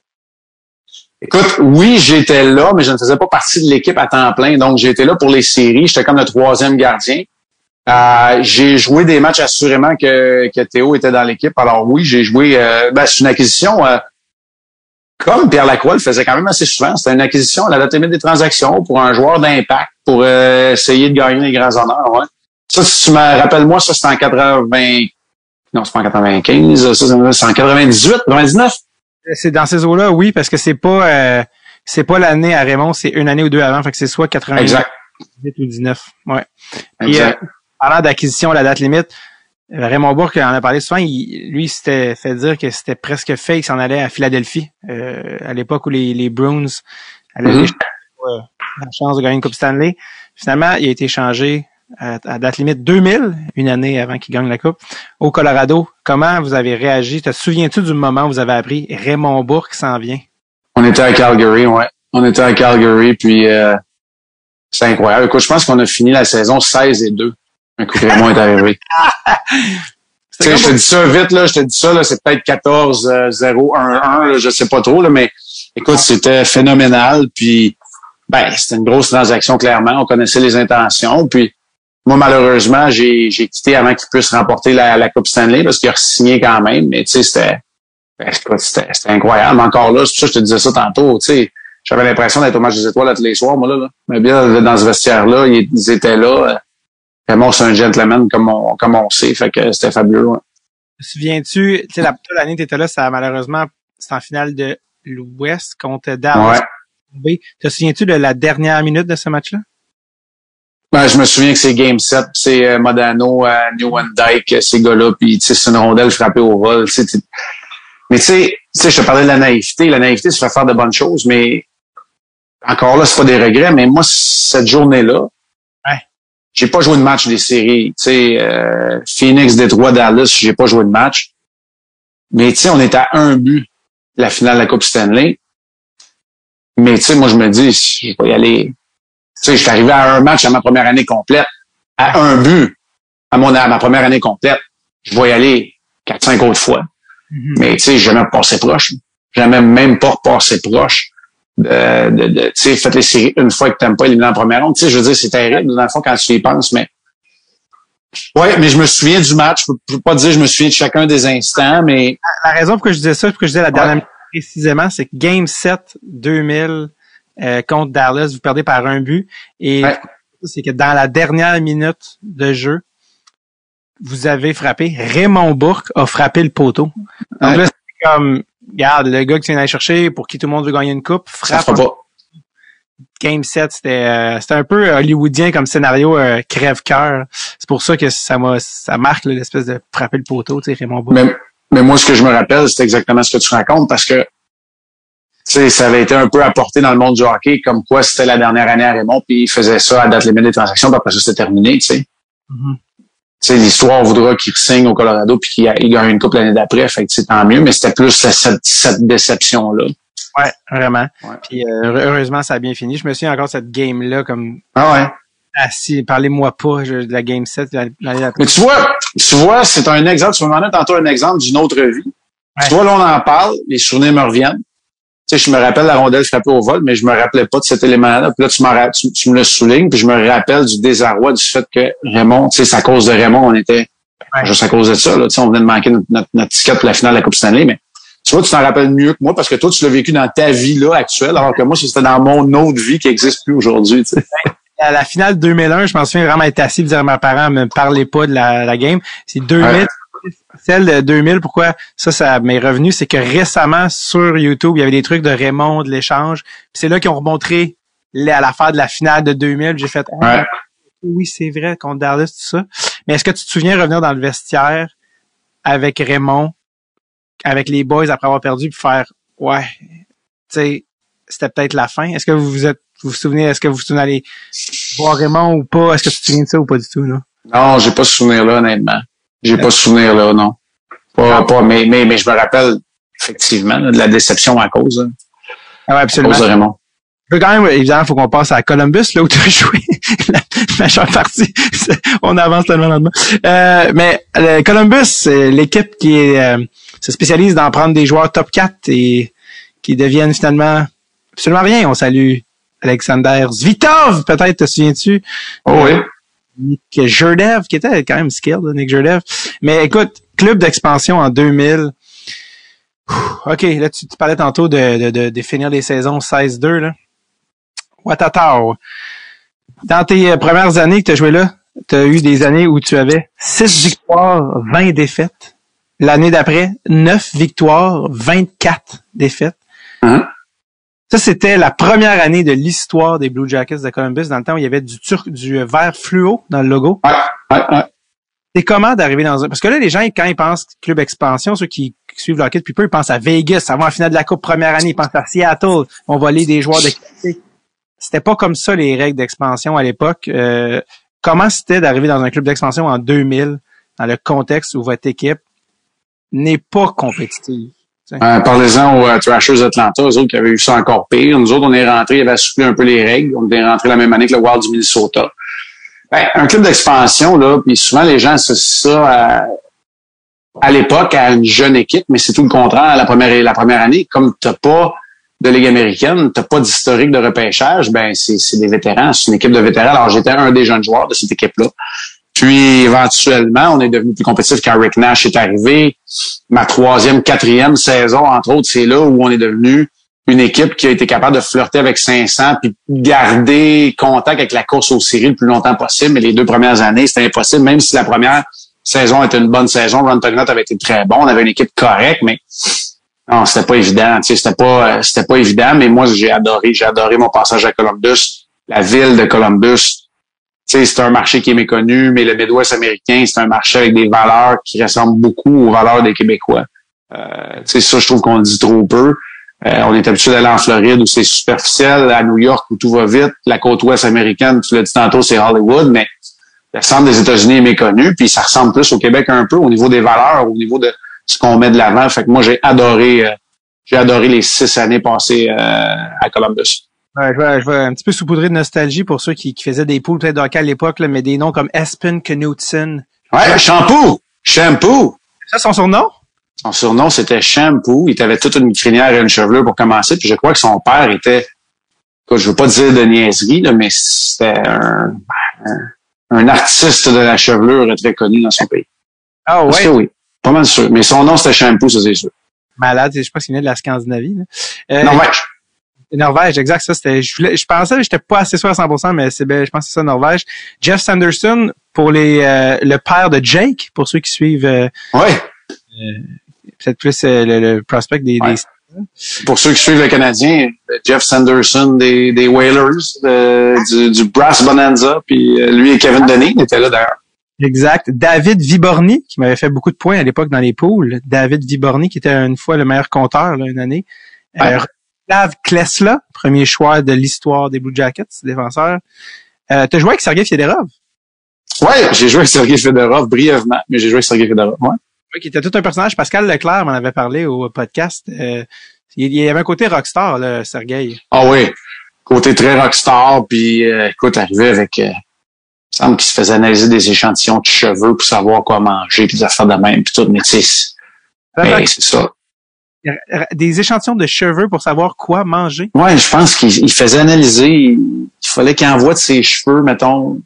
Écoute, oui, j'étais là, mais je ne faisais pas partie de l'équipe à temps plein. Donc, j'étais là pour les séries. J'étais comme le 3e gardien. J'ai joué des matchs assurément que Théo était dans l'équipe. Alors oui, j'ai joué. C'est une acquisition. Comme Pierre Lacroix le faisait quand même assez souvent. C'était une acquisition à la date limite des transactions pour un joueur d'impact pour essayer de gagner les grands honneurs. Ouais. Ça, si tu me rappelles-moi, ça c'était en 80. Non, c'est pas en 95. Ça, c'est en 98, 99. C'est dans ces eaux-là, oui, parce que c'est pas l'année à Raymond, c'est une année ou deux avant, fait que c'est soit 98 exact. ou 19. Ouais. Exact. Et parlant d'acquisition à la date limite, Raymond Bourque en a parlé souvent, lui il s'était fait dire que c'était presque fait, il s'en allait à Philadelphie, à l'époque où les Bruins avaient la chance de gagner une Coupe Stanley. Finalement, il a été échangé à date limite 2000, une année avant qu'il gagne la Coupe, au Colorado. Comment vous avez réagi? Te souviens-tu du moment où vous avez appris Raymond Bourque s'en vient? On était à Calgary, ouais. On était à Calgary, puis c'est incroyable. Écoute, je pense qu'on a fini la saison 16-2. Un coup que Raymond est arrivé. Tu sais, je te dis ça vite, là, c'est peut-être 14-0-1-1, je sais pas trop, là, mais écoute, c'était phénoménal, puis c'était une grosse transaction, clairement. On connaissait les intentions, puis moi, malheureusement, j'ai quitté avant qu'il puisse remporter la Coupe Stanley parce qu'il a signé quand même. Mais tu sais, c'était incroyable. Encore là, c'est pour ça que je te disais ça tantôt. Tu sais, j'avais l'impression d'être au match des étoiles tous les soirs, moi là. Mais bien dans ce vestiaire-là, ils étaient là. Vraiment, c'est un gentleman comme on sait. Fait que c'était fabuleux. Ouais. Te souviens-tu, tu sais, l'année que t'étais là, ça malheureusement, c'est en finale de l'Ouest contre Dallas. Ouais. Te souviens-tu de la dernière minute de ce match-là? Ben, je me souviens que c'est Game 7, c'est Modano, Newman Dyke, ces gars-là, puis tu sais, c'est une rondelle frappée au vol. Mais tu sais, je te parlais de la naïveté. La naïveté, ça fait faire de bonnes choses, mais encore là, c'est pas des regrets. Mais moi, cette journée-là, j'ai pas joué de match des séries. Tu sais, Phoenix, Détroit, Dallas, j'ai pas joué de match. Mais tu sais, on est à un but la finale de la Coupe Stanley. Mais tu sais, moi, je me dis, je vais y aller. Tu sais, je suis arrivé à un match à ma première année complète, à un but à ma première année complète. Je vais y aller 4-5 autres fois. Mm-hmm. Mais tu sais, j'ai jamais passé proche. Jamais même pas repassé proche. Tu sais, faites les séries une fois que t'aimes pas éliminer en première ronde. Tu sais, je veux dire, c'est terrible, dans le fond, quand tu y penses, mais ouais, mais je me souviens du match. Je peux pas dire que je me souviens de chacun des instants, mais la raison pour que je disais ça, pour que je disais la dernière minute précisément, c'est que Game 7 2000 contre Dallas, vous perdez par un but. Et c'est que dans la dernière minute de jeu, vous avez frappé. Raymond Bourque a frappé le poteau. Donc là, c'est comme, regarde, le gars qui vient d'aller chercher, pour qui tout le monde veut gagner une coupe, frappe. Game 7, c'était un peu hollywoodien comme scénario, crève-cœur. C'est pour ça que ça marque là, l'espèce de frapper le poteau, tu sais, Raymond Bourque. Mais moi, ce que je me rappelle, c'est exactement ce que tu racontes, parce que tu sais, ça avait été un peu apporté dans le monde du hockey, comme quoi c'était la dernière année à Raymond, puis il faisait ça à date limite des transactions, puis après ça, c'était terminé, tu sais. Mm-hmm. Tu sais, l'histoire voudra qu'il signe au Colorado puis qu'il gagne une coupe l'année d'après, fait que c'est tant mieux, mais c'était plus cette déception-là. Ouais, vraiment. Ouais. Puis heureusement, ça a bien fini. Je me souviens encore de cette game-là, comme assis, parlez-moi pas de la game 7 l'année d'après. Mais tu vois, c'est un exemple, tu me demandais tantôt un exemple d'une autre vie. Ouais. Tu vois, là, on en parle, les souvenirs me reviennent. Tu sais, je me rappelle la rondelle frappée au vol, mais je me rappelais pas de cet élément-là. Puis là, tu me le soulignes, puis je me rappelle du désarroi du fait que Raymond, tu sais, c'est à cause de Raymond, on était juste à cause de ça. Là, tu sais, on venait de manquer notre ticket pour la finale de la Coupe Stanley, mais tu vois, tu t'en rappelles mieux que moi parce que toi, tu l'as vécu dans ta vie là actuelle, alors que moi, c'était dans mon autre vie qui n'existe plus aujourd'hui. Tu sais. À la finale 2001, je m'en souviens vraiment être assis et dire à mes parents, me parlez pas de la game. C'est 2000. Ouais. Celle de 2000, pourquoi ça m'est revenu, c'est que récemment, sur YouTube, il y avait des trucs de Raymond, de l'échange. Puis c'est là qu'ils ont remontré à l'affaire de la finale de 2000. J'ai fait, oui, c'est vrai, contre Dallas, tout ça. Mais est-ce que tu te souviens revenir dans le vestiaire avec Raymond, avec les boys après avoir perdu, puis faire, tu sais, c'était peut-être la fin. Est-ce que vous vous souvenez, est-ce que vous vous souvenez d'aller voir Raymond ou pas? Est-ce que tu te souviens de ça ou pas du tout, là? Non, j'ai pas ce souvenir-là, honnêtement. J'ai pas ce souvenir-là, non. Pas, mais je me rappelle, effectivement, là, de la déception à cause, absolument. À cause de Raymond. Quand même, évidemment, il faut qu'on passe à Columbus, là, où tu as joué la majeure partie. On avance tellement lentement. Mais Columbus, c'est l'équipe qui se spécialise dans prendre des joueurs top 4 et qui deviennent finalement absolument rien. On salue Alexander Zvitov, peut-être, te souviens-tu? Oh oui. Nick Jurdev, qui était quand même skilled, Nick Jurdev. Mais écoute, club d'expansion en 2000. OK, là, tu parlais tantôt de définir les saisons 16-2, là. Watatao. Dans tes premières années que tu as joué là, tu as eu des années où tu avais 6 victoires, 20 défaites. L'année d'après, 9 victoires, 24 défaites. Mm-hmm. Ça, c'était la première année de l'histoire des Blue Jackets de Columbus, dans le temps où il y avait du vert fluo dans le logo. Ouais. C'est comment d'arriver dans un... Parce que là, les gens, quand ils pensent club expansion, ceux qui suivent le hockey depuis peu, ils pensent à Vegas, ça va en finale de la Coupe première année, ils pensent à Seattle, on va aller des joueurs de qualité. C'était pas comme ça les règles d'expansion à l'époque. Comment c'était d'arriver dans un club d'expansion en 2000, dans le contexte où votre équipe n'est pas compétitive? Parlez-en aux Thrashers d'Atlanta, eux autres qui avaient eu ça encore pire. Nous autres, on est rentrés, ils avaient assouplé un peu les règles. On est rentrés la même année que le Wild du Minnesota. Un club d'expansion, là, puis souvent les gens associent ça à l'époque à une jeune équipe, mais c'est tout le contraire. La première année, comme t'as pas de Ligue américaine, t'as pas d'historique de repêchage, c'est des vétérans, c'est une équipe de vétérans. Alors j'étais un des jeunes joueurs de cette équipe-là. Puis, éventuellement, on est devenu plus compétitif quand Rick Nash est arrivé. Ma 3e, 4e saison, entre autres, c'est là où on est devenu une équipe qui a été capable de flirter avec 500 puis garder contact avec la course aux séries le plus longtemps possible. Mais les 2 premières années, c'était impossible, même si la première, saison était une bonne saison. Ron Tugnutt avait été très bon. On avait une équipe correcte, mais non, c'était pas évident. Tu sais, c'était pas évident, mais moi, j'ai adoré mon passage à Columbus. La ville de Columbus. Tu sais, c'est un marché qui est méconnu, mais le Midwest américain, c'est un marché avec des valeurs qui ressemblent beaucoup aux valeurs des Québécois. Tu sais, ça, je trouve qu'on le dit trop peu. On est habitué d'aller en Floride où c'est superficiel, à New York où tout va vite. La côte ouest américaine, tu l'as dit tantôt, c'est Hollywood, mais le centre des États-Unis est méconnu, puis ça ressemble plus au Québec un peu au niveau des valeurs, au niveau de ce qu'on met de l'avant. Fait que moi, j'ai adoré les 6 années passées à Columbus. Ouais, je vais un petit peu saupoudrer de nostalgie pour ceux qui faisaient des poules peut-être d'hockey à l'époque, là, mais des noms comme Espen Knutson. Ouais, Shampoo! Ça, son surnom? Son surnom, c'était Shampoo. Il avait toute une crinière et une chevelure pour commencer, puis je crois que son père était, je veux pas dire de niaiserie, là, mais c'était un artiste de la chevelure très connu dans son pays. Ah ouais? Parce que oui, pas mal sûr. Mais son nom, c'était Shampoo, ça c'est sûr. Malade, je sais pas s'il venait de la Scandinavie. Norvège. Norvège, exact, ça c'était. Je pensais que j'étais pas assez sûr à 100%, mais je pense que c'est ça, Norvège. Jeff Sanderson pour le père de Jake, pour ceux qui suivent. Peut-être plus le prospect des. Pour ceux qui suivent le Canadien, Jeff Sanderson des Whalers, du Brass Bonanza, puis lui et Kevin Denis étaient là d'ailleurs. Exact. David Viborny, qui m'avait fait beaucoup de points à l'époque dans les poules. David Viborny, qui était une fois le meilleur compteur, là, une année. Vlad Klesla, premier choix de l'histoire des Blue Jackets, défenseur. T'as joué avec Sergei Fedorov? Ouais, j'ai joué avec Sergei Fedorov brièvement, mais j'ai joué avec Sergei Fedorov, ouais. Oui, qui était tout un personnage. Pascal Leclerc m'en avait parlé au podcast. Il y avait un côté rockstar, là, Sergei. Ah oui, côté très rockstar, puis écoute, arrivé avec... il semble qu'il se faisait analyser des échantillons de cheveux pour savoir quoi manger, puis des affaires de même, puis tout, mais tu sais, c'est ça. Des échantillons de cheveux pour savoir quoi manger? Ouais, je pense qu'il faisait analyser. Il fallait qu'il envoie de ses cheveux, mettons,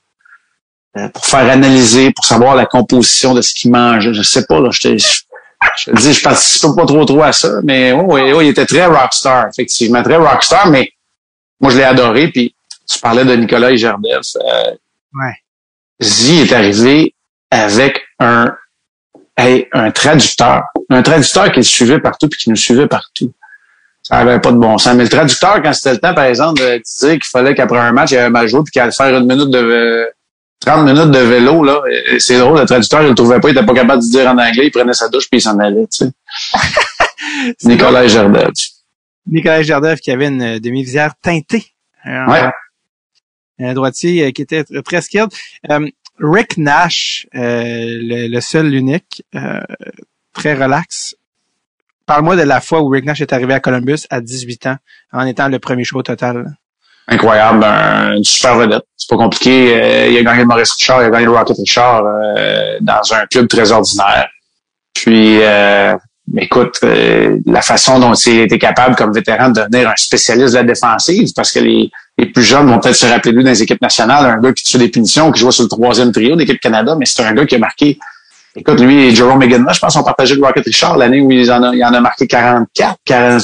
pour faire analyser, pour savoir la composition de ce qu'il mange. Je sais pas, là, je te dis, je participe pas trop à ça, mais il était très rockstar, effectivement, très rockstar, mais moi, je l'ai adoré, puis tu parlais de Nicolas Gerdev. Zi est arrivé avec un traducteur. Un traducteur qui le suivait partout puis qui nous suivait partout. Ça avait pas de bon sens. Mais le traducteur, quand c'était le temps, par exemple, de dire qu'il fallait qu'après un match, il y avait un mal joué puis qu'il allait faire 30 minutes de vélo, là. C'est drôle, le traducteur, il le trouvait pas, il était pas capable de dire en anglais, il prenait sa douche puis il s'en allait, tu sais. Nicolas Gerdev. Nicolas Gerdev qui avait une demi-visière teintée. Un droitier qui était très skilled. Rick Nash, le seul, l'unique, très relax. Parle-moi de la fois où Rick Nash est arrivé à Columbus à 18 ans, en étant le premier choix au total. Incroyable, une super vedette. C'est pas compliqué. Il a gagné le Maurice Richard, il a gagné le Rocket Richard dans un club très ordinaire. Puis, écoute, la façon dont il a été capable, comme vétéran, de devenir un spécialiste de la défensive, parce que les plus jeunes vont peut-être se rappeler de lui dans les équipes nationales, un gars qui tue des punitions, qui joue sur le 3e trio d'équipe Canada, mais c'est un gars qui a marqué. Écoute, lui et Jerome McGinley, je pense, ont partagé le Rocket Richard l'année où il en a marqué 44.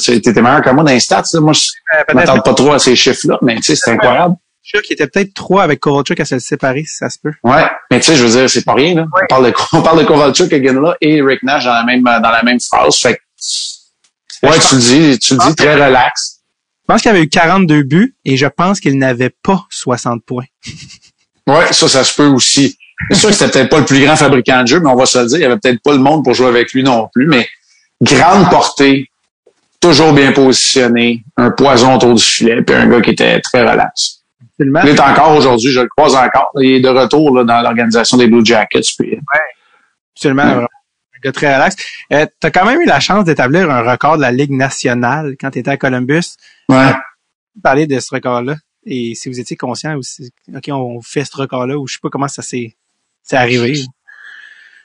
T'étais meilleur que moi dans les stats, là. Moi, je m'attends pas trop à ces chiffres-là, mais tu sais, c'est incroyable. Je suis sûr qu'il était peut-être 3 avec Kovalchuk à se le séparer, si ça se peut. Ouais, mais tu sais, je veux dire, c'est pas rien, là. Ouais. On parle de Kovalchuk, McGinley et Rick Nash dans la même phrase. Fait que, ouais, tu le dis très relax. Je pense qu'il avait eu 42 buts et je pense qu'il n'avait pas 60 points. Ouais, ça se peut aussi. C'est sûr que c'était peut-être pas le plus grand fabricant de jeu, mais on va se le dire, il y avait peut-être pas le monde pour jouer avec lui non plus, mais grande portée, toujours bien positionné, un poison autour du filet, puis un gars qui était très relax. Absolument. Il est encore aujourd'hui, je le croise encore. Il est de retour là, dans l'organisation des Blue Jackets. Puis, ouais, absolument. Ouais. Un gars très relax. T'as quand même eu la chance d'établir un record de la Ligue nationale quand tu étais à Columbus. Ouais. Parler de ce record-là. Et si vous étiez conscient aussi, OK, on fait ce record-là, ou je sais pas comment ça s'est arrivé.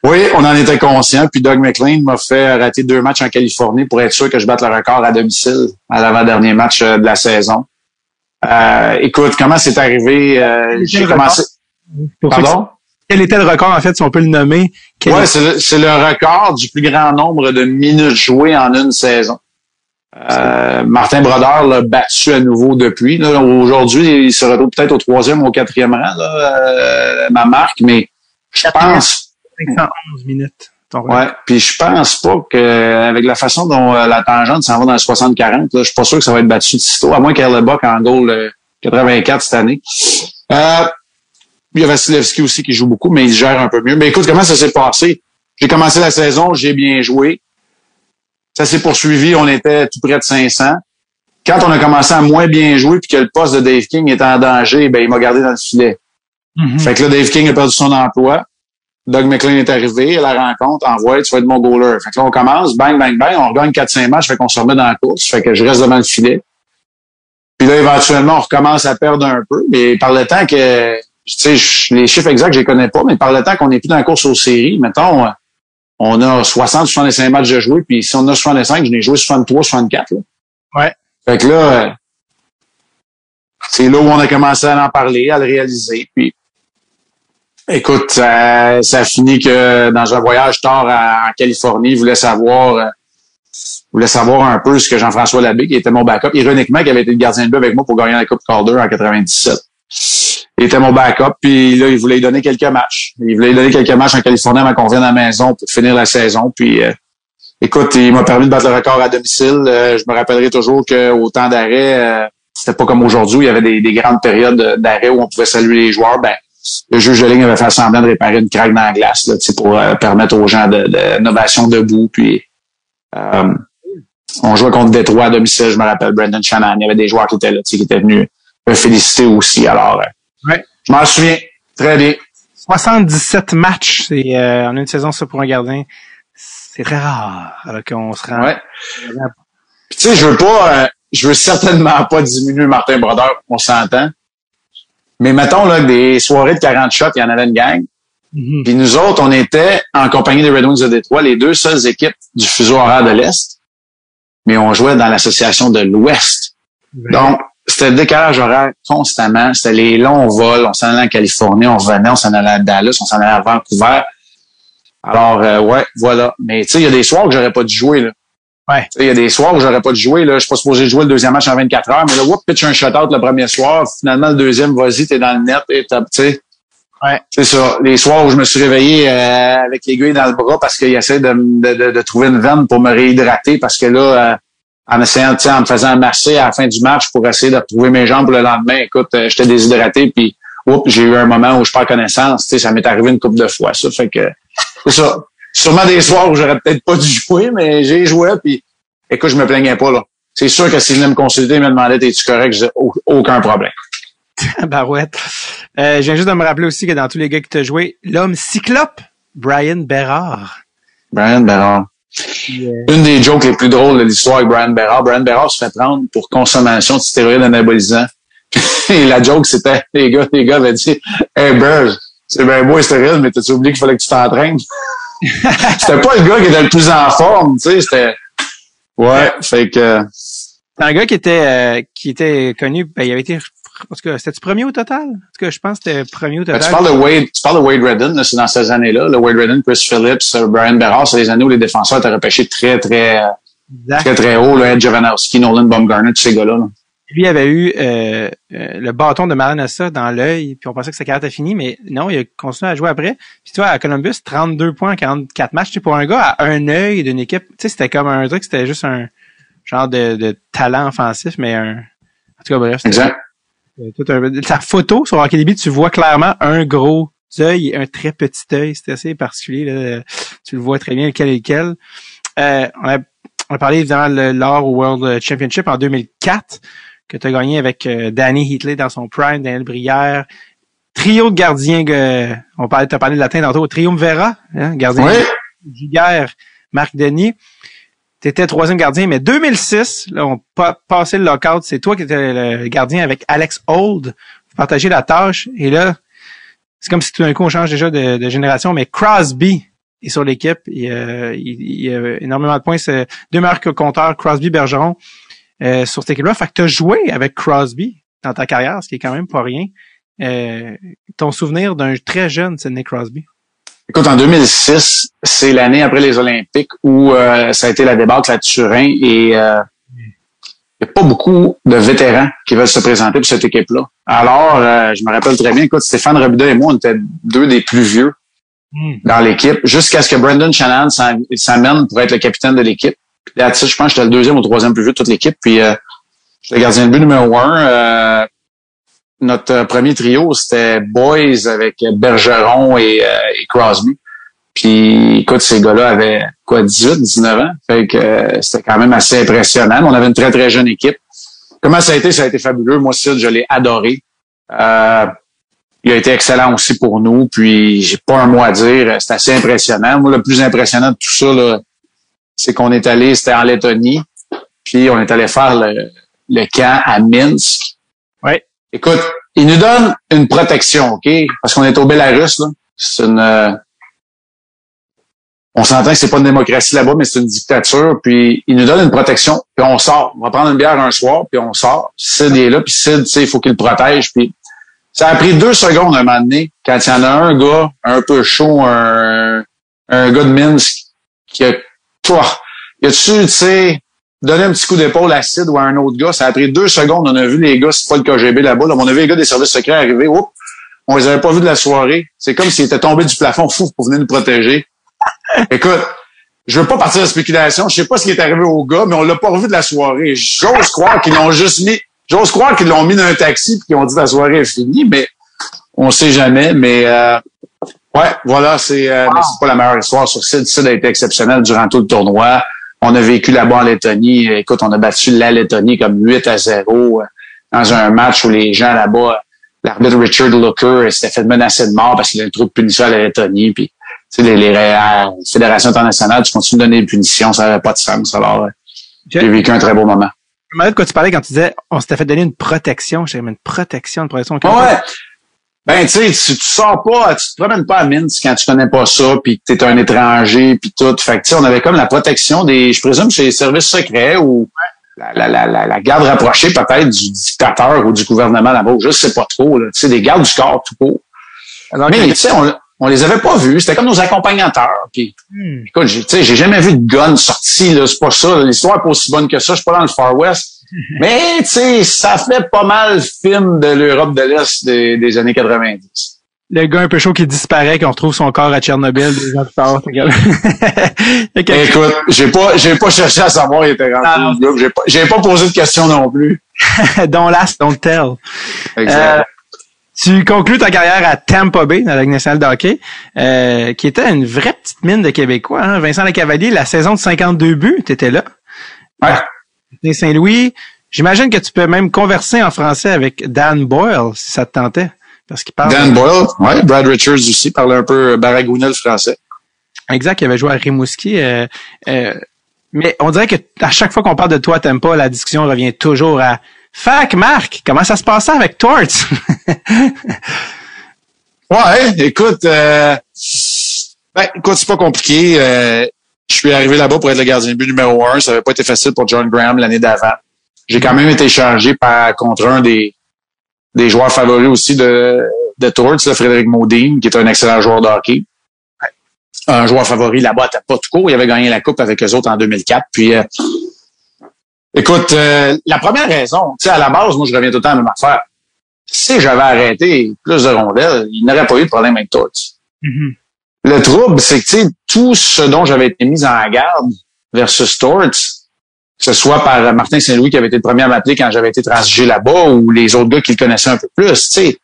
Oui, on en était conscient. Puis Doug McLean m'a fait rater 2 matchs en Californie pour être sûr que je batte le record à domicile à l'avant-dernier match de la saison. Écoute, comment c'est arrivé? J'ai commencé. Pardon? Quel était le record, en fait, si on peut le nommer? Ouais, c'est le record du plus grand nombre de minutes jouées en une saison. Martin Brodeur l'a battu à nouveau depuis. Là. Aujourd'hui, il se retrouve peut-être au 3e ou au 4e rang, là, ma marque, mais je pense. 511 minutes. Ouais, puis je pense pas que avec la façon dont la tangente s'en va dans le 60-40, là, je suis pas sûr que ça va être battu de sitôt, à moins qu'il y ait le Buck en goal 84 cette année. Il y a Vasilevski aussi qui joue beaucoup, mais il gère un peu mieux. Mais écoute, comment ça s'est passé? J'ai commencé la saison, j'ai bien joué. Ça s'est poursuivi, on était tout près de 500. Quand on a commencé à moins bien jouer puis que le poste de Dave King était en danger, ben il m'a gardé dans le filet. Fait que là, Dave King a perdu son emploi. Doug McLean est arrivé à la rencontre, envoie, tu vas être mon goaler. Fait que là, on commence, bang, bang, bang, on regagne 4-5 matchs, fait qu'on se remet dans la course, fait que je reste devant le filet. Puis là, éventuellement, on recommence à perdre un peu, mais par le temps que, tu sais, les chiffres exacts, je les connais pas, mais par le temps qu'on n'est plus dans la course aux séries, mettons, on a 60-65 matchs de jouer, puis si on a 65, je n'ai joué 63-64, là. Ouais. Fait que là, c'est là où on a commencé à en parler, à le réaliser, puis écoute, ça a fini que dans un voyage tard en Californie, il voulait savoir un peu ce que Jean-François Labbé, qui était mon backup, ironiquement, qui avait été le gardien de but avec moi pour gagner la Coupe Calder en 97. Il était mon backup, puis là, il voulait lui donner quelques matchs. Il voulait lui donner quelques matchs en Californie avant qu'on vienne à la maison pour finir la saison. Puis, écoute, il m'a permis de battre le record à domicile. Je me rappellerai toujours qu'au temps d'arrêt, c'était pas comme aujourd'hui où il y avait des grandes périodes d'arrêt où on pouvait saluer les joueurs. Ben, le juge de ligne avait fait semblant de réparer une craque dans la glace là, pour permettre aux gens de novation debout. Puis on jouait contre Détroit à domicile, je me rappelle, Brendan Shannon. Il y avait des joueurs qui étaient là, qui étaient venus me féliciter aussi. Alors, ouais. Je m'en souviens très bien. 77 matchs, c'est en une saison, ça pour un gardien. C'est très rare alors qu'on se rend. Ouais. Puis, tu sais, je veux certainement pas diminuer Martin Brodeur, on s'entend. Mais mettons là des soirées de 40 shots, il y en avait une gang. Puis nous autres, on était en compagnie des Red Wings de Détroit, les deux seules équipes du fuseau horaire de l'Est, mais on jouait dans l'association de l'Ouest. Ouais. Donc, c'était le décalage horaire constamment. C'était les longs vols. On s'en allait en Californie, on revenait, on s'en allait à Dallas, on s'en allait à Vancouver. Alors, ouais, voilà. Mais tu sais, il y a des soirs que j'aurais pas dû jouer, là. Ouais. Il y a des soirs où j'aurais pas dû jouer, là. Je suis pas supposé jouer le deuxième match en 24 heures, mais là, pitch un shutout le premier soir. Finalement, le deuxième, vas-y, t'es dans le net et tu sais. Ouais. C'est ça. Les soirs où je me suis réveillé avec l'aiguille dans le bras parce qu'il essaie de trouver une veine pour me réhydrater parce que là, en essayant, tu sais, en me faisant masser à la fin du match pour essayer de retrouver mes jambes pour le lendemain, écoute, j'étais déshydraté puis j'ai eu un moment où je perds connaissance. Tu sais, ça m'est arrivé une couple de fois, ça. Fait que c'est ça. Sûrement des soirs où j'aurais peut-être pas dû jouer, mais j'ai joué, puis écoute, je me plaignais pas, là. C'est sûr que s'il venait me consulter, il me demandait, t'es-tu correct? J'ai aucun problème. Barouette. Je viens juste de me rappeler aussi que dans tous les gars qui t'ont joué, l'homme cyclope, Brian Bérard. Brian Bérard. Une des jokes les plus drôles de l'histoire avec Brian Bérard. Brian Bérard se fait prendre pour consommation de stéroïdes anabolisants. Et la joke, c'était, les gars avaient dit, hey, Bear, c'est bien beau les stéroïdes, mais t'as-tu oublié qu'il fallait que tu t'entraînes? C'était pas le gars qui était le plus en forme, tu sais, c'était... Ouais, fait que... C'est un gars qui était connu, ben, il avait été... En tout cas, c'était-tu premier au total? En tout cas, je pense que c'était premier au total. Ben, tu parles de Wade Redden, là, c'est dans ces années-là. Le Wade Redden, Chris Phillips, Brian Bérard, c'est les années où les défenseurs étaient repêchés très haut. Là, Ed Jovanovski, Nolan Baumgartner, tous ces gars-là. Là. Lui avait eu le bâton de Maranossa dans l'œil, puis on pensait que sa carrière était finie, mais non, il a continué à jouer après. Puis tu vois, à Columbus, 32 points en 44 matchs. Tu sais, pour un gars à un œil d'une équipe, tu sais, c'était comme un truc, c'était juste un genre de talent offensif, mais en tout cas, bref. Exact. Ta photo sur HockeyDB, tu vois clairement un gros œil et un très petit œil. C'est assez particulier, là. Tu le vois très bien, lequel est lequel. On a parlé évidemment de l'or au World Championship en 2004, que tu as gagné avec Danny Heatley dans son prime, Daniel Brière. Trio de gardiens, t'as parlé de latin tantôt, Triumvirat, hein, gardien. Oui. Giguère, Marc Denis. T'étais troisième gardien, mais 2006, là, on passé le lockout, c'est toi qui étais le gardien avec Alex Holt. Vous partagez la tâche, et là, c'est comme si tout d'un coup on change déjà de génération, mais Crosby est sur l'équipe. Il a énormément de points. C'est deux meilleurs compteurs, Crosby-Bergeron, sur cette équipe-là. Fait que t'as joué avec Crosby dans ta carrière, ce qui est quand même pas rien. Ton souvenir d'un très jeune Sidney Crosby? Écoute, en 2006, c'est l'année après les Olympiques où ça a été la débâcle à Turin et il n'y a pas beaucoup de vétérans qui veulent se présenter pour cette équipe-là. Alors, je me rappelle très bien, écoute, Stéphane Robida et moi, on était deux des plus vieux. dans l'équipe, jusqu'à ce que Brendan Shanahan s'amène pour être le capitaine de l'équipe. Puis là, je pense que j'étais le deuxième ou troisième plus vieux de toute l'équipe. Puis j'étais le gardien de but numéro 1. Notre premier trio, c'était Boys avec Bergeron et Crosby. Puis, écoute, ces gars-là avaient, 18, 19 ans. Fait que c'était quand même assez impressionnant. On avait une très, très jeune équipe. Comment ça a été? Ça a été fabuleux. Moi, Sid, je l'ai adoré. Il a été excellent aussi pour nous. Puis, j'ai pas un mot à dire. C'était assez impressionnant. Moi, le plus impressionnant de tout ça, là, c'est qu'on est allé, c'était en Lettonie. Puis, on est allé faire le camp à Minsk. Ouais. Écoute, ils nous donnent une protection, OK? Parce qu'on est au Bélarus, là. C'est on s'entend que c'est pas une démocratie là-bas, mais c'est une dictature. Puis ils nous donnent une protection, puis on sort. On va prendre une bière un soir, puis on sort. Sid est là, puis Sid, tu sais, il faut qu'il le protège. Puis ça a pris 2 secondes à un moment donné, quand il y en a un gars un peu chaud, un gars de Minsk, qui a, il a-tu, tu sais, donné un petit coup d'épaule à Sid ou à un autre gars. Ça a pris 2 secondes. On a vu les gars, c'est pas le KGB là-bas. Là. On a vu les gars des services secrets arriver. Oups, on les avait pas vus de la soirée. C'est comme s'ils étaient tombés du plafond fou pour venir nous protéger. Écoute, je veux pas partir de spéculation. Je sais pas ce qui est arrivé aux gars, mais on l'a pas revu de la soirée. J'ose croire qu'ils l'ont mis dans un taxi puis qu'ils ont dit la soirée est finie, mais on sait jamais. Mais ouais, voilà, mais c'est pas la meilleure histoire sur Sid. Sid a été exceptionnel durant tout le tournoi. On a vécu là-bas en Lettonie. Écoute, on a battu la Lettonie comme 8-0 dans un match où les gens là-bas, l'arbitre Richard Looker s'était fait menacer de mort parce qu'il a le trou de punition à la Lettonie. Puis, tu sais, les fédérations internationales, tu continues de donner des punitions, ça n'avait pas de sens. Alors, j'ai vécu un très beau moment. Je me rappelle de quoi tu parlais quand tu disais, on s'était fait donner une protection. J'ai une protection. Ouais. Ben, tu sais, tu sors pas, tu te promènes pas à Minsk quand tu connais pas ça, puis que t'es un étranger, puis tout. Fait que, tu sais, on avait comme la protection je présume, chez les services secrets ou la garde rapprochée peut-être du dictateur ou du gouvernement là-bas. Je sais pas trop, là. Tu sais, des gardes du corps tout court. Alors, mais, tu sais, on les avait pas vus. C'était comme nos accompagnateurs. Puis, écoute, tu sais, j'ai jamais vu de gun sorti, là. C'est pas ça. L'histoire est pas aussi bonne que ça. Je suis pas dans le Far West. Mais, tu sais, ça fait pas mal film de l'Europe de l'Est des années 90. Le gars un peu chaud qui disparaît, qu'on retrouve son corps à Tchernobyl 2 ans plus tard. Écoute, j'ai pas cherché à savoir il était rentré. J'ai pas posé de questions non plus. Don't ask, don't tell. Exact. Tu conclus ta carrière à Tampa Bay, dans la Ligue nationale de hockey, qui était une vraie petite mine de Québécois. Hein? Vincent Lecavalier, la saison de 52 buts, t'étais là. Ouais. Saint-Louis. J'imagine que tu peux même converser en français avec Dan Boyle, si ça te tentait. Parce qu'il parle. Dan Boyle, ouais. Brad Richards aussi parlait un peu baragouinait le français. Exact, il avait joué à Rimouski. Mais on dirait que à chaque fois qu'on parle de toi à Tampa, la discussion revient toujours à Fac, Marc, comment ça se passait avec Torts? Ouais, écoute, c'est pas compliqué. Je suis arrivé là-bas pour être le gardien de but numéro 1. Ça avait pas été facile pour John Graham l'année d'avant. J'ai quand même été échangé contre un des joueurs favoris aussi de Torts, Frédéric Modine, qui est un excellent joueur de hockey. Un joueur favori là-bas à Tampa tout court. Il avait gagné la Coupe avec eux autres en 2004. Puis, écoute, la première raison, tu sais, à la base, moi, je reviens tout le temps à la même affaire. Si j'avais arrêté plus de rondelles, il n'aurait pas eu de problème avec Torts. Mm-hmm. Le trouble, c'est que, tu sais, tout ce dont j'avais été mis en garde versus Torts, que ce soit par Martin Saint-Louis qui avait été le premier à m'appeler quand j'avais été transigé là-bas ou les autres gars qui le connaissaient un peu plus, tu sais.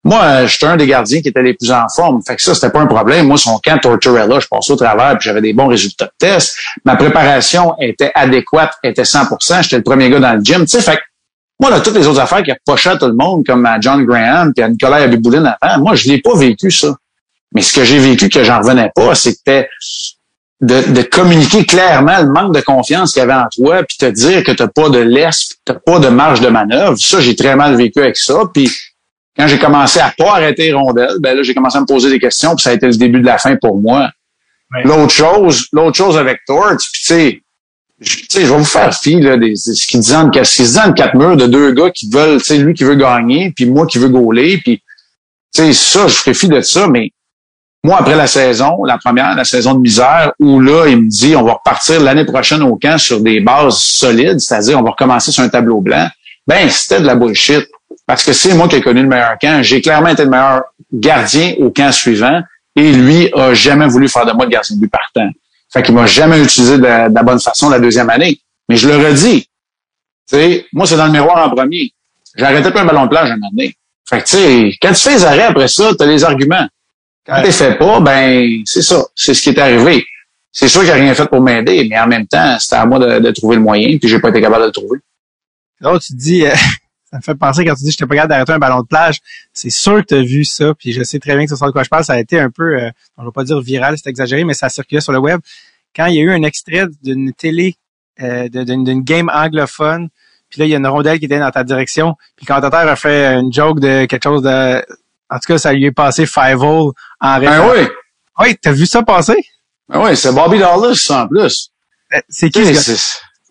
Moi, j'étais un des gardiens qui était les plus en forme. Fait que ça, c'était pas un problème. Moi, son camp Tortorella, je passais au travers puis j'avais des bons résultats de test. Ma préparation était adéquate, était 100%. J'étais le premier gars dans le gym. Tu sais, fait que moi, là, toutes les autres affaires qui reprochaient à tout le monde, comme à John Graham puis à Nicolas Abiboulin avant, moi, je l'ai pas vécu, ça. Mais ce que j'ai vécu, que j'en revenais pas, c'était de communiquer clairement le manque de confiance qu'il y avait en toi puis te dire que t'as pas de laisse, t'as pas de marge de manœuvre. Ça, j'ai très mal vécu avec ça. Puis quand j'ai commencé à pas arrêter les rondelles, ben là, j'ai commencé à me poser des questions, puis ça a été le début de la fin pour moi. Ouais. L'autre chose avec Torts, puis tu sais, je vais vous faire fi là, ce qu'ils disent en 4 murs de 2 gars qui veulent, tu sais, lui qui veut gagner, puis moi qui veux gauler, puis tu sais, ça, je ferai fi de ça, mais moi, après la saison, la saison de misère, où là, il me dit, on va repartir l'année prochaine au camp sur des bases solides, c'est-à-dire, on va recommencer sur un tableau blanc, ben, c'était de la bullshit. Parce que c'est moi qui ai connu le meilleur camp. J'ai clairement été le meilleur gardien au camp suivant. Et lui a jamais voulu faire de moi le gardien de but partant. Fait qu'il m'a jamais utilisé de la bonne façon la deuxième année. Mais je le redis. Tu sais, moi, c'est dans le miroir en premier. J'ai arrêté pas un ballon de plage un moment donné. Fait que, tu sais, quand tu fais les arrêts après ça, t'as les arguments. Quand tu les fais pas, ben, c'est ça. C'est ce qui est arrivé. C'est sûr qu'il n'a rien fait pour m'aider, mais en même temps, c'était à moi de trouver le moyen, puis j'ai pas été capable de le trouver. Là, tu te dis, ça me fait penser quand tu dis que j'étais pas capable d'arrêter un ballon de plage. C'est sûr que tu as vu ça, puis je sais très bien que c'est ça de quoi je parle. Ça a été un peu, on va pas dire viral, c'est exagéré, mais ça circulait sur le web. Quand il y a eu un extrait d'une télé, d'une game anglophone, puis là, il y a une rondelle qui était dans ta direction, puis le commentateur a fait une joke de quelque chose de... En tout cas, ça lui est passé five-hole en référence. Ben oui. Oui, t'as vu ça passer? Ben oui, c'est Bobby Dallas, ça, en plus. C'est qui, ce gars?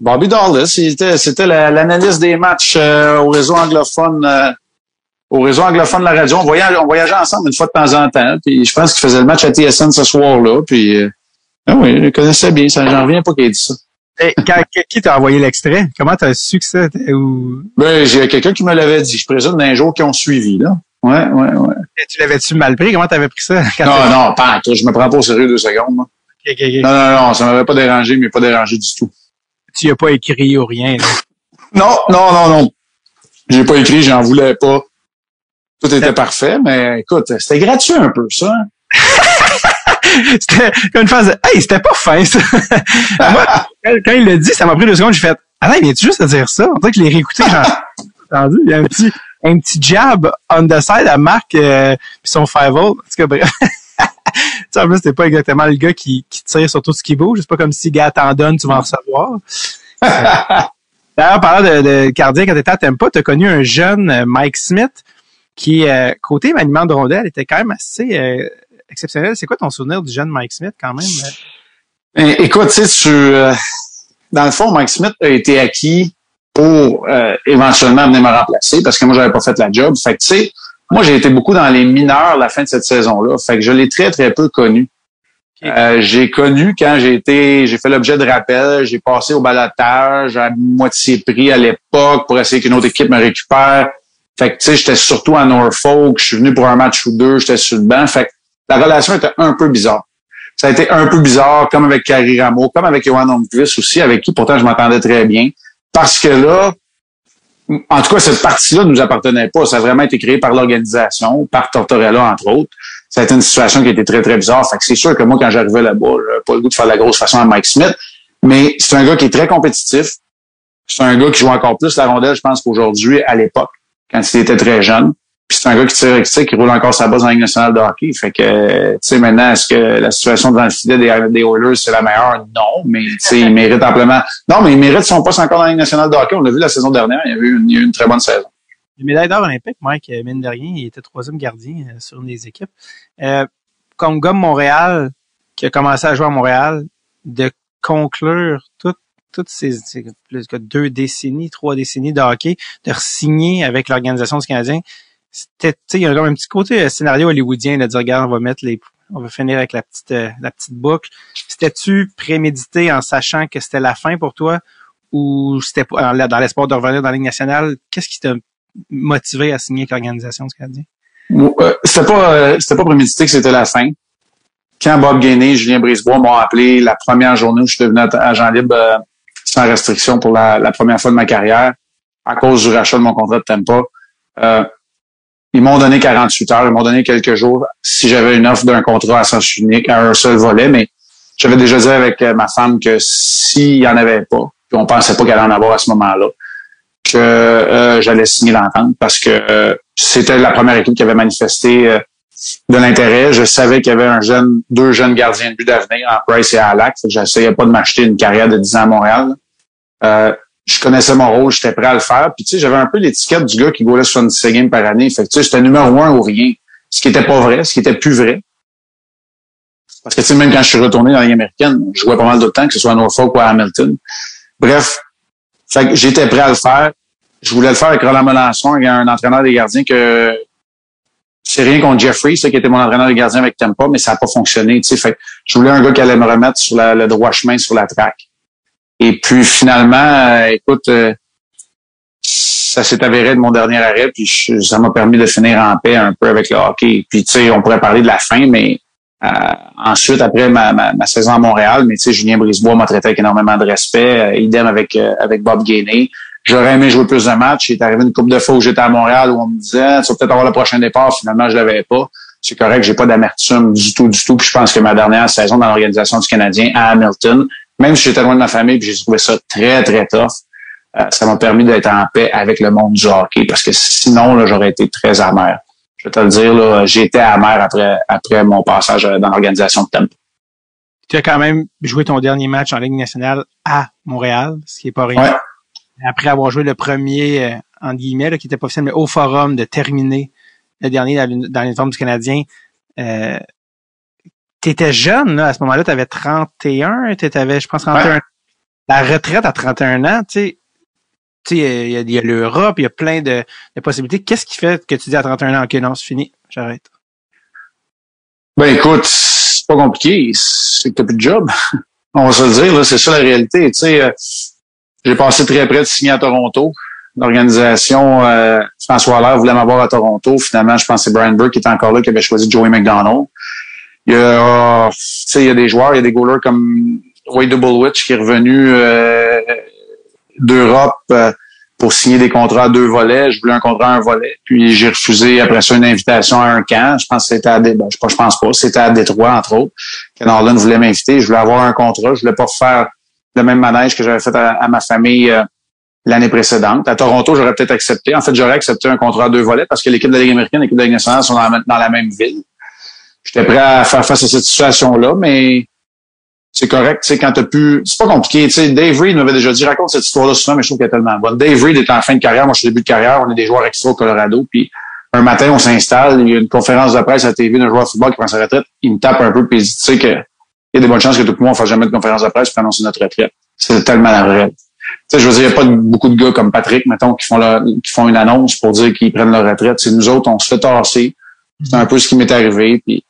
Bobby Dallas, c'était l'analyse des matchs au réseau anglophone de la radio. On voyageait ensemble une fois de temps en temps, puis je pense qu'il faisait le match à TSN ce soir-là, puis oui, je le connaissais bien, ça, j'en reviens pas qu'il ait dit ça. Et qui t'a envoyé l'extrait? Comment t'as su que ça? Ou... Ben, j'ai quelqu'un qui me l'avait dit. Je présume d'un jour qui ont suivi, là. Ouais. Et tu l'avais-tu mal pris? Comment t'avais pris ça? Non, pas. Je me prends pas au sérieux 2 secondes, moi. Ok. Non, ça m'avait pas dérangé, mais pas dérangé du tout. Tu y as pas écrit ou rien, là? Non. J'ai pas écrit, j'en voulais pas. Tout était parfait, mais écoute, c'était gratuit un peu, ça. C'était comme une phase de, hey, c'était pas fin, ça. Moi, quand il l'a dit, ça m'a pris 2 secondes, j'ai fait, ah non, il vient-tu juste de dire ça? On dirait que je l'ai réécouté, j'ai entendu. Il y a un petit jab on the side à Marc, puis son 5-0. En tout cas, bref. Tu sais, en plus, c'était pas exactement le gars qui tire sur tout ce qui bouge. C'est pas comme si, gars, t'en donnes, tu vas en recevoir. D'ailleurs, parlant de cardiaque, quand t'étais à Tampa, t'as connu un jeune Mike Smith qui, côté maniement de rondelle, était quand même assez exceptionnel. C'est quoi ton souvenir du jeune Mike Smith, quand même? Écoute, tu sais, dans le fond, Mike Smith a été acquis pour éventuellement venir me remplacer parce que moi, j'avais pas fait la job. Fait que, tu sais, moi, j'ai été beaucoup dans les mineurs à la fin de cette saison-là. Fait que je l'ai très, très peu connu. Okay. J'ai connu quand j'ai fait l'objet de rappel, j'ai passé au balotage à moitié prix à l'époque pour essayer qu'une autre équipe me récupère. Fait que, tu sais, j'étais surtout à Norfolk, je suis venu pour un match ou 2, j'étais sur le banc. Fait que la relation était un peu bizarre. Ça a été un peu bizarre, comme avec Carrie Rameau, comme avec Johan Holmqvist aussi, avec qui pourtant je m'entendais très bien. Parce que là, en tout cas, cette partie-là ne nous appartenait pas. Ça a vraiment été créé par l'organisation, par Tortorella, entre autres. Ça a été une situation qui était très, très bizarre. Fait que c'est sûr que moi, quand j'arrivais là-bas, j'avais pas le goût de faire la grosse façon à Mike Smith. Mais c'est un gars qui est très compétitif. C'est un gars qui joue encore plus la rondelle, je pense, qu'aujourd'hui, à l'époque, quand il était très jeune. Puis c'est un gars qui roule encore sa base dans la Ligue nationale de hockey. Fait que, tu sais, maintenant, est-ce que la situation devant le filet des Oilers, c'est la meilleure? Non, mais tu sais, il mérite amplement. Non, mais il mérite son poste encore dans la Ligue nationale de hockey. On l'a vu la saison dernière. Il y a eu une très bonne saison. Les médailles d'or olympiques, Mike, mine de rien, il était 3e gardien sur une des équipes. Comme gars de Montréal, qui a commencé à jouer à Montréal, de conclure toutes ces plus que 2 décennies, 3 décennies de hockey, de re-signer avec l'organisation du Canadien, c'était, tu sais, il y a comme un petit côté scénario hollywoodien de dire, regarde, on va finir avec la petite boucle. C'était-tu prémédité en sachant que c'était la fin pour toi, ou c'était dans l'espoir de revenir dans la Ligue nationale? Qu'est-ce qui t'a motivé à signer avec l'organisation du Canadien? C'était pas prémédité que c'était la fin. Quand Bob Gainey et Julien Brisebois m'ont appelé la première journée où je suis devenu agent libre sans restriction pour la première fois de ma carrière, à cause du rachat de mon contrat de Tampa, ils m'ont donné 48 heures, ils m'ont donné quelques jours si j'avais une offre d'un contrat à sens unique, à un seul volet, mais j'avais déjà dit avec ma femme que s'il y en avait pas, puis on pensait pas qu'elle allait en avoir à ce moment-là, que j'allais signer l'entente parce que c'était la première équipe qui avait manifesté de l'intérêt. Je savais qu'il y avait 2 jeunes gardiens de but d'avenir en Price et à Halak. J'essayais pas de m'acheter une carrière de 10 ans à Montréal. Je connaissais mon rôle, j'étais prêt à le faire. Puis tu sais, j'avais un peu l'étiquette du gars qui goalait 76 games par année. Fait que tu sais, j'étais numéro 1 ou rien. Ce qui était pas vrai, ce qui était plus vrai. Parce que tu sais, même quand je suis retourné dans la Ligue américaine, je jouais pas mal de temps, que ce soit à Norfolk ou à Hamilton. Bref, fait que j'étais prêt à le faire. Je voulais le faire avec Roland Melançon, avec un entraîneur des gardiens que c'est rien contre Jeffrey, ça qui était mon entraîneur des gardiens avec Tampa, mais ça n'a pas fonctionné. Tu sais, fait que je voulais un gars qui allait me remettre sur le droit chemin, sur la traque. Et puis finalement, écoute, ça s'est avéré de mon dernier arrêt, puis ça m'a permis de finir en paix un peu avec le hockey. Puis tu sais, on pourrait parler de la fin, mais Ensuite, après ma saison à Montréal, mais tu sais, Julien Brisebois m'a traité avec énormément de respect. Idem avec Bob Gainey. J'aurais aimé jouer plus de matchs. Il est arrivé une couple de fois où j'étais à Montréal où on me disait tu vas peut-être avoir le prochain départ. Finalement, je l'avais pas. C'est correct, j'ai pas d'amertume du tout. Puis je pense que ma dernière saison dans l'organisation du Canadien à Hamilton, même si j'étais loin de ma famille, puis j'ai trouvé ça très, très tough, ça m'a permis d'être en paix avec le monde du hockey. Parce que sinon, là, j'aurais été très amer. Je vais te le dire, là, j'ai été amer après mon passage dans l'organisation de Tampa. Tu as quand même joué ton dernier match en Ligue nationale à Montréal, ce qui est pas rien. Ouais. Après avoir joué le premier, entre guillemets, là, qui était pas officiel, mais au Forum, de terminer le dernier dans l'uniforme du Canadien. T'étais jeune, là, à ce moment-là, t'avais 31, t'avais, je pense, 31. Ouais. La retraite à 31 ans, tu sais, il y a l'Europe, il y a plein de possibilités. Qu'est-ce qui fait que tu dis à 31 ans, OK, non, c'est fini, j'arrête? Ben, écoute, c'est pas compliqué. C'est que t'as plus de job. On va se le dire, là, c'est ça la réalité. Tu sais, j'ai passé très près de signer à Toronto. L'organisation, François Allaire voulait m'avoir à Toronto. Finalement, je pense que c'est Brian Burke qui était encore là, qui avait choisi Joey McDonald. Il y a, tu sais, il y a des joueurs, il y a des goalers comme Wade Doublewich qui est revenu d'Europe pour signer des contrats à 2 volets. Je voulais un contrat à 1 volet. Puis j'ai refusé après ça une invitation à un camp. Je pense que c'était c'était à Détroit, entre autres. Ken Holland voulait m'inviter. Je voulais avoir un contrat. Je voulais pas faire le même manège que j'avais fait à ma famille l'année précédente. À Toronto, j'aurais peut-être accepté. En fait, j'aurais accepté un contrat à 2 volets parce que l'équipe de la Ligue américaine et l'équipe de la Ligue nationale sont dans la même ville. J'étais prêt à faire face à cette situation-là, mais c'est correct. Tu sais, quand t'as pu, c'est pas compliqué. Tu sais, Dave Reid m'avait déjà dit, raconte cette histoire-là souvent, mais je trouve qu'elle est tellement bonne. Dave Reid est en fin de carrière. Moi, je suis au début de carrière. On est des joueurs extra au Colorado. Puis, un matin, on s'installe. Il y a une conférence de presse à la TV d'un joueur de football qui prend sa retraite. Il me tape un peu puis il dit, tu sais, que il y a des bonnes chances que tout le monde ne fasse jamais de conférence de presse pour annoncer notre retraite. C'est tellement la vraie. Tu sais, je veux dire, il n'y a pas beaucoup de gars comme Patrick, mettons, qui font une annonce pour dire qu'ils prennent leur retraite. C'est nous autres, on se fait tasser. C'est un peu ce qui m'est arrivé. Puis,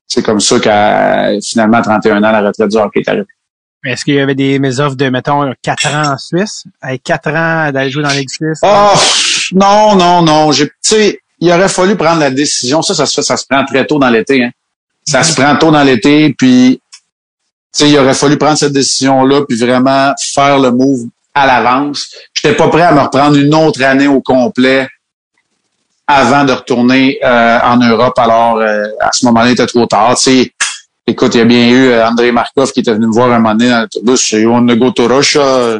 c'est comme ça qu'à finalement, à 31 ans, la retraite du hockey est arrivée. Est-ce qu'il y avait mes offres de, mettons, 4 ans en Suisse? Avec 4 ans d'aller jouer dans Ligue suisse? Oh, non. Tu sais, il aurait fallu prendre la décision. Ça se prend très tôt dans l'été, hein. Ça se prend tôt dans l'été, puis, tu sais, il aurait fallu prendre cette décision-là, puis vraiment faire le move à l'avance. J'étais pas prêt à me reprendre une autre année au complet avant de retourner en Europe. Alors, à ce moment-là, il était trop tard. Tu sais, écoute, il y a bien eu Andrei Markov qui était venu me voir un moment donné dans l'autobus. You want to go to Russia?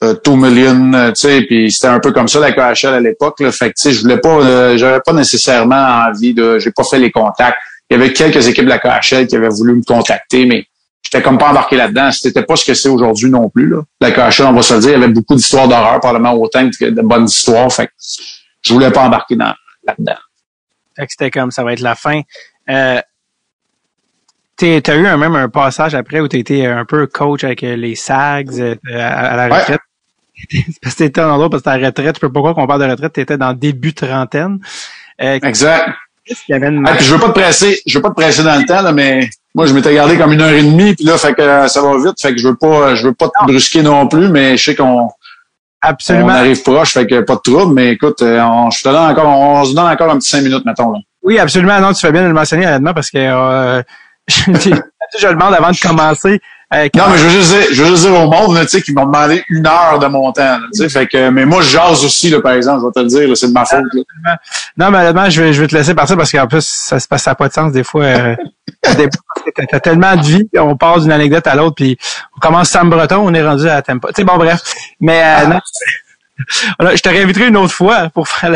2 million, tu sais, puis c'était un peu comme ça la KHL à l'époque. Là. Fait que, tu sais, je voulais pas, j'avais pas nécessairement envie j'ai pas fait les contacts. Il y avait quelques équipes de la KHL qui avaient voulu me contacter, mais j'étais comme pas embarqué là-dedans. C'était pas ce que c'est aujourd'hui non plus, là. La KHL, on va se le dire, il y avait beaucoup d'histoires d'horreur, probablement autant que de bonnes histoires. Fait que je voulais pas embarquer là-dedans. Fait que c'était comme, ça va être la fin. T'as eu même un passage après où t'as été un peu coach avec les Sags à la retraite. Ouais. Parce que t'étais dans l'autre, parce que ta retraite, je peux pas croire qu'on parle de retraite, t'étais dans début trentaine. Exact. Puis je veux pas te presser dans le temps, là, mais moi, je m'étais gardé comme 1h30, puis là, fait que ça va vite, fait que je veux pas te brusquer non plus, mais je sais qu'on absolument. On arrive proche, fait que pas de trouble, mais écoute, on se donne encore un petit 5 minutes, mettons, là. Oui, absolument. Non, tu fais bien de le mentionner, honnêtement, parce que je le demande avant de commencer. Non, mais je veux juste dire au monde, tu sais, qu'ils m'ont demandé 1 heure de mon temps, tu sais, fait que, mais moi, je jase aussi, là, par exemple, je vais te le dire, là, c'est de ma faute, là. Non, mais honnêtement, je vais te laisser partir parce qu'en plus, ça n'a pas de sens, des fois, t'as tellement de vie, on passe d'une anecdote à l'autre, puis on commence Sam Breton, on est rendu à Tampa. Tu sais, bon, bref. Mais, non. Je te réinviterai une autre fois pour faire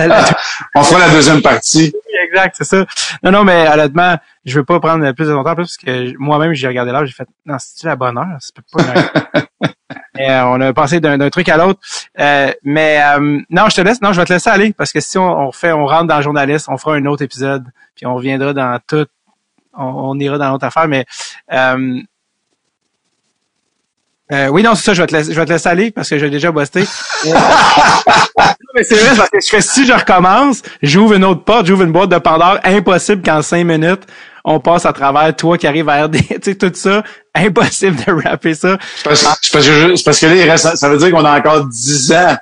on fera la deuxième partie. Exact, c'est ça. Non, mais honnêtement, je veux pas prendre plus de ton temps, parce que moi-même, j'ai regardé l'heure, j'ai fait, non, c'est-tu la bonne heure? C'est pas on a passé d'un truc à l'autre. Non, je vais te laisser aller, parce que si on rentre dans le journaliste, on fera un autre épisode, puis on reviendra dans tout, on ira dans l'autre affaire, mais oui, non, c'est ça, je vais te laisser aller parce que j'ai déjà bossé. Non, mais c'est vrai, parce que si je recommence, j'ouvre une autre porte, j'ouvre une boîte de Pandore, impossible qu'en 5 minutes, on passe à travers toi qui arrive à RD, tu sais, tout ça, impossible de rapper ça. C'est parce que là, il reste, ça veut dire qu'on a encore 10 ans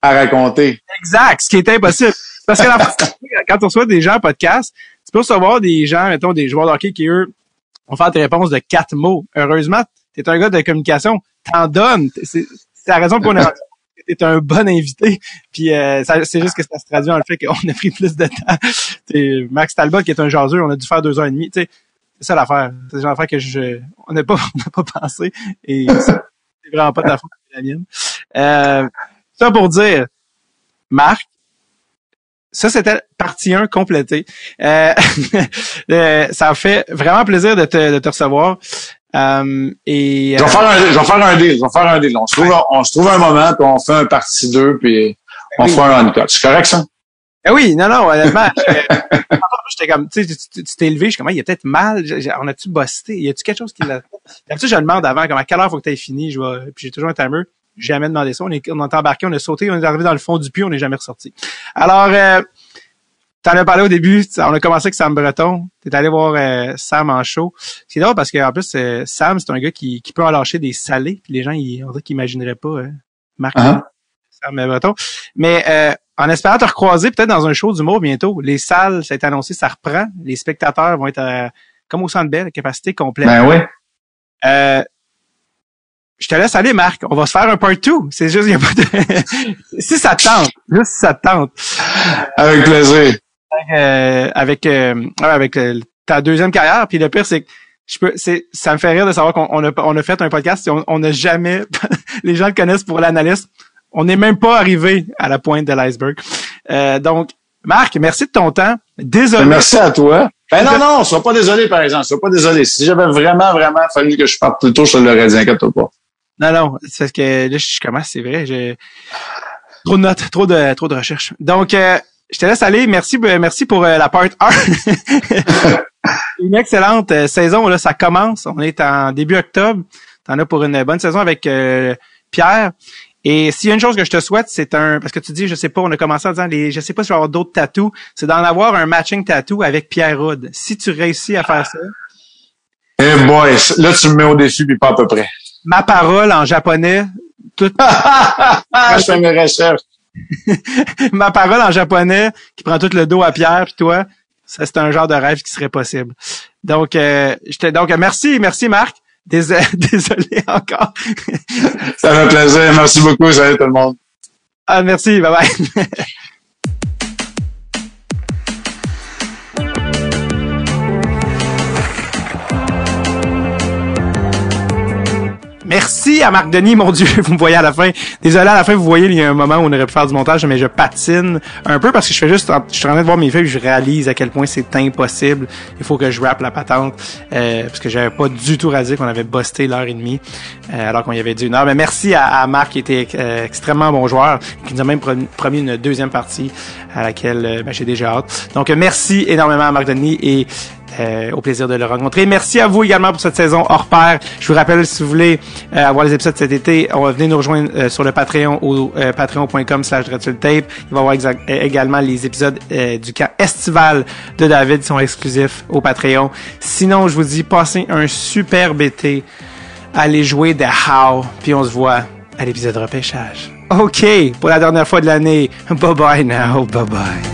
à raconter. Exact, ce qui est impossible. Parce que quand on reçoit des gens en podcast, c'est peux recevoir des gens, mettons, des joueurs de hockey qui, eux, vont faire des réponses de 4 mots. Heureusement, t'es un gars de communication, t'en donnes. C'est la raison pour laquelle t'es un bon invité. Puis c'est juste que ça se traduit dans le fait qu'on a pris plus de temps. T'sais, Max Talbot, qui est un jaseux, on a dû faire 2h30. T'sais, c'est ça l'affaire. C'est l'affaire que on n'a pas pensé. Et c'est vraiment pas ta faute, c'est la mienne. Ça pour dire, Marc, ça, c'était partie 1 complétée. Ça me fait vraiment plaisir de te recevoir. Je vais faire un deal. On se trouve un moment, puis on fait un partie 2, puis on fera un on-cut. C'est correct, ça? Oui, non, honnêtement. J'étais comme, tu t'es levé, je suis comme, il y a peut-être mal, on a-tu bossé? Y a-tu quelque chose qui l'a... D'habitude, je demande avant, comme, à quelle heure faut que t'aies fini? Puis j'ai toujours un timer. J'ai jamais demandé ça. On est embarqué, on a sauté, on est arrivé dans le fond du puits, on n'est jamais ressorti. Alors, t'en as parlé au début, on a commencé avec Sam Breton. T'es allé voir Sam en show. C'est drôle parce qu'en plus, Sam, c'est un gars qui peut en lâcher des salés. Puis les gens, on dirait qu'ils imagineraient pas Marc Sam Breton. Mais en espérant te recroiser peut-être dans un show d'humour bientôt. Les salles, ça a été annoncé, ça reprend. Les spectateurs vont être comme au Centre Bell, capacité complète. Ben oui. Je te laisse aller, Marc. On va se faire un part 2. C'est juste, il y a pas de... si ça te tente. Juste si ça te tente. Avec plaisir. Avec ta deuxième carrière. Puis le pire, c'est que ça me fait rire de savoir qu'on a fait un podcast et on n'a jamais, les gens le connaissent pour l'analyste. On n'est même pas arrivé à la pointe de l'iceberg. Donc, Marc, merci de ton temps. Désolé. Merci à toi. Non, sois pas désolé, par exemple. Sois pas désolé. Si j'avais vraiment fallu que je parte plus tôt, je te l'aurais dit, inquiète-toi pas. Non, c'est parce que là, je commence, c'est vrai. J'ai trop de notes, trop de recherches. Donc, je te laisse aller. Merci pour la part 1. Une excellente saison, là, ça commence. On est en début octobre. T'en as pour une bonne saison avec Pierre. Et s'il y a une chose que je te souhaite, parce que tu dis, je sais pas, on a commencé en disant, je sais pas si je vais avoir d'autres tattoos, c'est d'en avoir un matching tattoo avec Pierre Hood. Si tu réussis à faire ça. Eh boy, là, tu me mets au défi, puis pas à peu près. Ma parole en japonais. Je fais mes recherches. Ma parole en japonais qui prend tout le dos à Pierre puis toi, ça c'est un genre de rêve qui serait possible. Donc merci Marc. Désolé encore. Ça fait plaisir. Merci beaucoup. Salut tout le monde. Ah merci, bye bye. Merci à Marc Denis, mon Dieu, vous me voyez à la fin. Désolé, à la fin, vous voyez, il y a un moment où on aurait pu faire du montage, mais je patine un peu parce que je suis en train de voir mes feuilles et je réalise à quel point c'est impossible. Il faut que je rappe la patente, parce que j'avais pas du tout réalisé qu'on avait busté l'heure et demie, alors qu'on y avait dit 1 heure. Mais merci à Marc, qui était extrêmement bon joueur, qui nous a même promis une deuxième partie à laquelle j'ai déjà hâte. Donc, merci énormément à Marc Denis et au plaisir de le rencontrer. Merci à vous également pour cette saison hors pair. Je vous rappelle, si vous voulez avoir les épisodes cet été, on va venir nous rejoindre sur le Patreon au patreon.com/DreadSurTape. Il va y avoir également les épisodes du camp estival de David qui sont exclusifs au Patreon. Sinon, je vous dis, passez un superbe été. Allez jouer de How, puis on se voit à l'épisode repêchage. OK, pour la dernière fois de l'année. Bye bye now, bye bye.